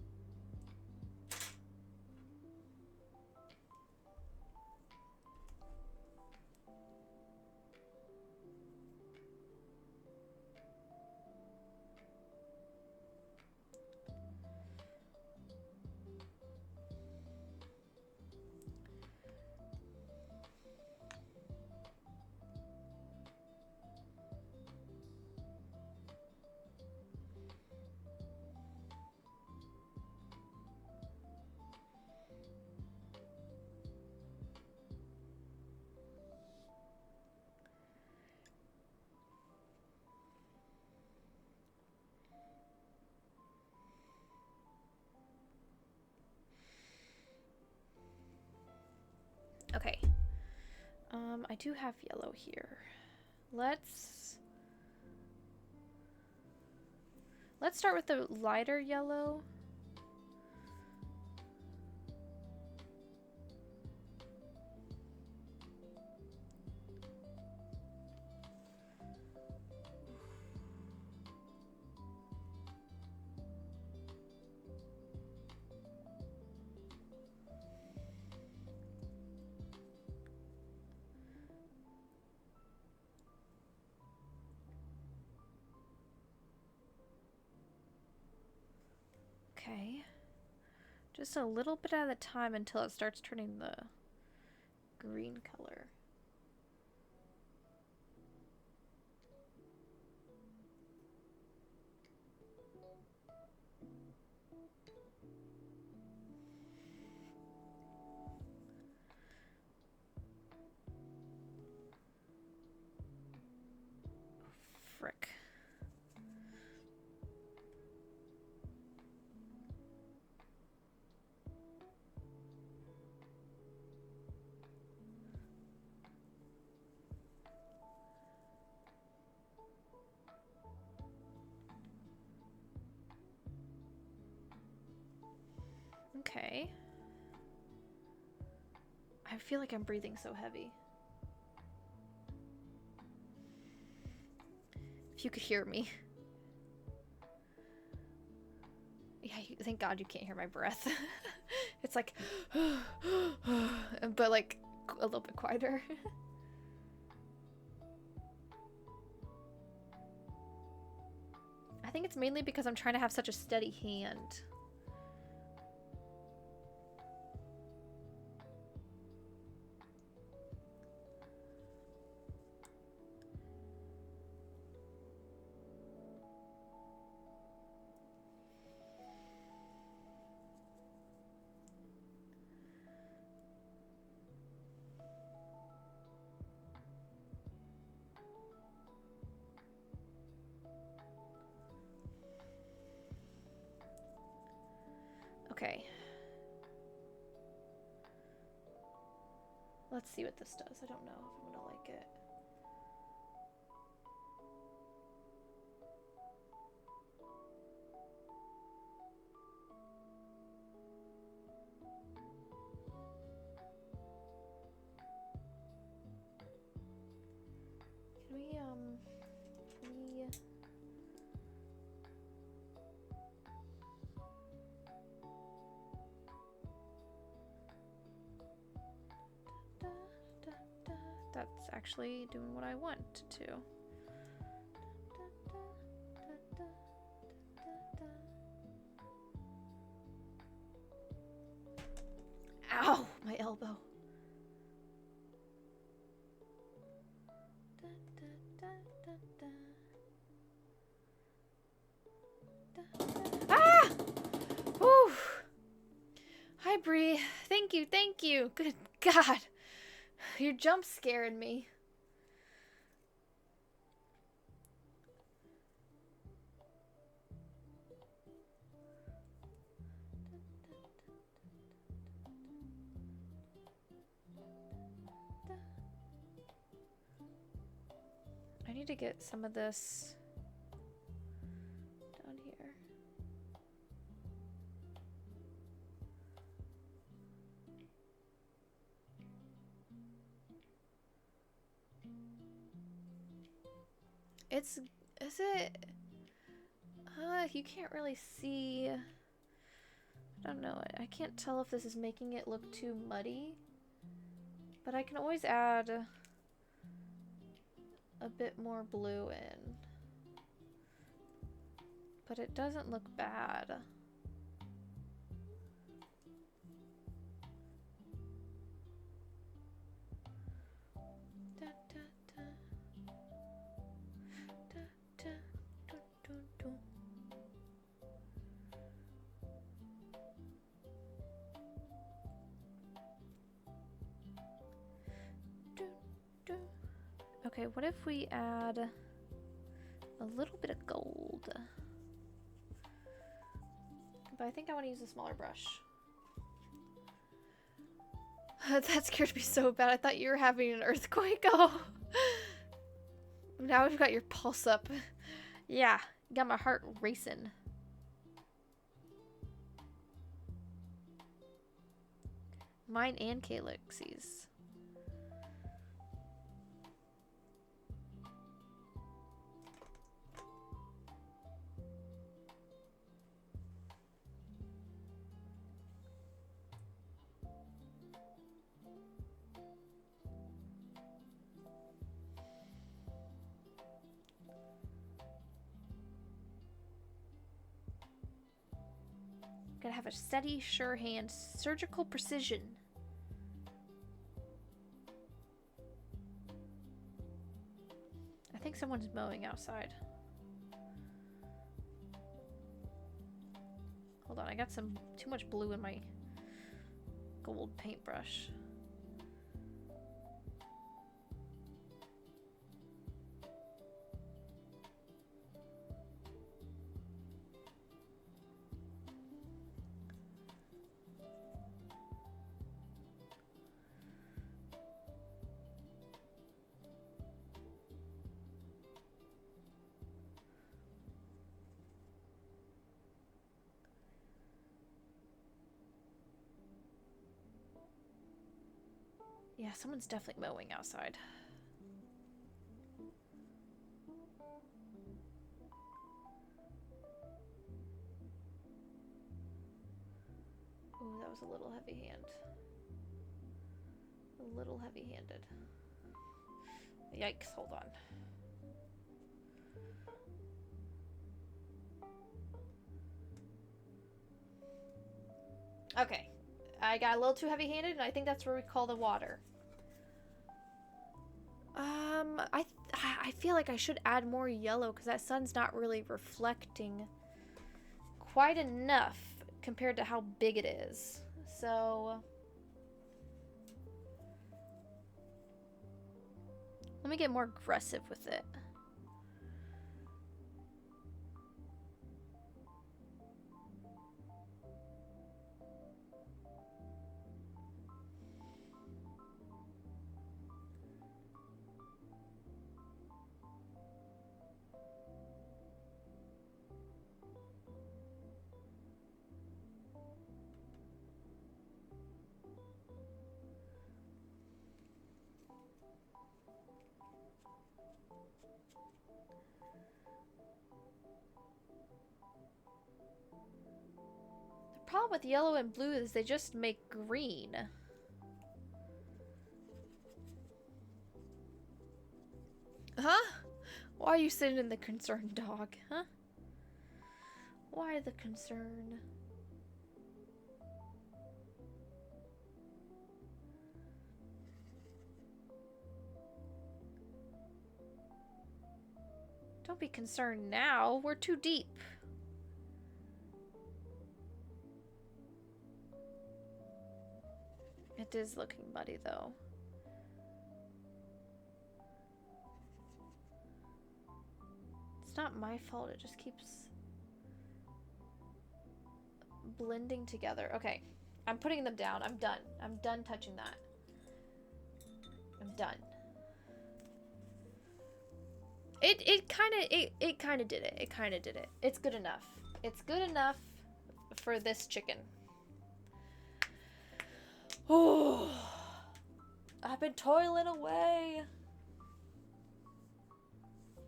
Okay. I do have yellow here. Let's start with the lighter yellow. Okay. Just a little bit at a time until it starts turning the green color. Frick. Okay. I feel like I'm breathing so heavy. If you could hear me. Yeah, thank God you can't hear my breath. It's like, but like a little bit quieter. I think it's mainly because I'm trying to have such a steady hand. Okay. Let's see what this does. I don't know if I'm gonna like it. That's actually doing what I want to. Ow! My elbow. Ah! Whew. Hi, Bree. Thank you, thank you. Good God. You're jump scaring me. I need to get some of this down here. Is it? You can't really see. I don't know. I can't tell if this is making it look too muddy. But I can always add a bit more blue in. But it doesn't look bad. Okay, what if we add a little bit of gold? But I think I want to use a smaller brush. That scared me so bad. I thought you were having an earthquake. Oh. Now we've got your pulse up. Yeah, got my heart racing. Mine and Calyx's. Gotta have a steady, sure hand, surgical precision. I think someone's mowing outside. Hold on, I got too much blue in my gold paintbrush. Yeah, someone's definitely mowing outside. Ooh, that was a little heavy hand. A little heavy-handed. Yikes, hold on. Okay. I got a little too heavy-handed, and I think that's where we call the water. I feel like I should add more yellow because that sun's not really reflecting quite enough compared to how big it is. So let me get more aggressive with it. The problem with yellow and blue is they just make green. Huh? Why are you sitting in the concerned dog, huh? Why the concern? Don't be concerned now. We're too deep. It is looking muddy, though. It's not my fault. It just keeps blending together. Okay. I'm putting them down. I'm done. I'm done touching that. I'm done. It kind of did it. It kind of did it. It's good enough. It's good enough for this chicken. Oh, I've been toiling away.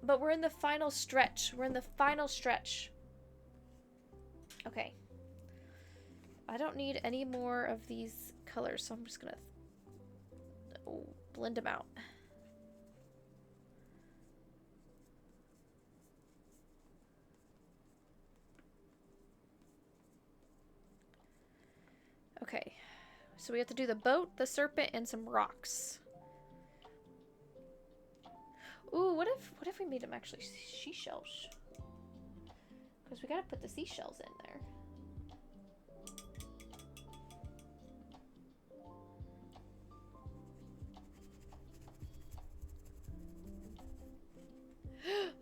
But we're in the final stretch. We're in the final stretch. Okay. I don't need any more of these colors, so I'm just gonna blend them out. Okay. So we have to do the boat, the serpent, and some rocks. Ooh, what if we made them actually seashells? Because we gotta put the seashells in there.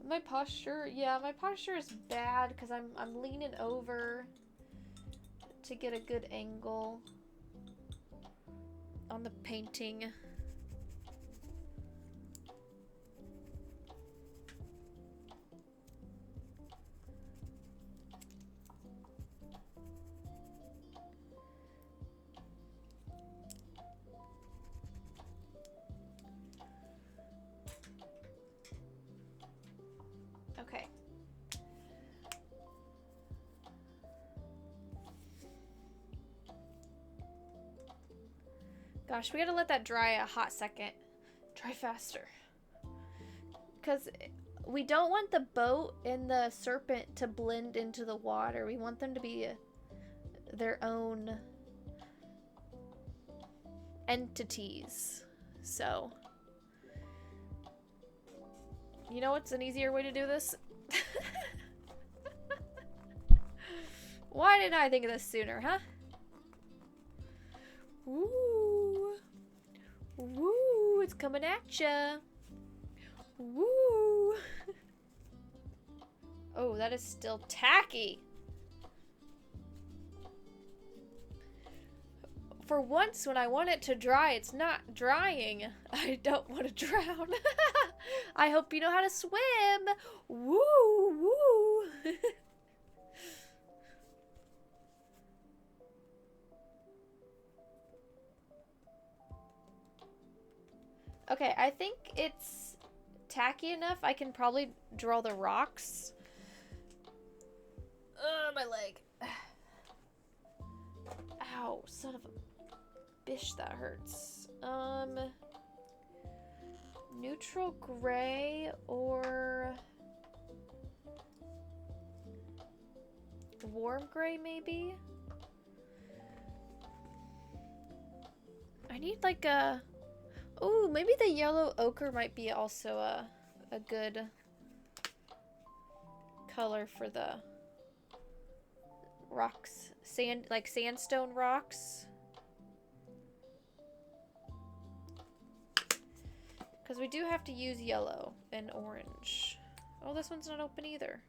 My posture, yeah, my posture is bad because I'm leaning over to get a good angle. on the painting. Okay. Gosh, we gotta let that dry a hot second. Dry faster. Because we don't want the boat and the serpent to blend into the water. We want them to be their own entities. So, you know what's an easier way to do this? Why didn't I think of this sooner, huh? Woo! Woo! It's coming at ya! Woo! Oh, that is still tacky! For once, when I want it to dry, it's not drying. I don't want to drown. I hope you know how to swim! Woo! Woo! Okay, I think it's tacky enough. I can probably draw the rocks. My leg. Ow, son of a bitch, that hurts. Neutral gray or warm gray, maybe? I need like a... Ooh, maybe the yellow ochre might be also a good color for the rocks. Sand, like sandstone rocks. Because we do have to use yellow and orange. Oh, this one's not open either.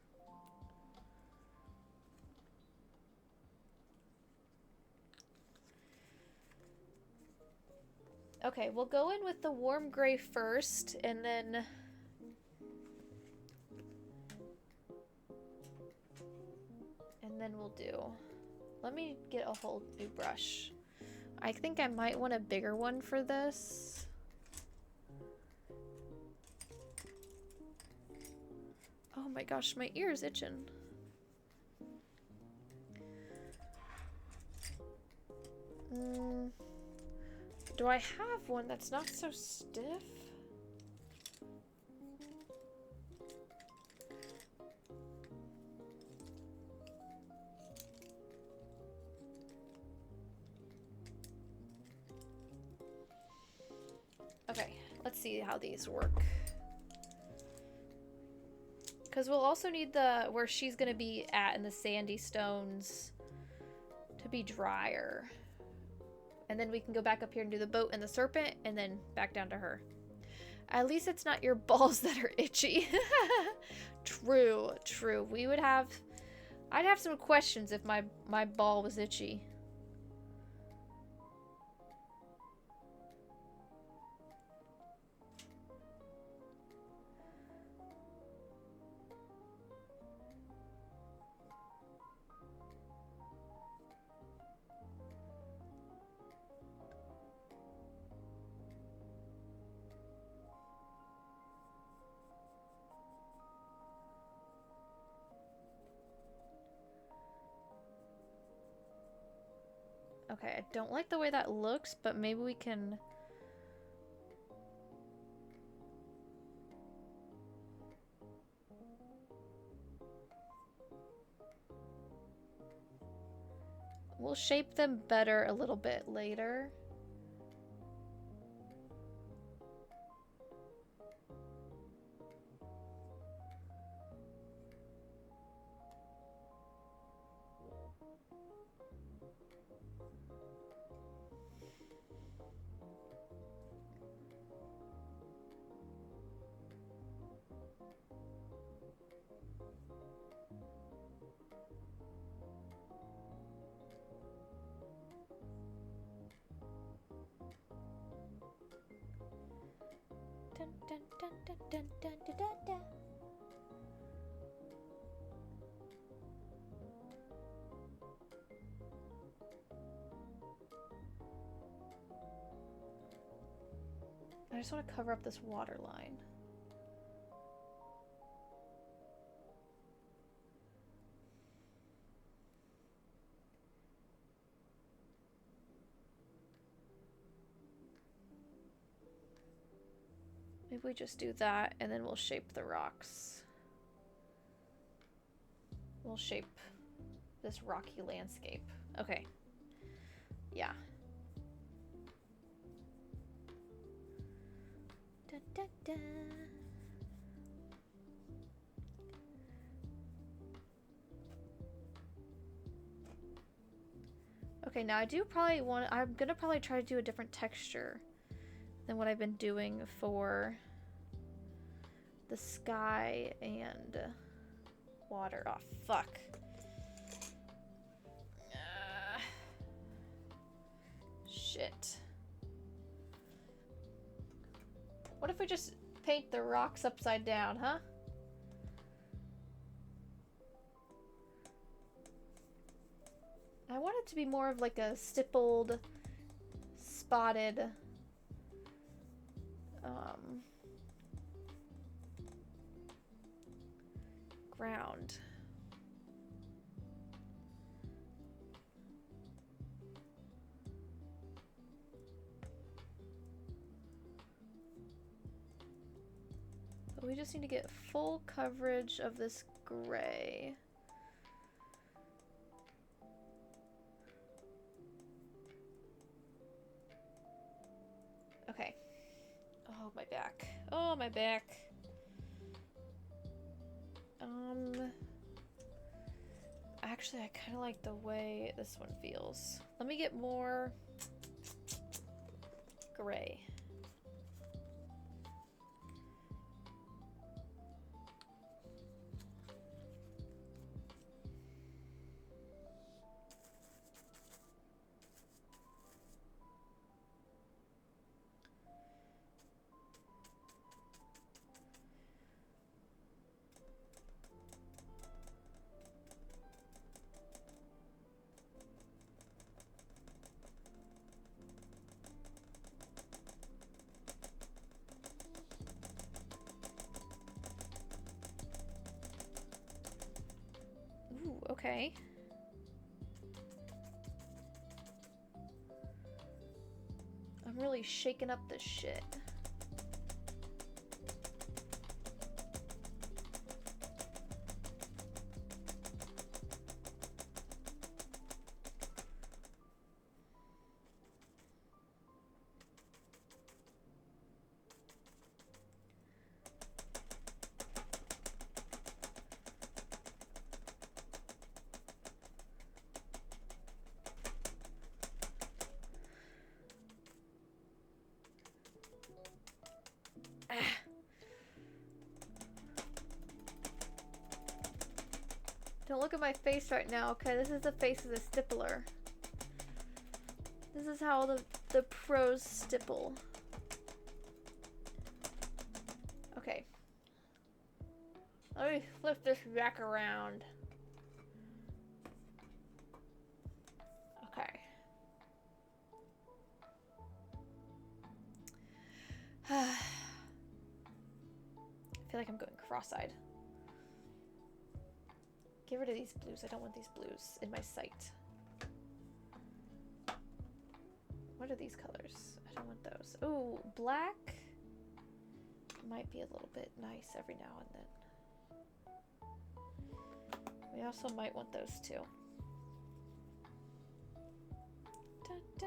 Okay, we'll go in with the warm gray first, and then... we'll do... Let me get a whole new brush. I think I might want a bigger one for this. Oh my gosh, my ear's itching. Do I have one that's not so stiff? Okay, let's see how these work. Because we'll also need the where she's gonna be at in the sandy stones to be drier. And then we can go back up here and do the boat and the serpent, and then back down to her. At least it's not your balls that are itchy. True, true. I'd have some questions if my ball was itchy. Okay, I don't like the way that looks, but maybe we can... We'll shape them better a little bit later. dun, dun, dun, dun, dun, dun, dun, dun. I just want to cover up this water line. Maybe we just do that and then we'll shape the rocks. We'll shape this rocky landscape. Okay. Yeah. Da, da, da. Okay, now I do probably want, I'm gonna probably try to do a different texture than what I've been doing for the sky and water. Oh, fuck. Shit. What if we just paint the rocks upside down, huh? I want it to be more of like a stippled, spotted, ground. But we just need to get full coverage of this gray. Okay. Oh, my back. Oh, my back. Actually, I kind of like the way this one feels. Let me get more gray. Ooh, okay. I'm really shaking up this shit. Don't look at my face right now, okay? This is the face of the stippler. This is how the pros stipple. Okay. Let me flip this back around. Okay. I feel like I'm going cross-eyed. Get rid of these blues. I don't want these blues in my sight. What are these colors? I don't want those. Oh, black might be a little bit nice every now and then. We also might want those too. Da, da,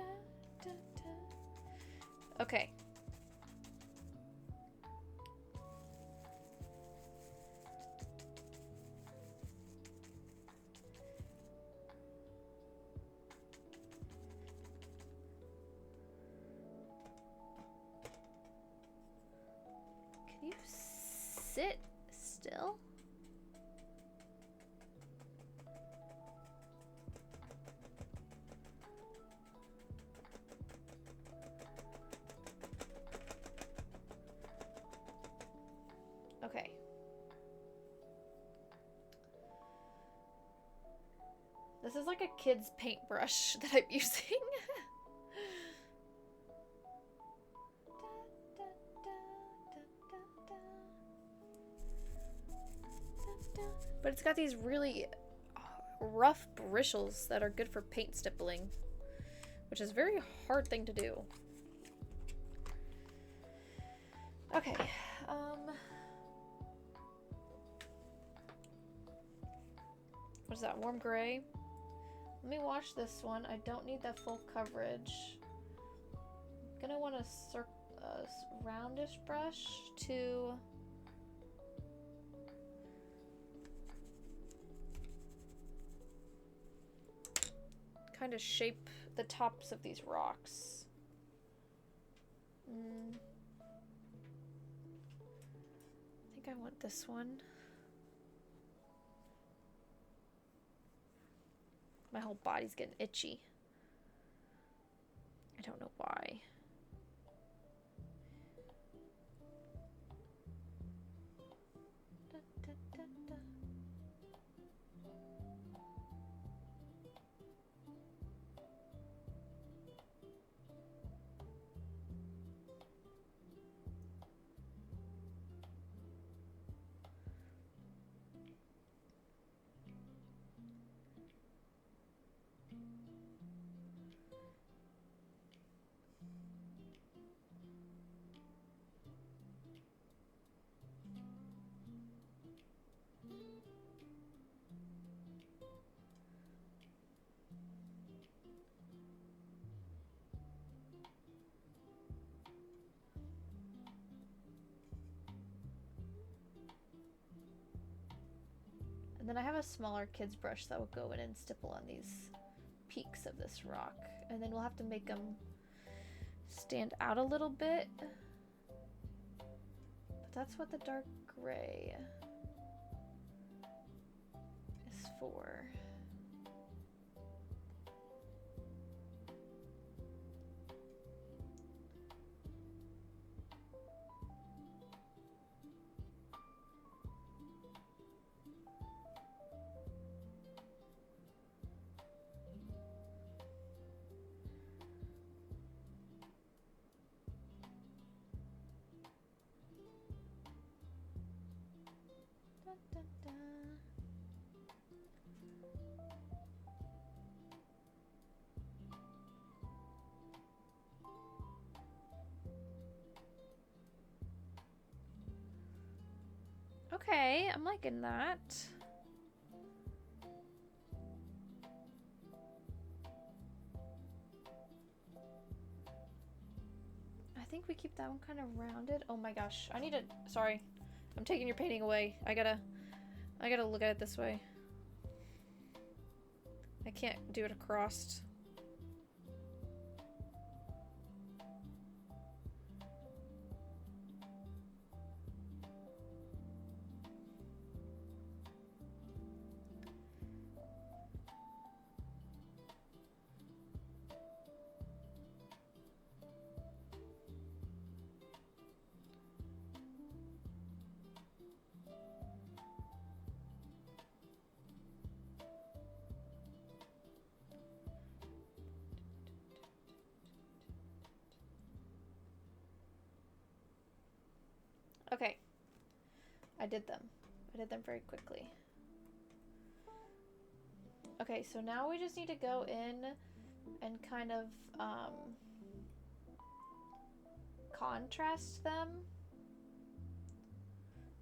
da, da. Okay. Can you sit still? This is like a kid's paintbrush that I'm using. But it's got these really rough bristles that are good for paint stippling, which is a very hard thing to do. Okay, what is that, warm gray? Let me wash this one. I don't need that full coverage. I'm gonna want a roundish brush to kind of shape the tops of these rocks. I think I want this one. My whole body's getting itchy. I don't know why. And then I have a smaller kid's brush that will go in and stipple on these peaks of this rock. And then we'll have to make them stand out a little bit. But that's what the dark gray is for. Okay, I'm liking that. I think we keep that one kind of rounded. Oh my gosh, I need to, sorry. I'm taking your painting away. I gotta look at it this way. I can't do it across. Okay, I did them. I did them very quickly. Okay, so now we just need to go in and kind of contrast them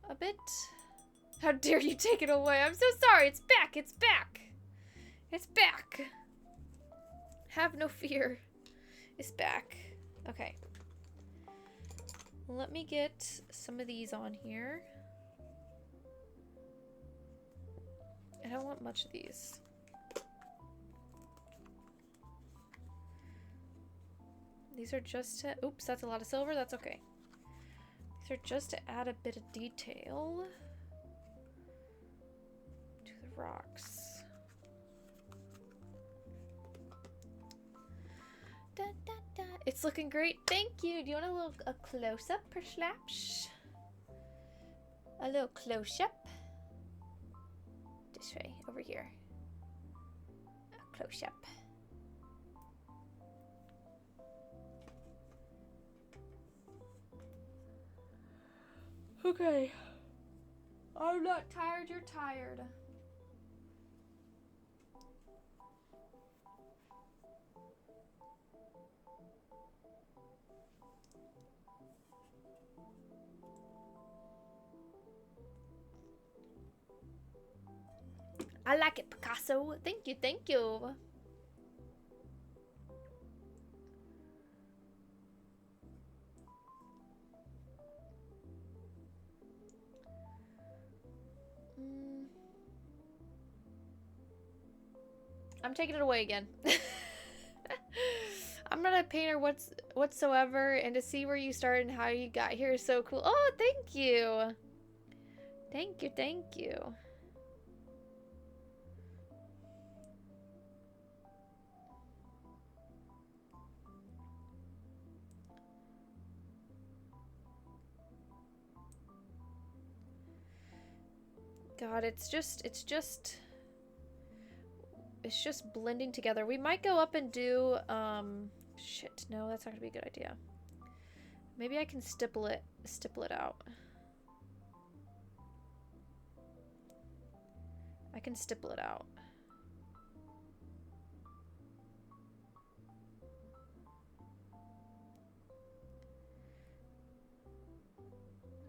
a bit. How dare you take it away? I'm so sorry. It's back. It's back. It's back. Have no fear. It's back. Okay. Let me get some of these on here. I don't want much of these. These are just to, oops, that's a lot of silver, that's okay. These are just to add a bit of detail to the rocks. Da, da, da. It's looking great. Thank you. Do you want a close-up, perhaps? A little close-up. This way, over here. Close up. Okay. I'm not tired, you're tired. I like it, Picasso. Thank you, thank you. I'm taking it away again. I'm not a painter whatsoever, and to see where you started and how you got here is so cool. Oh, thank you. Thank you, thank you. God, it's just blending together. We might go up and do, shit, no, that's not gonna be a good idea. Maybe I can stipple it out. I can stipple it out.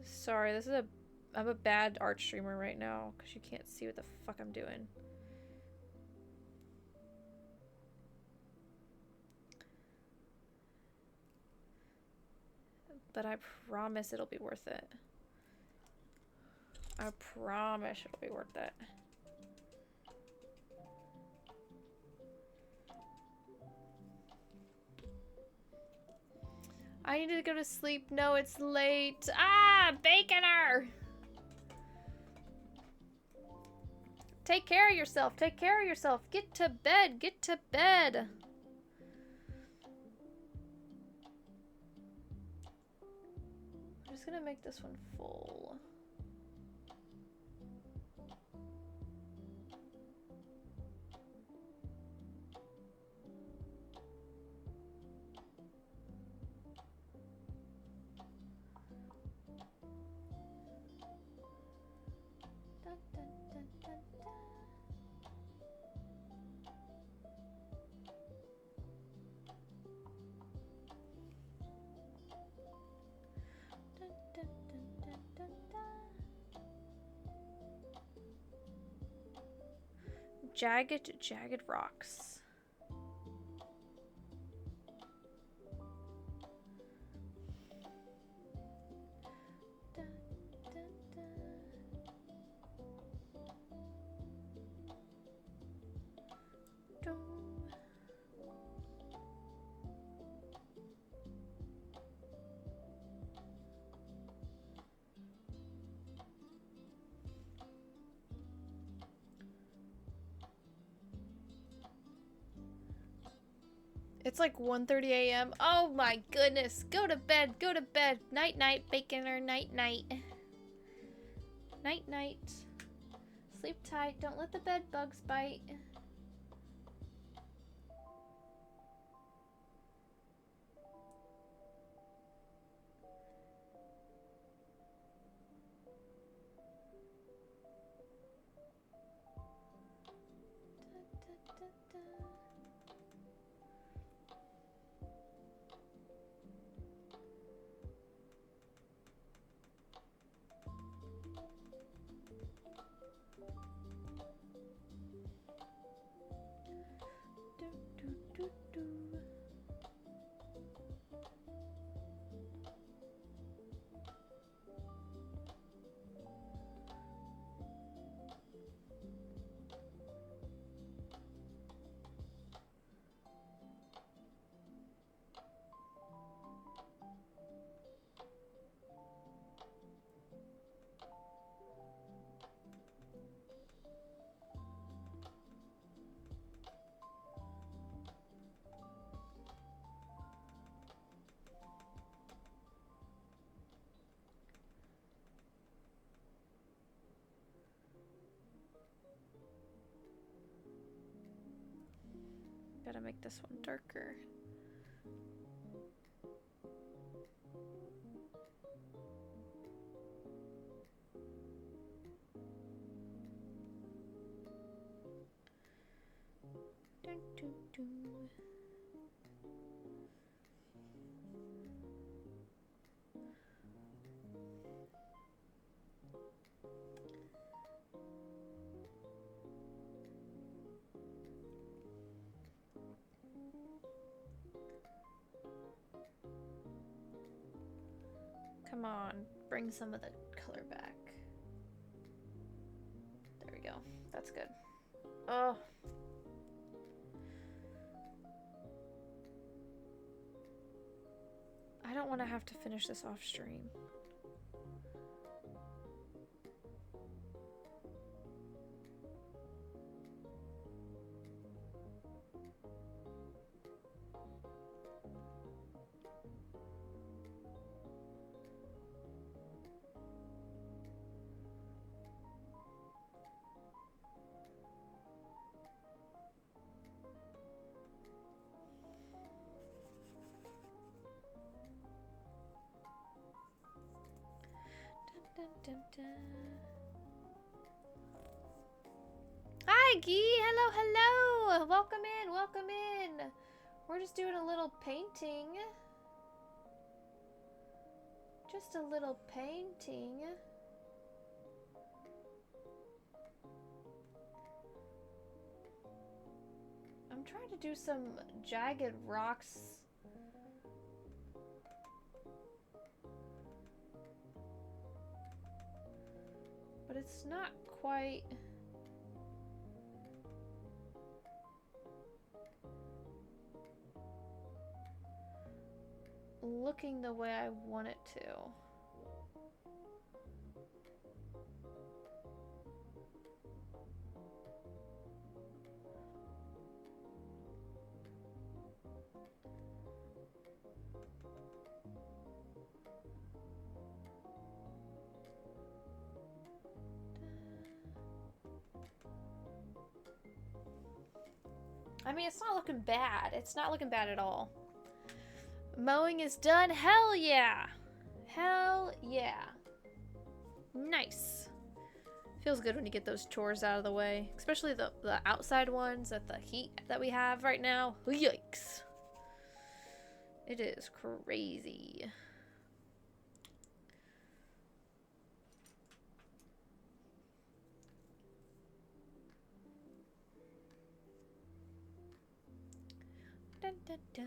Sorry, I'm a bad art streamer right now because you can't see what the fuck I'm doing. But I promise it'll be worth it. I promise it'll be worth it. I need to go to sleep. No, it's late. Ah, Baconer! Take care of yourself. Take care of yourself. Get to bed. Get to bed. I'm just gonna make this one full. Jagged rocks. It's like 1:30 a.m. Oh my goodness. Go to bed. Go to bed. Night night, Baconer. Night night. Night night. Sleep tight. Don't let the bed bugs bite. Gotta make this one darker. Dun, dun, dun. Come on, bring some of the color back. There we go. That's good. Oh. I don't want to have to finish this off stream. Dun, dun, dun. Hi, Guy. Hello, hello. Welcome in. Welcome in. We're just doing a little painting. Just a little painting. I'm trying to do some jagged rocks. But it's not quite looking the way I want it to. I mean, it's not looking bad. It's not looking bad at all. Mowing is done. Hell yeah. Hell yeah. Nice. Feels good when you get those chores out of the way. Especially the outside ones at the heat that we have right now. Yikes. It is crazy. Dun, dun, dun.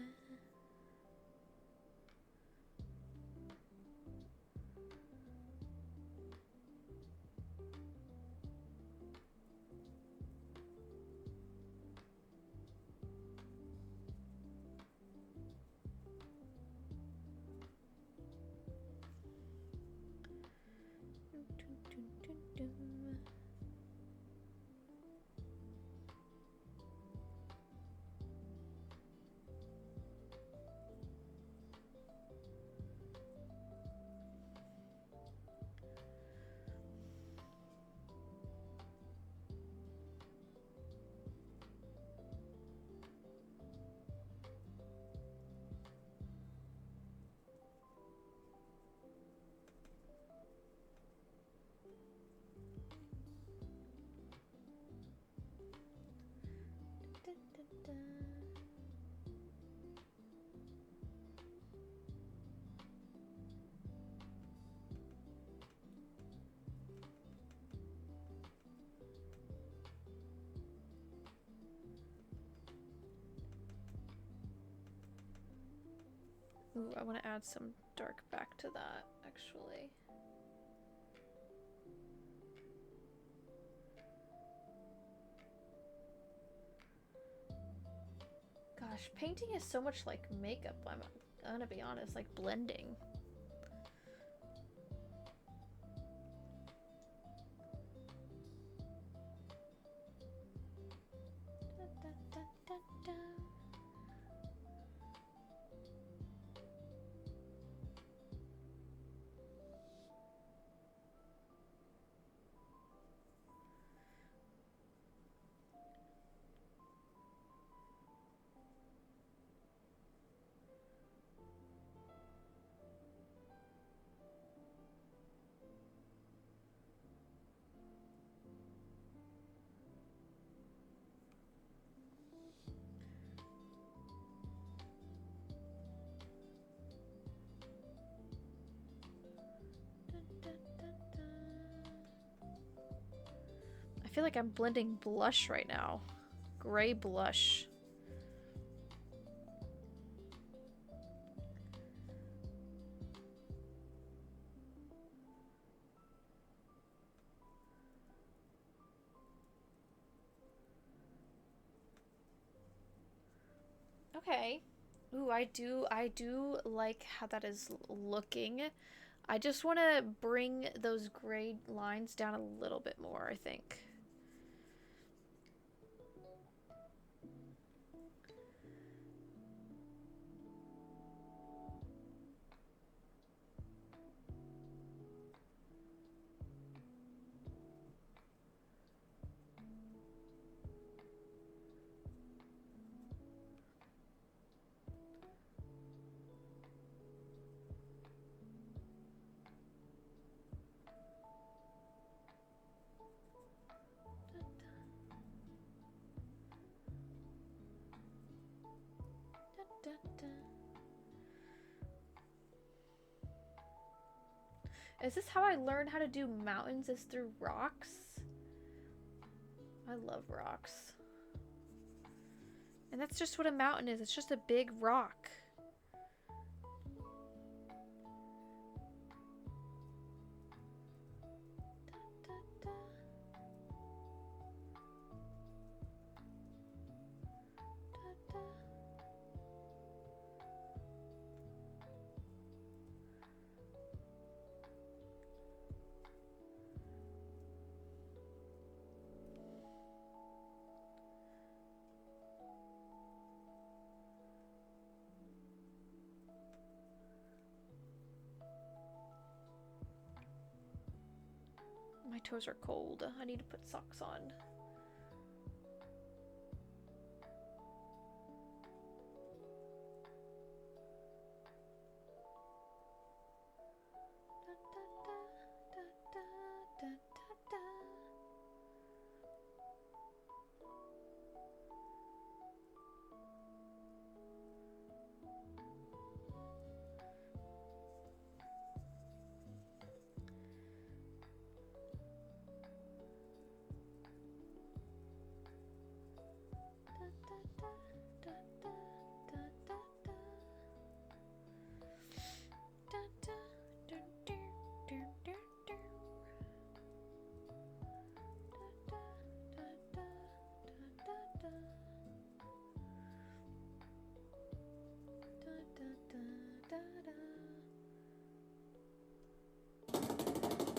Ooh, I want to add some dark back to that, actually. Gosh, painting is so much like makeup, I'm gonna be honest, like blending. Da, da, da, da, da. feel like I'm blending blush right now. Gray blush. Okay. Ooh, I do like how that is looking. I just want to bring those gray lines down a little bit more, I think. Is this how I learned how to do mountains, is through rocks? I love rocks. And that's just what a mountain is. It's just a big rock. My toes are cold. I need to put socks on.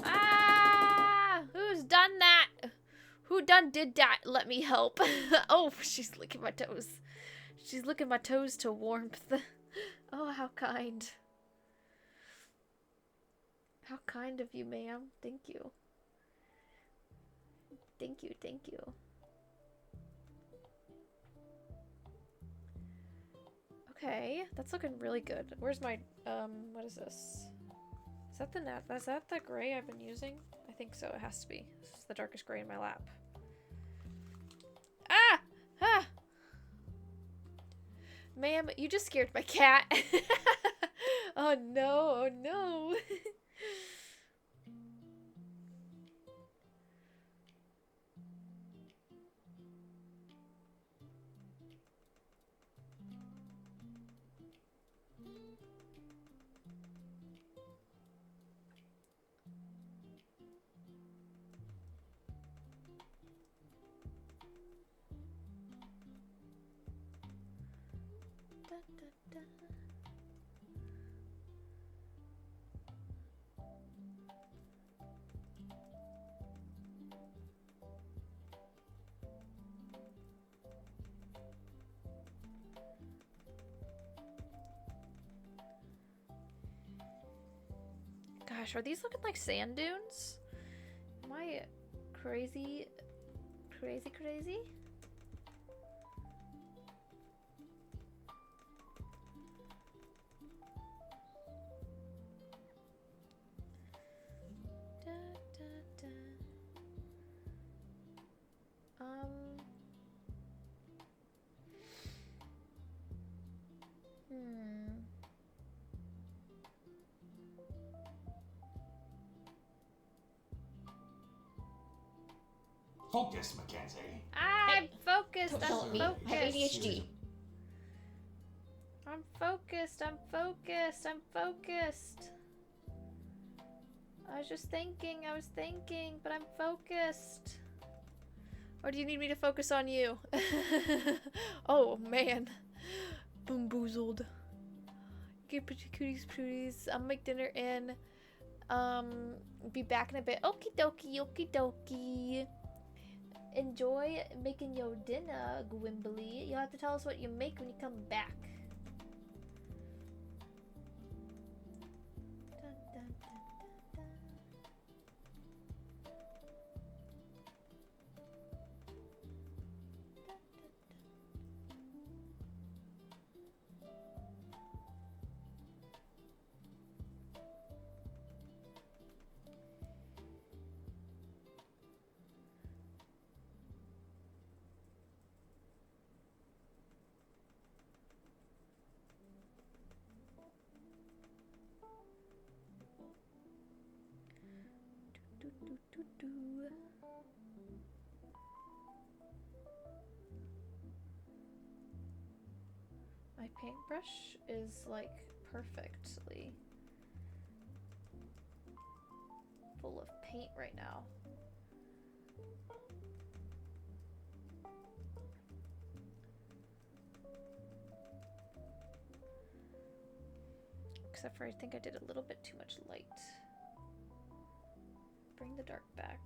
Ah! Who's done that? Who done did that? Let me help. Oh, she's licking my toes. She's licking my toes to warmth. Oh, how kind. How kind of you, ma'am. Thank you. Thank you, thank you. Okay, that's looking really good. Where's my, what is this? Is that the gray I've been using? I think so, it has to be. This is the darkest gray in my lap. Ah! Ah! Ma'am, you just scared my cat. Oh no, oh no. Da, da, da. Gosh, are these looking like sand dunes? Am I crazy? Crazy? Da, da, da. Focus, Mackenzie. I'm focused. Don't tell I'm me. I have focused. ADHD. I'm focused. I'm focused. I'm focused. I was just thinking. I was thinking, but I'm focused. Or do you need me to focus on you? Oh, man. Boomboozled. Get cooties pooties. I'll make dinner in. Be back in a bit. Okie dokie, okie dokie. Enjoy making your dinner, Gwimbly. You'll have to tell us what you make when you come back. Dun, dun, dun, dun, dun. Do, do, do, do. My paintbrush is like perfectly full of paint right now. Except for I think I did a little bit too much light. Bring the dark back.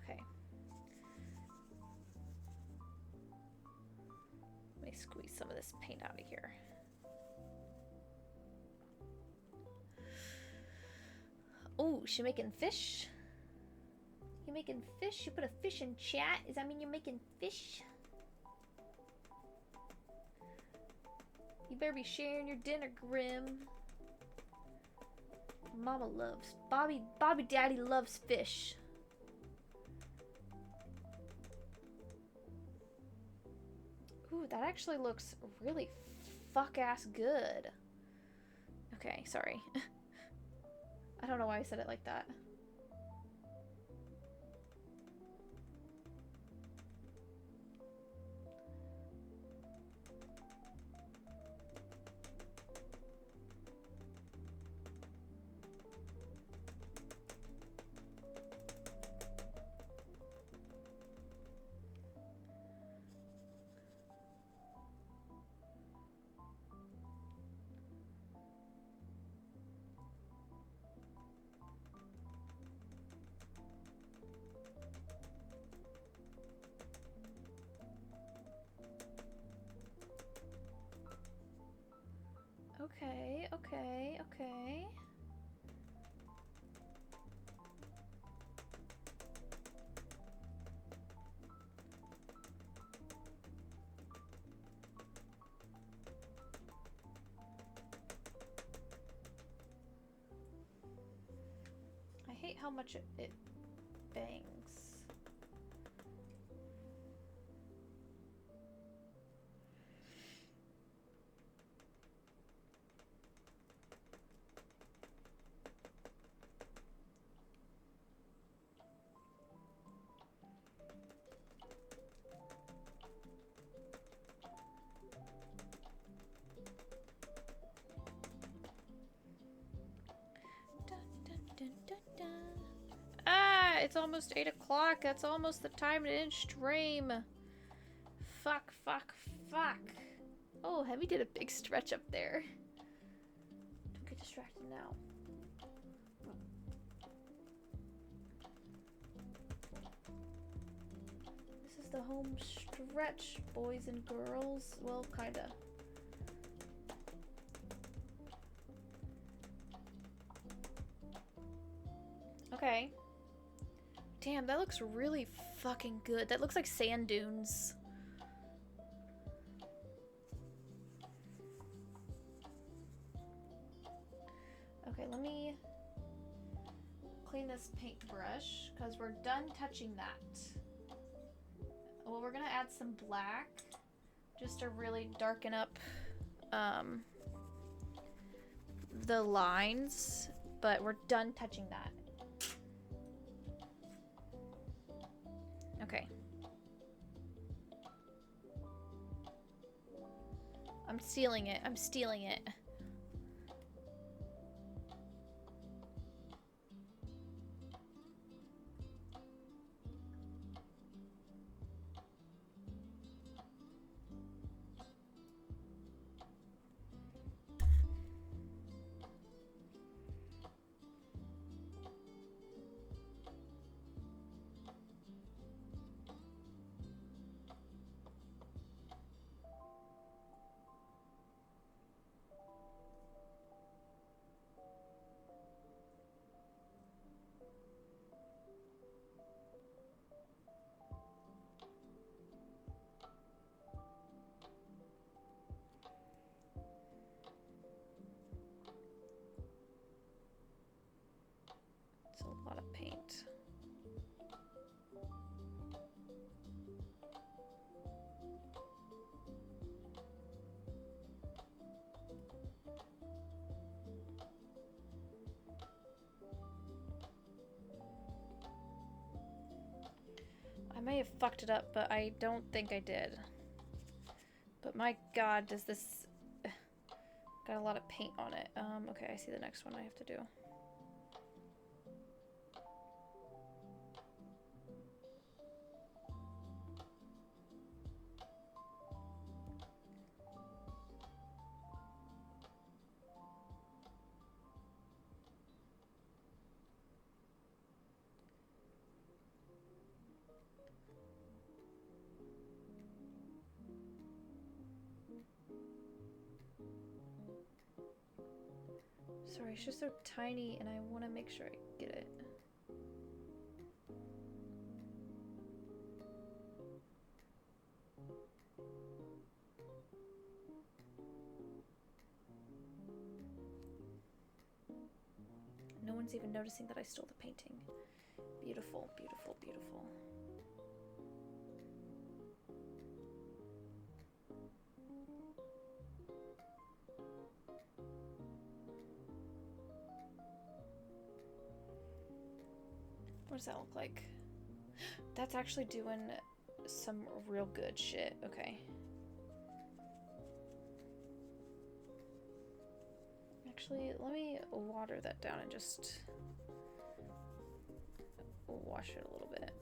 Okay. Let me squeeze some of this paint out of here. Oh, she making fish? You making fish? You put a fish in chat? Does that mean you're making fish? You better be sharing your dinner, Grim. Mama loves Bobby Daddy loves fish. Ooh, that actually looks really fuck-ass good. Okay, sorry. I don't know why I said it like that. Okay, okay, okay. I hate how much it bangs. Ah, it's almost 8 o'clock. That's almost the time to end stream. Fuck, fuck, fuck. Oh, Heavy did a big stretch up there. Don't get distracted now. This is the home stretch, boys and girls. Well, kinda. Okay. Damn, that looks really fucking good. That looks like sand dunes. clean this paintbrush because we're done touching that. Well, we're gonna add some black just to really darken up the lines, but we're done touching that. Okay. I'm stealing it. I'm stealing it. It's a lot of paint. I may have fucked it up, but I don't think I did. But my god, does this... got a lot of paint on it. Okay, I see the next one I have to do. Sorry, it's just so tiny and I want to make sure I get it. No one's even noticing that I stole the painting. Beautiful, beautiful, beautiful. What does that look like? That's actually doing some real good shit. Okay. Actually, let me water that down and just wash it a little bit.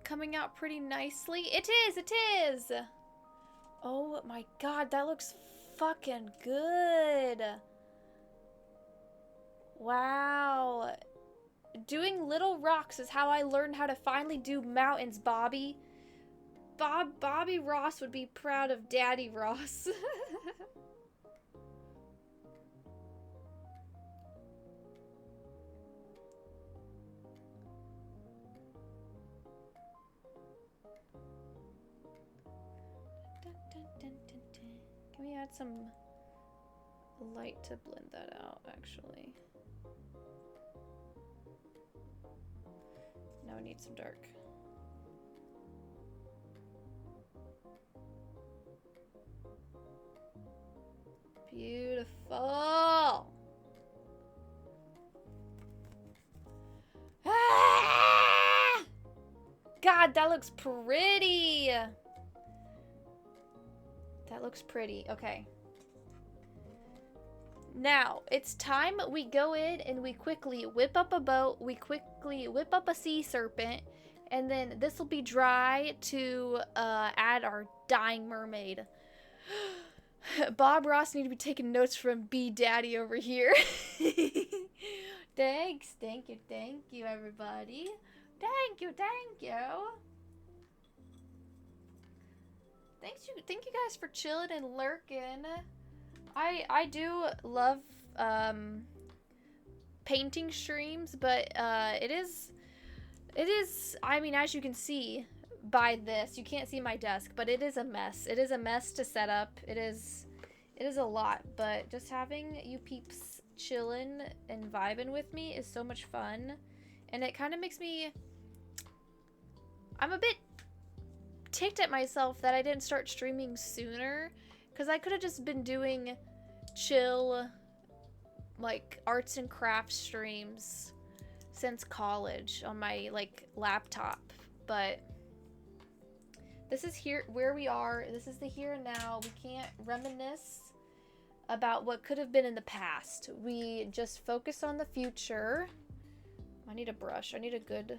Coming out pretty nicely. It is, it is! Oh my god, that looks fucking good. Wow. Doing little rocks is how I learned how to finally do mountains, Bobby. Bobby Ross would be proud of Daddy Ross. Can we add some light to blend that out, actually? Now I need some dark. Beautiful! Ah! God, that looks pretty! That looks pretty. Okay. Now, it's time we go in and we quickly whip up a boat, we quickly whip up a sea serpent, and then this will be dry to add our dying mermaid. Bob Ross need to be taking notes from B Daddy over here. Thanks. Thank you, everybody. Thank you. Thank you guys for chilling and lurking. I do love painting streams, but it is, I mean, as you can see by this, you can't see my desk, but it is a mess. It is a mess to set up. It is a lot, but just having you peeps chilling and vibing with me is so much fun, and it kind of makes me, I'm a bit ticked at myself that I didn't start streaming sooner, because I could have just been doing chill, like, arts and crafts streams since college on my, like, laptop. But this is here where we are. This is the here and now. We can't reminisce about what could have been in the past. We just focus on the future. I need a brush. I need a good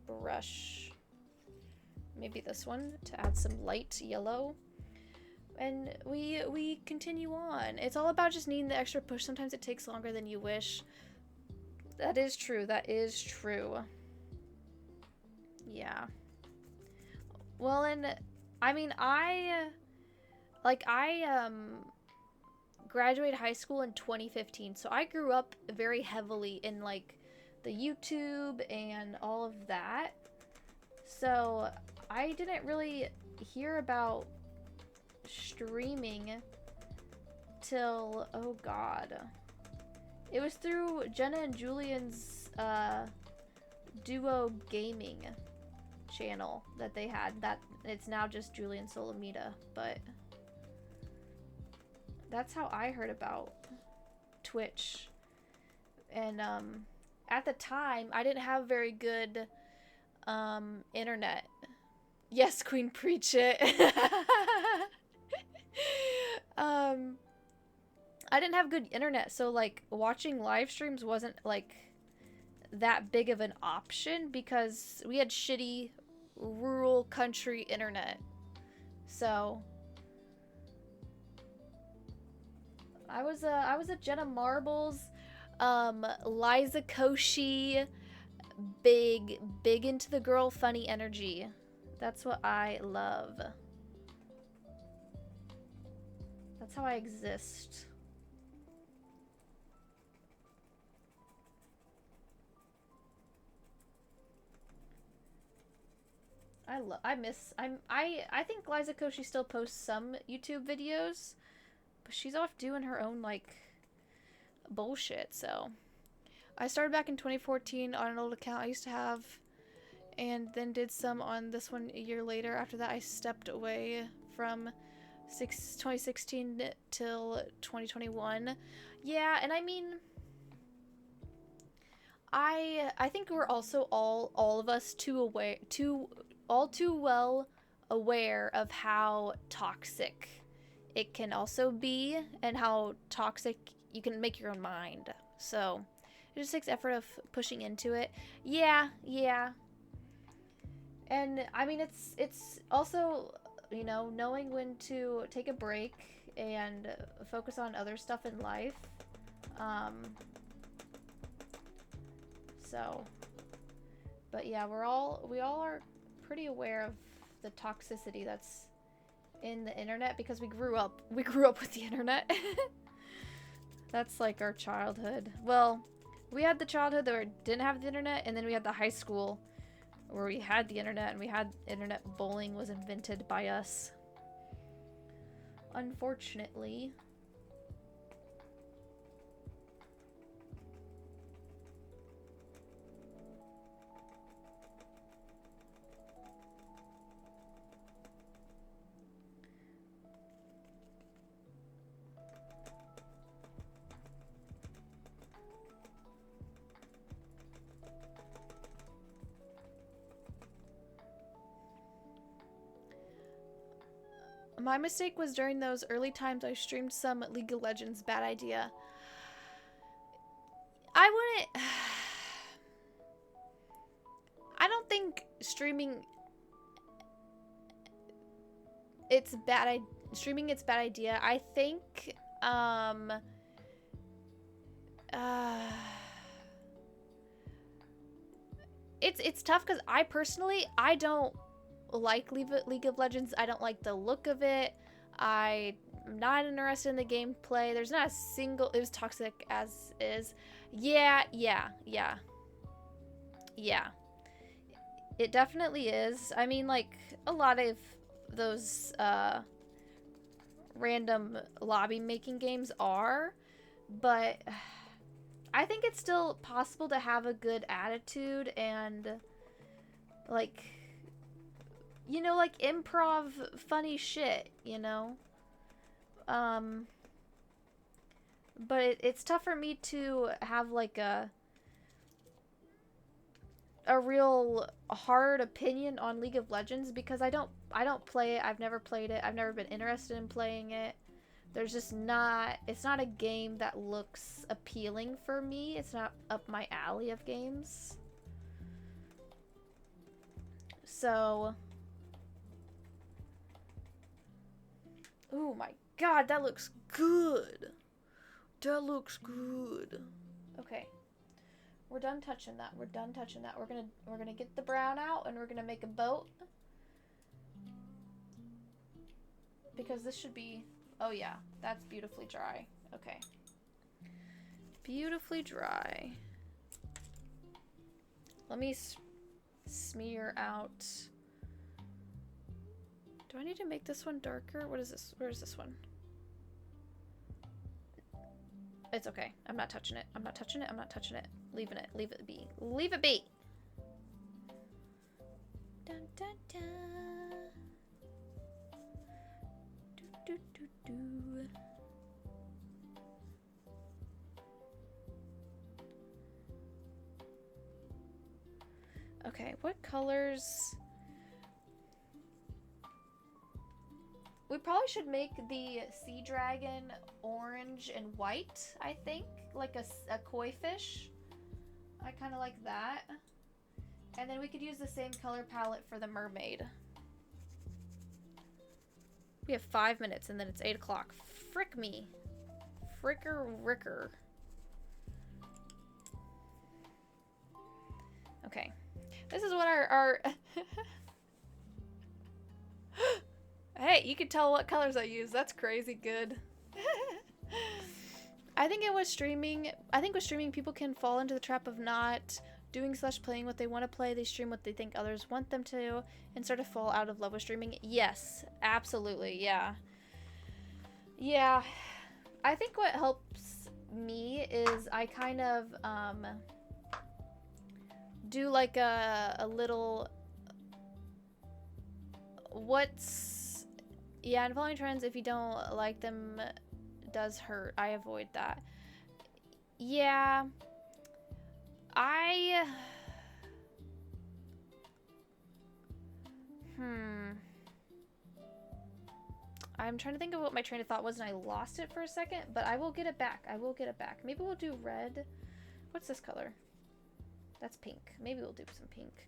brush. Maybe this one to add some light yellow. And we continue on. It's all about just needing the extra push. Sometimes it takes longer than you wish. That is true. That is true. Yeah. Well, and I mean, I graduated high school in 2015, so I grew up very heavily in, like, the YouTube and all of that. So I didn't really hear about streaming till, oh god, it was through Jenna and Julian's duo gaming channel that they had. That it's now just Julian Solomita, but that's how I heard about Twitch. And at the time I didn't have very good internet. Yes, Queen, preach it. I didn't have good internet, so, like, watching live streams wasn't, like, that big of an option because we had shitty rural country internet. So I was a Jenna Marbles, Liza Koshy, big into the girl funny energy. That's what I love. That's how I exist. I think Liza Koshy still posts some YouTube videos, but she's off doing her own, like, bullshit. So I started back in 2014 on an old account I used to have, and then did some on this one a year later. After that I stepped away from 2016 till 2021. Yeah, and I mean, I think we're also all of us all too well aware of how toxic it can also be, and how toxic you can make your own mind. So it just takes effort of pushing into it. Yeah. And I mean, it's also, you know, knowing when to take a break and focus on other stuff in life. So, but yeah, we all are pretty aware of the toxicity that's in the internet because we grew up with the internet. That's like our childhood. Well, we had the childhood that we didn't have the internet, and then we had the high school where we had the internet, and we had internet bullying was invented by us. Unfortunately. My mistake was during those early times I streamed some League of Legends. Bad idea. I don't think streaming it's bad. Streaming it's bad idea. I think it's tough because I personally don't like League of Legends. I don't like the look of it. I'm not interested in the gameplay. There's not a single. It was toxic as is. Yeah. It definitely is. I mean, like a lot of those random lobby making games are, but I think it's still possible to have a good attitude and like, you know, like improv funny shit, you know? But it's tough for me to have like a real hard opinion on League of Legends because I don't play it. I've never played it. I've never been interested in playing it. There's just not, it's not a game that looks appealing for me. It's not up my alley of games. So, oh my god, that looks good. That looks good. Okay. We're done touching that. We're done touching that. We're gonna get the brown out and we're gonna make a boat. Because this should be, oh yeah, that's beautifully dry. Okay. Beautifully dry. Let me smear out. Do I need to make this one darker? What is this? Where is this one? It's okay. I'm not touching it. I'm not touching it. I'm not touching it. Leaving it. Leave it be. Leave it be. Dun, dun, dun. Do, do, do, do. Okay, what colors? We probably should make the sea dragon orange and white, I think. Like a koi fish. I kind of like that. And then we could use the same color palette for the mermaid. We have 5 minutes and then it's 8 o'clock. Frick me. Fricker ricker. Okay. This is what our Hey, you can tell what colors I use. That's crazy good. I think with streaming, people can fall into the trap of not doing / playing what they want to play. They stream what they think others want them to and sort of fall out of love with streaming. Yes, absolutely. Yeah. Yeah. I think what helps me is I kind of do like a little yeah, and following trends, if you don't like them, does hurt. I avoid that. Yeah. I'm trying to think of what my train of thought was and I lost it for a second, but I will get it back. I will get it back. Maybe we'll do red. What's this color? That's pink. Maybe we'll do some pink.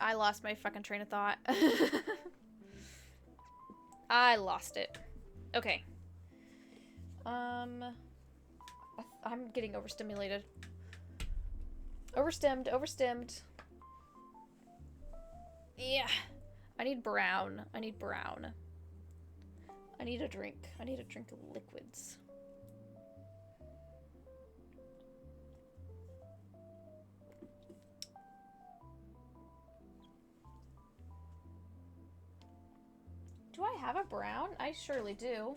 I lost my fucking train of thought. I lost it. Okay. I'm getting overstimulated. Overstimmed. Yeah. I need brown. I need a drink. I need a drink of liquids. Do I have a brown? I surely do.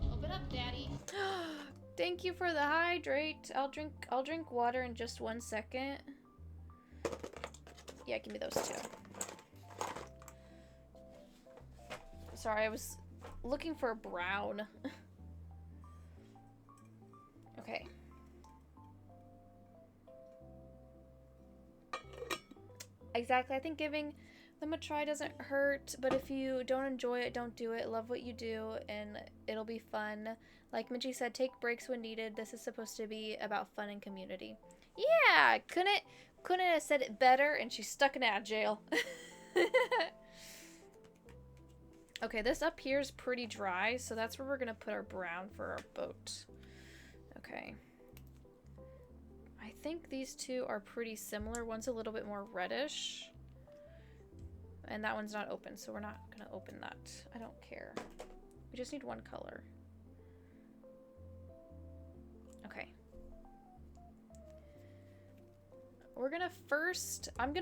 Open up, Daddy. Thank you for the hydrate. I'll drink water in just 1 second. Yeah, give me those two. Sorry, I was looking for a brown. Okay. Exactly. I think giving Them a try doesn't hurt, but if you don't enjoy it, don't do it. Love what you do, and it'll be fun. Like Minji said, take breaks when needed. This is supposed to be about fun and community. Yeah, couldn't have said it better, and she's stuck in ad jail. Okay, this up here is pretty dry, so that's where we're gonna put our brown for our boat. Okay. I think these two are pretty similar. One's a little bit more reddish. And that one's not open, so we're not gonna open that. I don't care. We just need one color. Okay. We're gonna first, I'm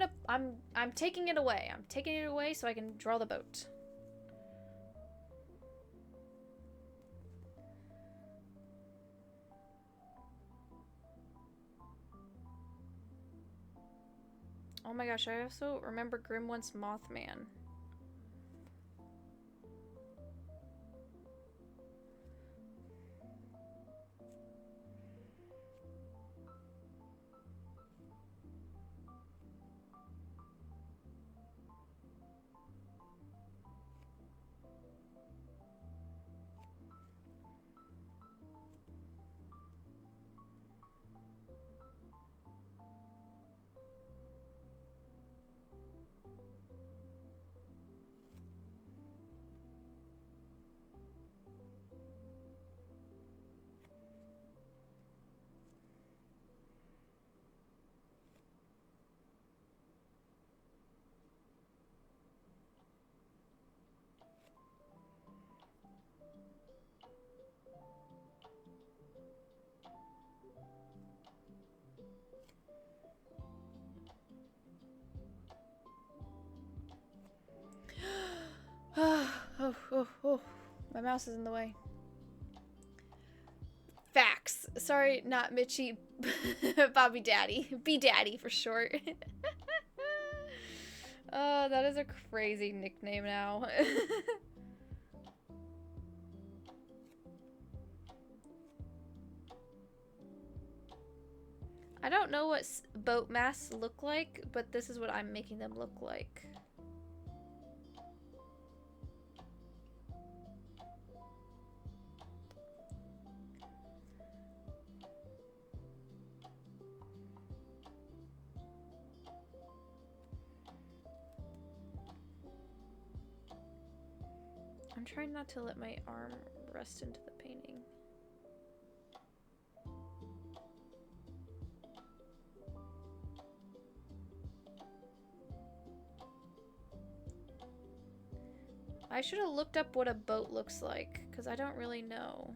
taking it away. I'm taking it away so I can draw the boat. Oh my gosh, I also remember Grim wants Mothman. Oh. My mouse is in the way. Facts. Sorry, not Mitchie. Bobby Daddy. B-Daddy for short. Oh, that is a crazy nickname now. I don't know what boat masts look like, but this is what I'm making them look like. I'm trying not to let my arm rest into the painting. I should have looked up what a boat looks like, because I don't really know.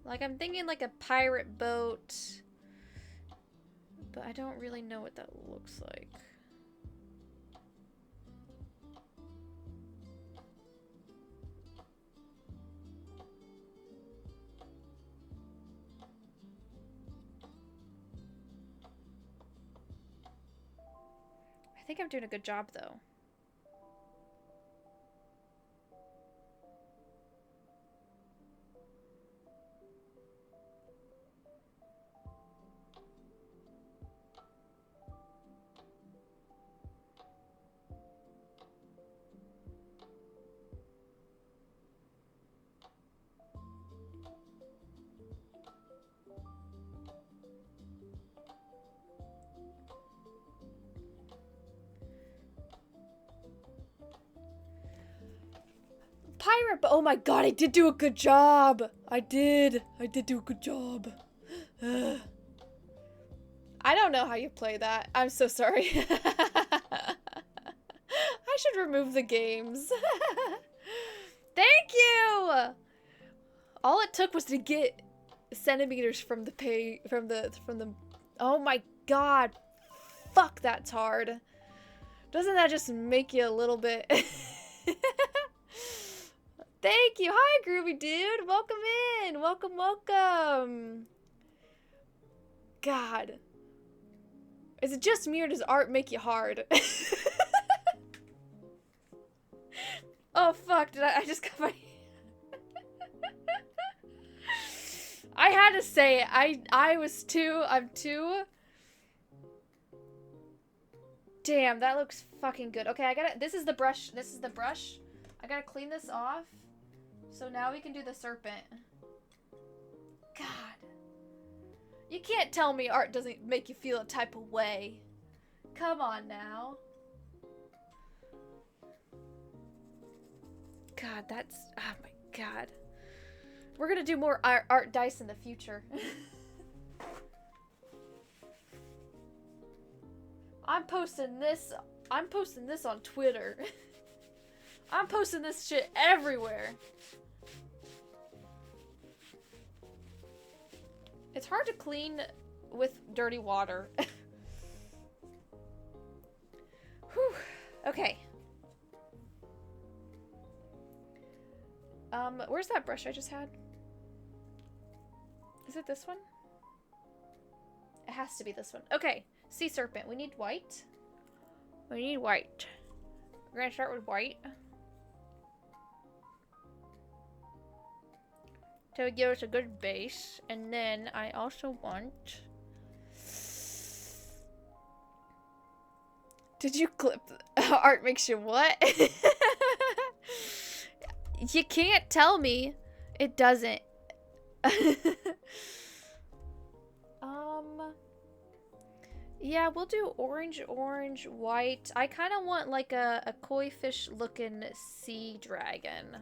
Like, I'm thinking like a pirate boat, but I don't really know what that looks like. I think I'm doing a good job, though. Pirate, but oh my god, I did do a good job. I did do a good job. I don't know how you play that. I'm so sorry. I should remove the games. Thank you. All it took was to get centimeters from the oh my god. Fuck, that's hard. Doesn't that just make you a little bit Thank you. Hi, Groovy Dude. Welcome in. Welcome, welcome. God. Is it just me or does art make you hard? Oh, fuck. Did I just got my... I had to say it. I'm too. Damn, that looks fucking good. Okay, this is the brush. I gotta clean this off. So now we can do the serpent. God. You can't tell me art doesn't make you feel a type of way. Come on now. God, that's... Oh my god. We're gonna do more art dice in the future. I'm posting this on Twitter. I'm posting this shit everywhere. It's hard to clean with dirty water. Whew. Okay. Where's that brush I just had? Is it this one? It has to be this one. Okay. Sea serpent. We need white. We need white. We're gonna start with white. To give us a good base. And then I also want... Did you clip... Art makes you what? You can't tell me it doesn't. Yeah, we'll do orange, white. I kind of want like a koi fish looking sea dragon.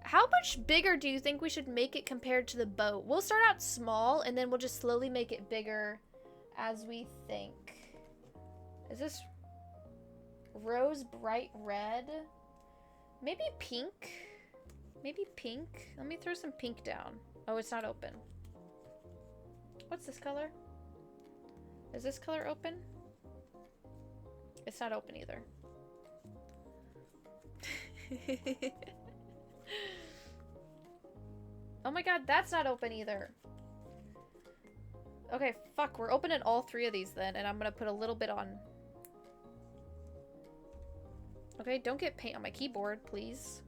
How much bigger do you think we should make it compared to the boat? We'll start out small and then we'll just slowly make it bigger as we think. Is this rose bright red? Maybe pink? Maybe pink? Let me throw some pink down. Oh, it's not open. What's this color? Is this color open? It's not open either. Oh my god, that's not open either. Okay, fuck. We're opening all three of these then, and I'm gonna put a little bit on. Okay, don't get paint on my keyboard, please.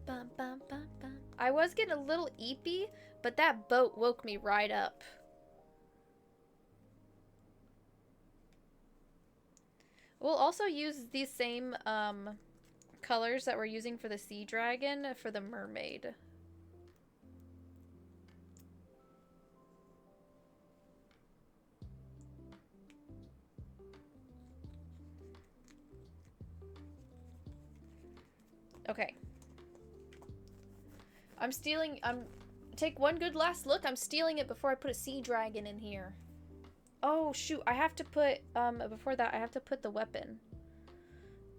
Bum, bum, bum, bum. I was getting a little eepy, but that boat woke me right up. We'll also use these same colors that we're using for the sea dragon for the mermaid. Okay. Take one good last look. I'm stealing it before I put a sea dragon in here. Oh, shoot. I have to put, before that, I have to put the weapon.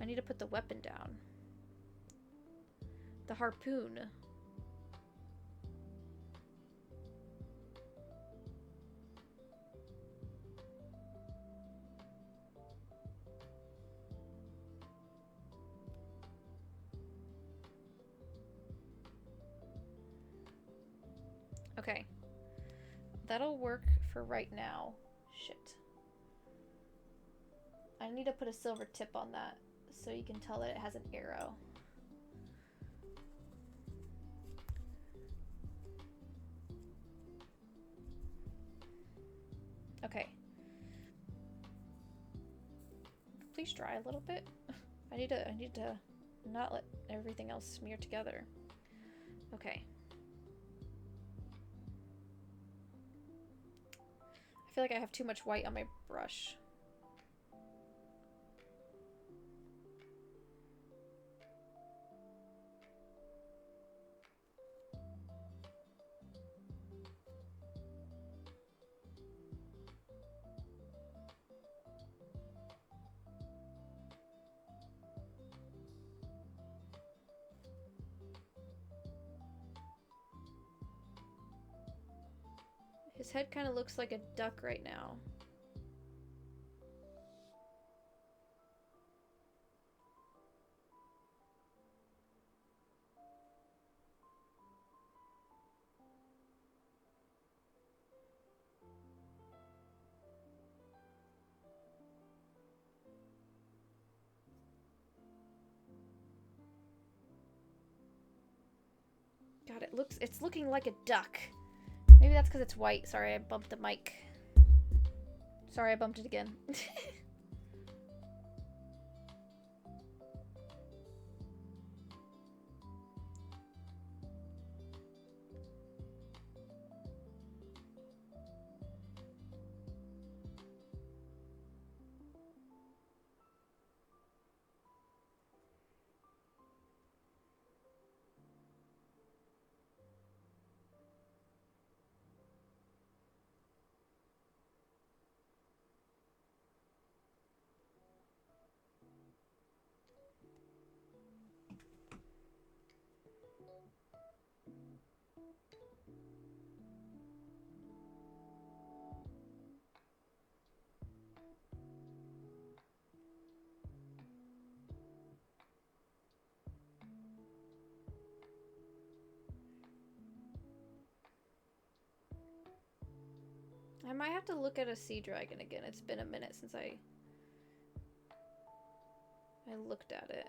I need to put the weapon down. The harpoon. Okay. That'll work for right now. Shit. I need to put a silver tip on that so you can tell that it has an arrow. Okay. Please dry a little bit. I need to not let everything else smear together. Okay. I feel like I have too much white on my brush. His head kind of looks like a duck right now. God, it's looking like a duck. Maybe that's because it's white. Sorry, I bumped the mic. Sorry, I bumped it again. I might have to look at a sea dragon again. It's been a minute since I looked at it.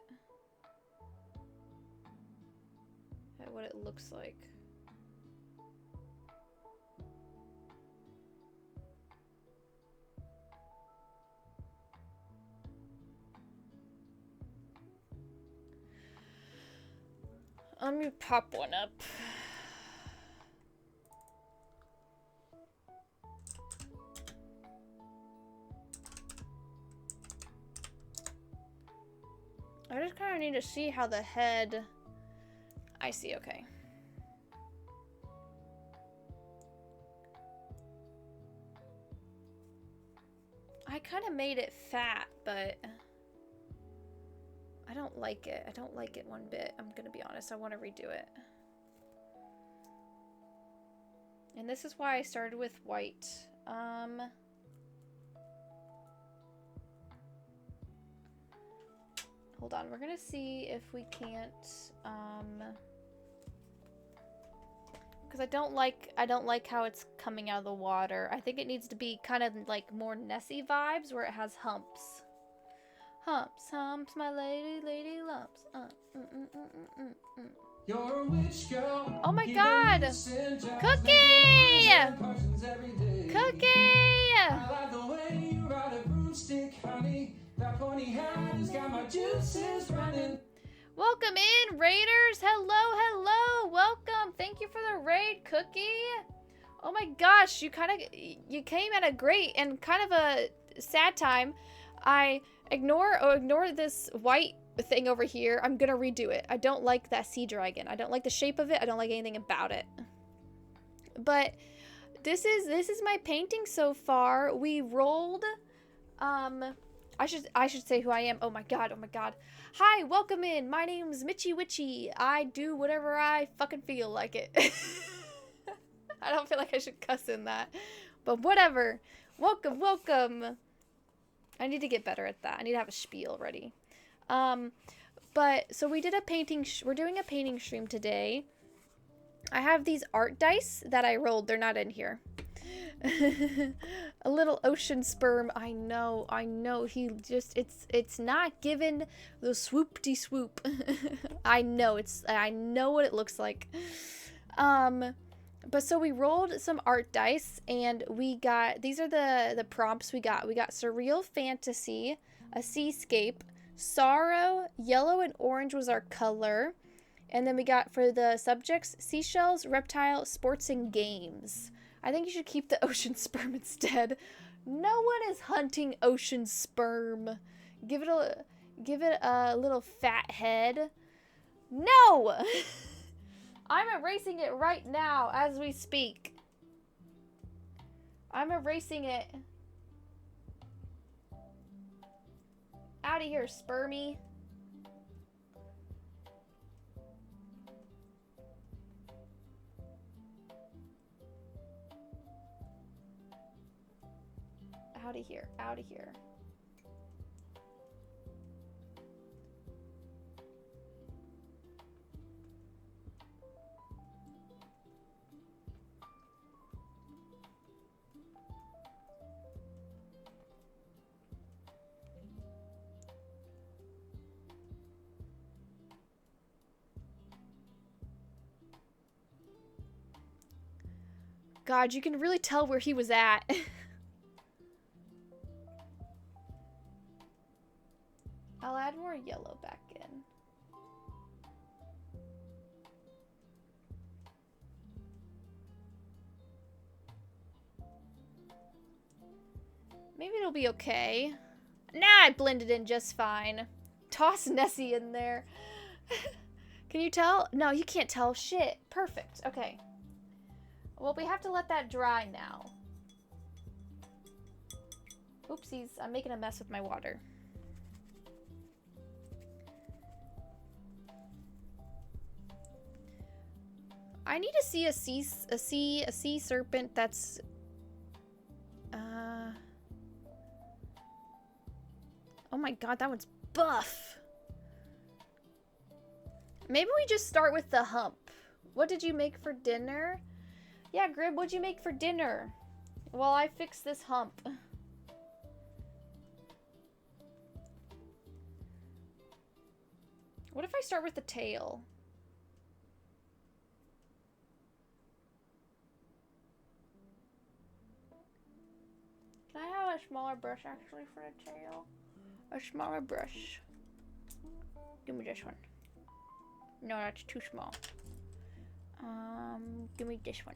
At what it looks like. Let me pop one up. I just kind of need to see how the head... I see, okay. I kind of made it fat, but... I don't like it. I don't like it one bit. I'm gonna be honest. I want to redo it. And this is why I started with white. Hold on. We're gonna see if we can't, because I don't like how it's coming out of the water. I think it needs to be kind of like more Nessie vibes where it has humps. Humps, humps, my lady lumps. You're a witch girl. Oh my God! Cookie! Cookie! I like the way you ride a broomstick, honey. That pointy hat has got my juices running. Welcome in, Raiders. Hello, hello. Welcome. Thank you for the raid, Cookie. Oh my gosh, you came at a great and kind of a sad time. I ignore this white thing over here. I'm gonna redo it. I don't like that sea dragon. I don't like the shape of it. I don't like anything about it. But this is my painting so far. We rolled I should say who I am. Oh my god, oh my god. Hi, welcome in. My name's Mitchy Witchy. I do whatever I fucking feel like it. I don't feel like I should cuss in that. But whatever. Welcome, welcome. I need to get better at that. I need to have a spiel ready. But, so we did a painting, we're doing a painting stream today. I have these art dice that I rolled. They're not in here. A little ocean sperm. I know. He just, it's not given the swoop-de swoop. I know what it looks like. But so we rolled some art dice and we got, these are the prompts we got. We got Surreal Fantasy, a Seascape, Sorrow, yellow and orange was our color. And then we got for the subjects, Seashells, Reptile, Sports and Games. I think you should keep the ocean sperm instead. No one is hunting ocean sperm. Give it a little fat head. No! I'm erasing it right now as we speak. I'm erasing it. Out of here, spermy. Out of here, out of here. God, you can really tell where he was at. I'll add more yellow back in. Maybe it'll be okay. Nah, I blended in just fine. Toss Nessie in there. Can you tell? No, you can't tell. Shit. Perfect. Okay. Well, we have to let that dry now. Oopsies. I'm making a mess with my water. I need to see a sea serpent that's oh my god, that one's buff. Maybe we just start with the hump. What did you make for dinner? Yeah, Grib, what'd you make for dinner? Well, I fixed this hump. What if I start with the tail? Can I have a smaller brush actually for the tail? A smaller brush. Give me this one. No, that's too small. Give me this one.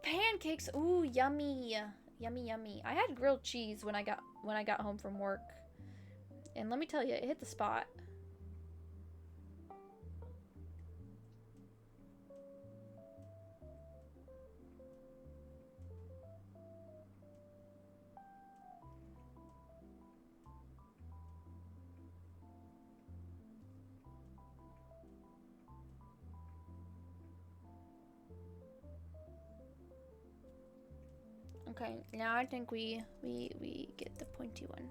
Pancakes. Ooh, yummy. Yummy, yummy. I had grilled cheese when I got home from work. And let me tell you, it hit the spot. Okay, now I think we get the pointy one.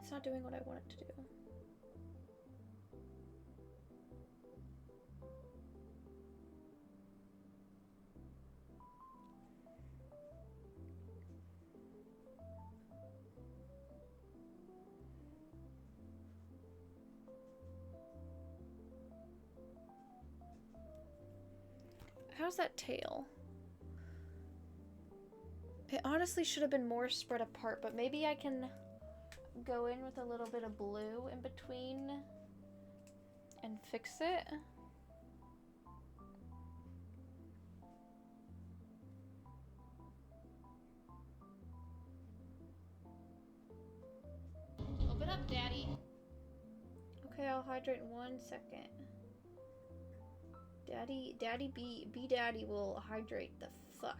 It's not doing what I want it to do. How's that tail? It honestly should have been more spread apart, but maybe I can go in with a little bit of blue in between and fix it. Open up, Daddy. Okay, I'll hydrate in 1 second. Daddy B Daddy will hydrate the fuck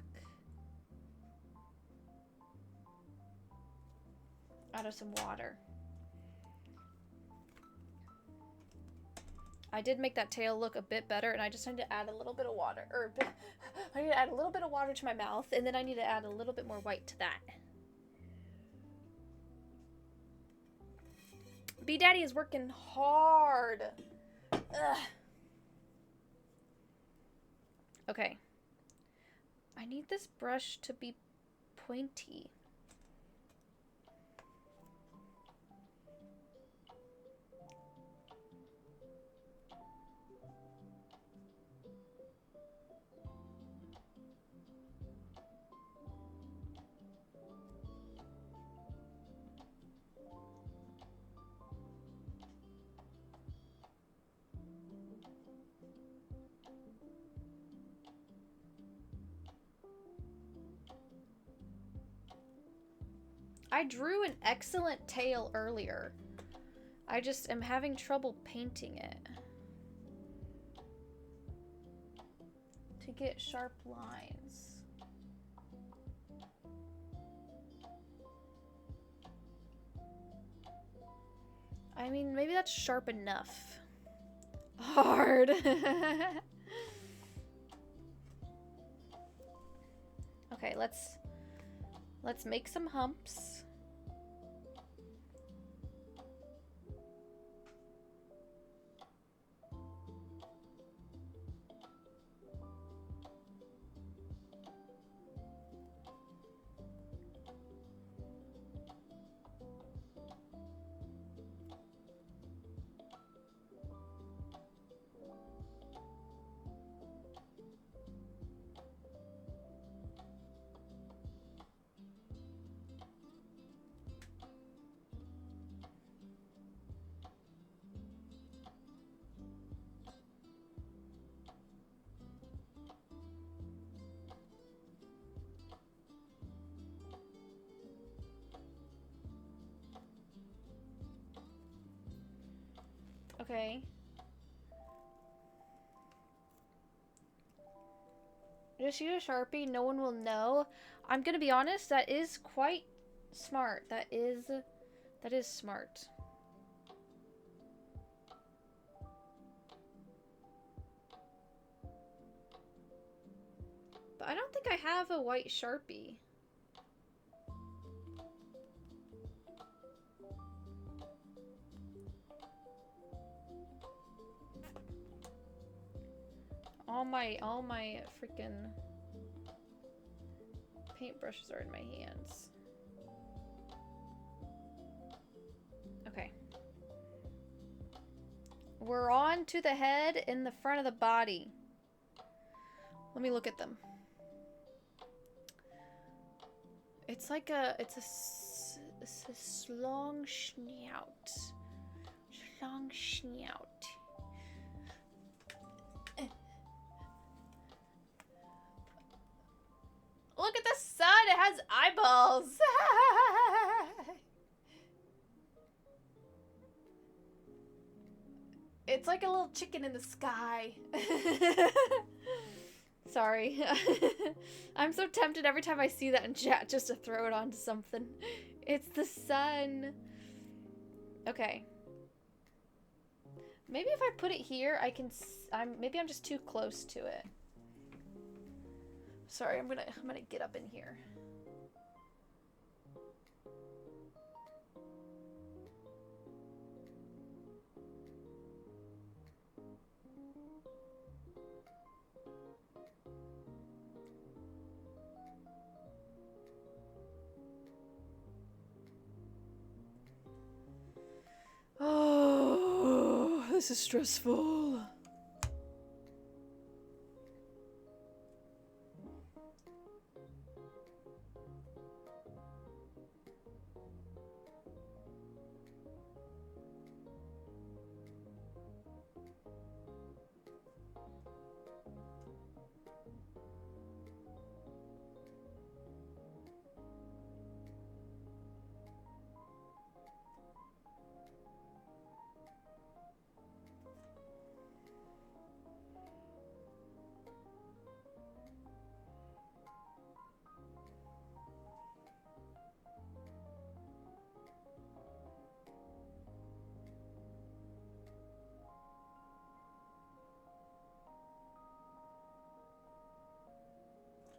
out of some water. I did make that tail look a bit better, and I just need to add a little bit of water, or I need to add a little bit of water to my mouth, and then I need to add a little bit more white to that. B Daddy is working hard. Ugh. Okay. I need this brush to be pointy. I drew an excellent tail earlier. I just am having trouble painting it to get sharp lines. I mean, maybe that's sharp enough. Hard. Okay, let's make some humps. Okay. Just use a Sharpie, no one will know. I'm gonna be honest, that is quite smart. That is smart. But I don't think I have a white Sharpie. All my freaking paintbrushes are in my hands. Okay. We're on to the head in the front of the body. Let me look at them. It's like it's a long snout. Long snout. Look at the sun, it has eyeballs. It's like a little chicken in the sky. Sorry. I'm so tempted every time I see that in chat just to throw it onto something. It's the sun. Okay. Maybe if I put it here, I can. Maybe I'm just too close to it. Sorry, I'm gonna get up in here. Oh, this is stressful.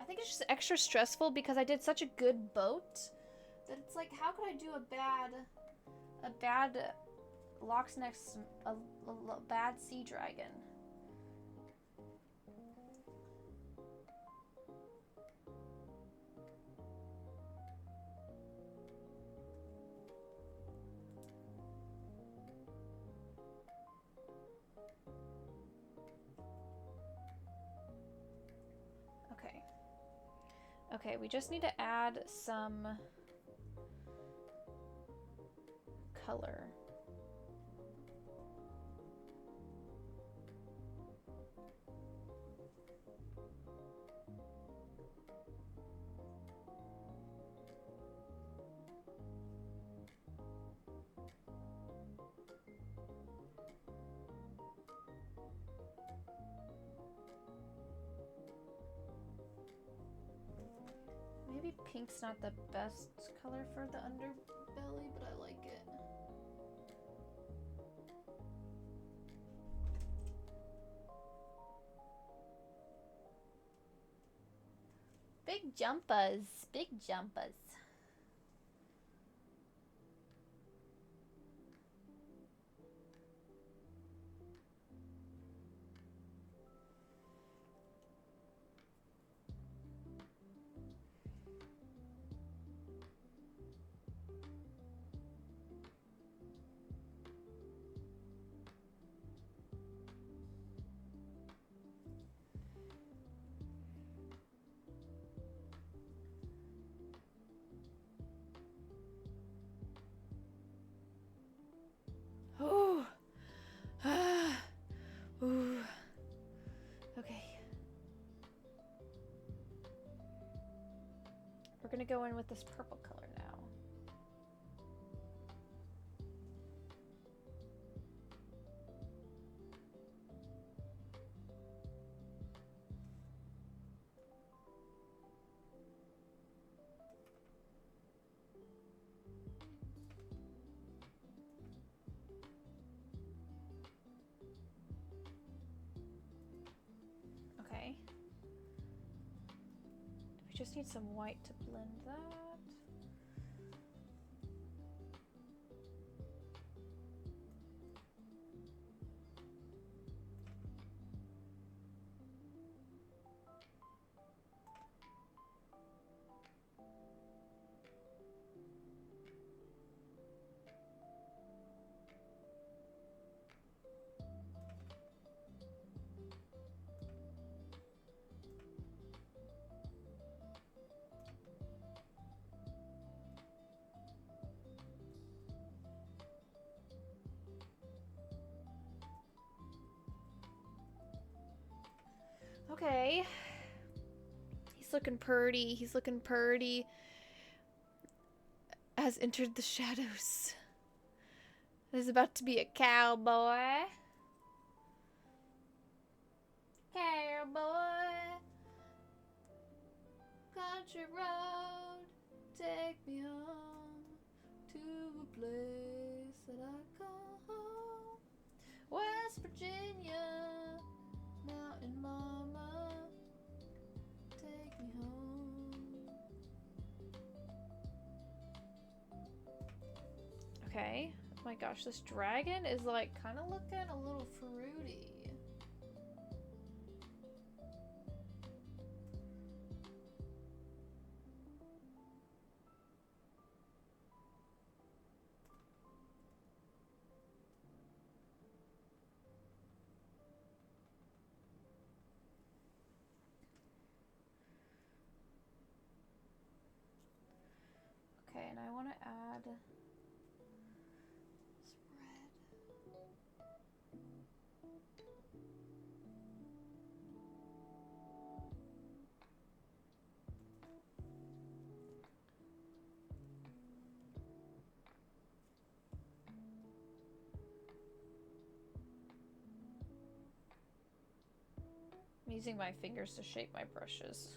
I think it's just extra stressful because I did such a good boat that it's like, how could I do a bad Loch Ness, a bad sea dragon? Okay, we just need to add some color. Maybe pink's not the best color for the underbelly, but I like it. Big jumpers. Big jumpers. Ooh. Ooh. Okay. We're gonna go in with this purple color now. Okay. We just need some white to blend that. Okay. He's looking purty. He's looking purty. Has entered the shadows. There's about to be a cowboy. Cowboy. Country road. Take me home to a place that I call home. West Virginia. Mountain mama, take me home. Okay. Oh my gosh, this dragon is like kind of looking a little fruity. Okay, and I want to add some red. I'm using my fingers to shape my brushes.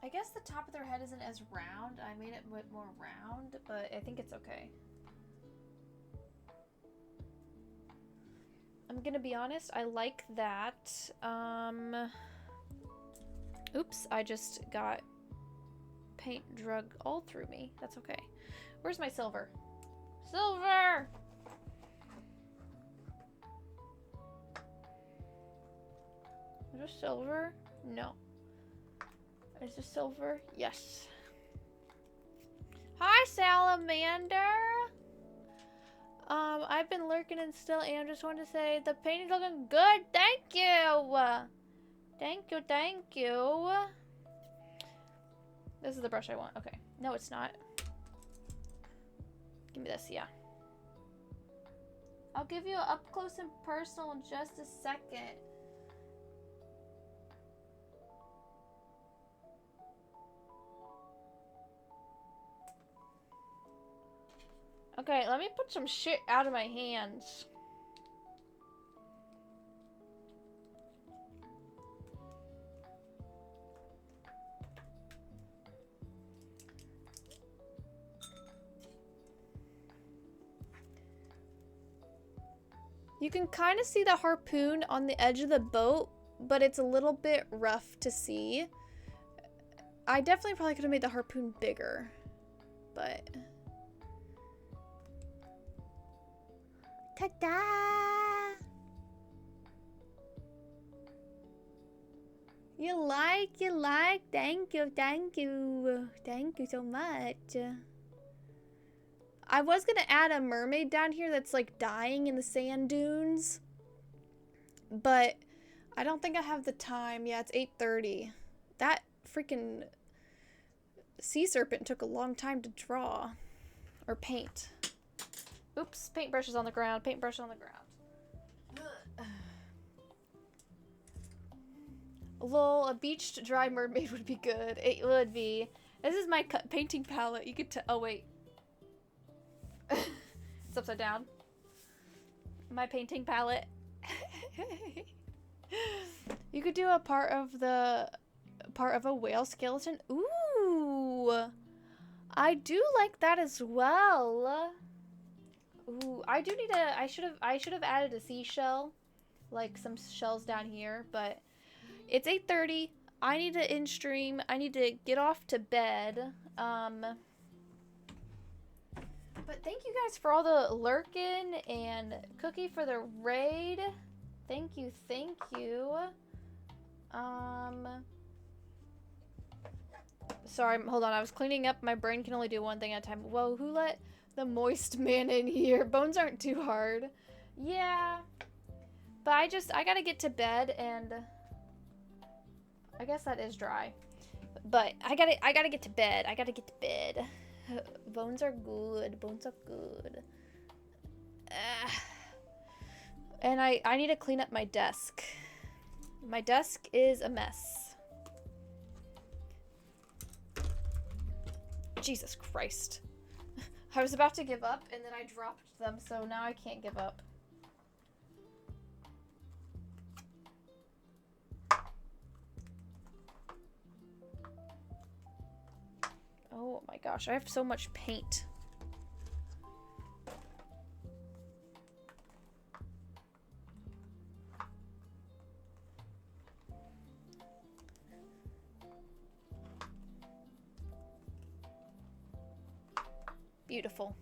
I guess the top of their head isn't as round. I made it a bit more round, but I think it's okay. I'm gonna be honest, I like that. Oops, I just got paint drug all through me. That's okay. Where's my silver? Silver! Is there silver? No. Is there silver? Yes. Hi, Salamander! I've been lurking and still am. Just wanted to say the painting's looking good. Thank you! Thank you, thank you. This is the brush I want. Okay. No, it's not. Give me this, yeah. I'll give you an up close and personal in just a second. Okay, let me put some shit out of my hands. You can kind of see the harpoon on the edge of the boat, but it's a little bit rough to see. I definitely probably could have made the harpoon bigger, but... Ta-da! You like, thank you so much. I was gonna add a mermaid down here that's like dying in the sand dunes, but I don't think I have the time. Yeah, it's 8:30. That freaking sea serpent took a long time to draw or paint. Oops, paintbrush is on the ground. Paintbrush on the ground. Lol, a beached dry mermaid would be good. It would be. This is my painting palette. You could oh wait. It's upside down. My painting palette. You could do a part of a whale skeleton. Ooh, I do like that as well. Ooh, I do need a. I should have added a seashell, like some shells down here. But it's 8:30. I need to in stream. I need to get off to bed. But thank you guys for all the lurking and Cookie for the raid. Thank you, thank you. Sorry, hold on. I was cleaning up. My brain can only do one thing at a time. Whoa, who let the moist man in here? Bones aren't too hard. Yeah. But I gotta get to bed, and I guess that is dry. But I gotta get to bed. I gotta get to bed. Bones are good. Bones are good. And I need to clean up my desk. My desk is a mess. Jesus Christ. I was about to give up and then I dropped them, so now I can't give up. Oh my gosh, I have so much paint. Beautiful.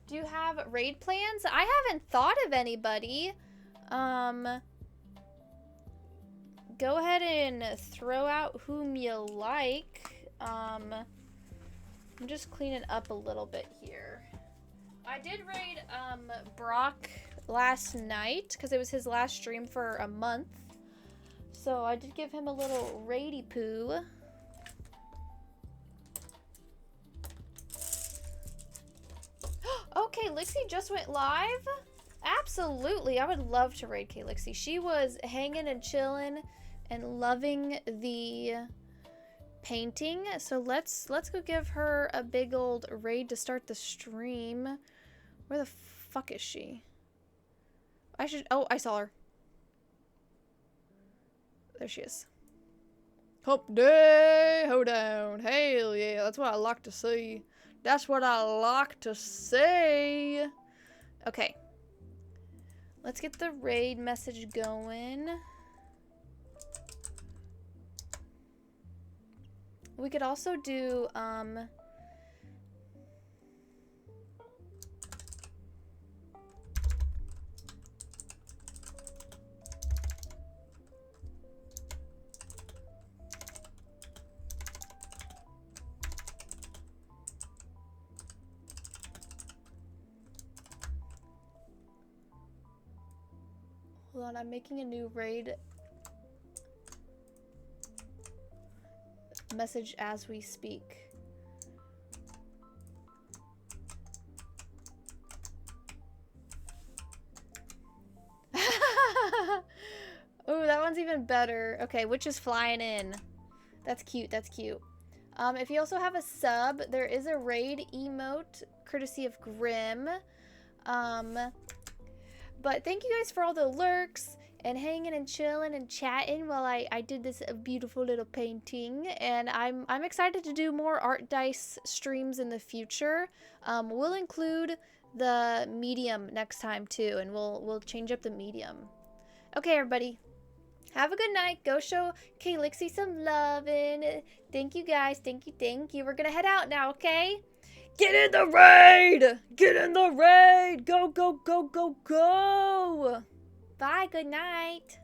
Do you have raid plans? I haven't thought of anybody. Go ahead and throw out whom you like. I'm just cleaning up a little bit here. I did raid Brock last night because it was his last stream for a month. So I did give him a little raidy poo. Oh, Lixie just went live? Absolutely. I would love to raid Lixie. She was hanging and chilling and loving the painting. So let's go give her a big old raid to start the stream. Where the fuck is she? Oh, I saw her. There she is. Hump day, ho down. Hell yeah, that's what I like to see. That's what I like to say. Okay. Let's get the raid message going. We could also do, hold on, I'm making a new raid message as we speak. Oh, that one's even better. Okay, Witch is flying in. That's cute, that's cute. If you also have a sub, there is a raid emote courtesy of Grim. But thank you guys for all the lurks and hanging and chilling and chatting while I did this beautiful little painting. And I'm excited to do more Art Dice streams in the future. We'll include the medium next time too, and we'll change up the medium. Okay, everybody. Have a good night. Go show Kalixie some loving. Thank you, guys. Thank you, thank you. We're gonna head out now, okay? Get in the raid! Get in the raid! Go, go, go, go, go! Bye, good night.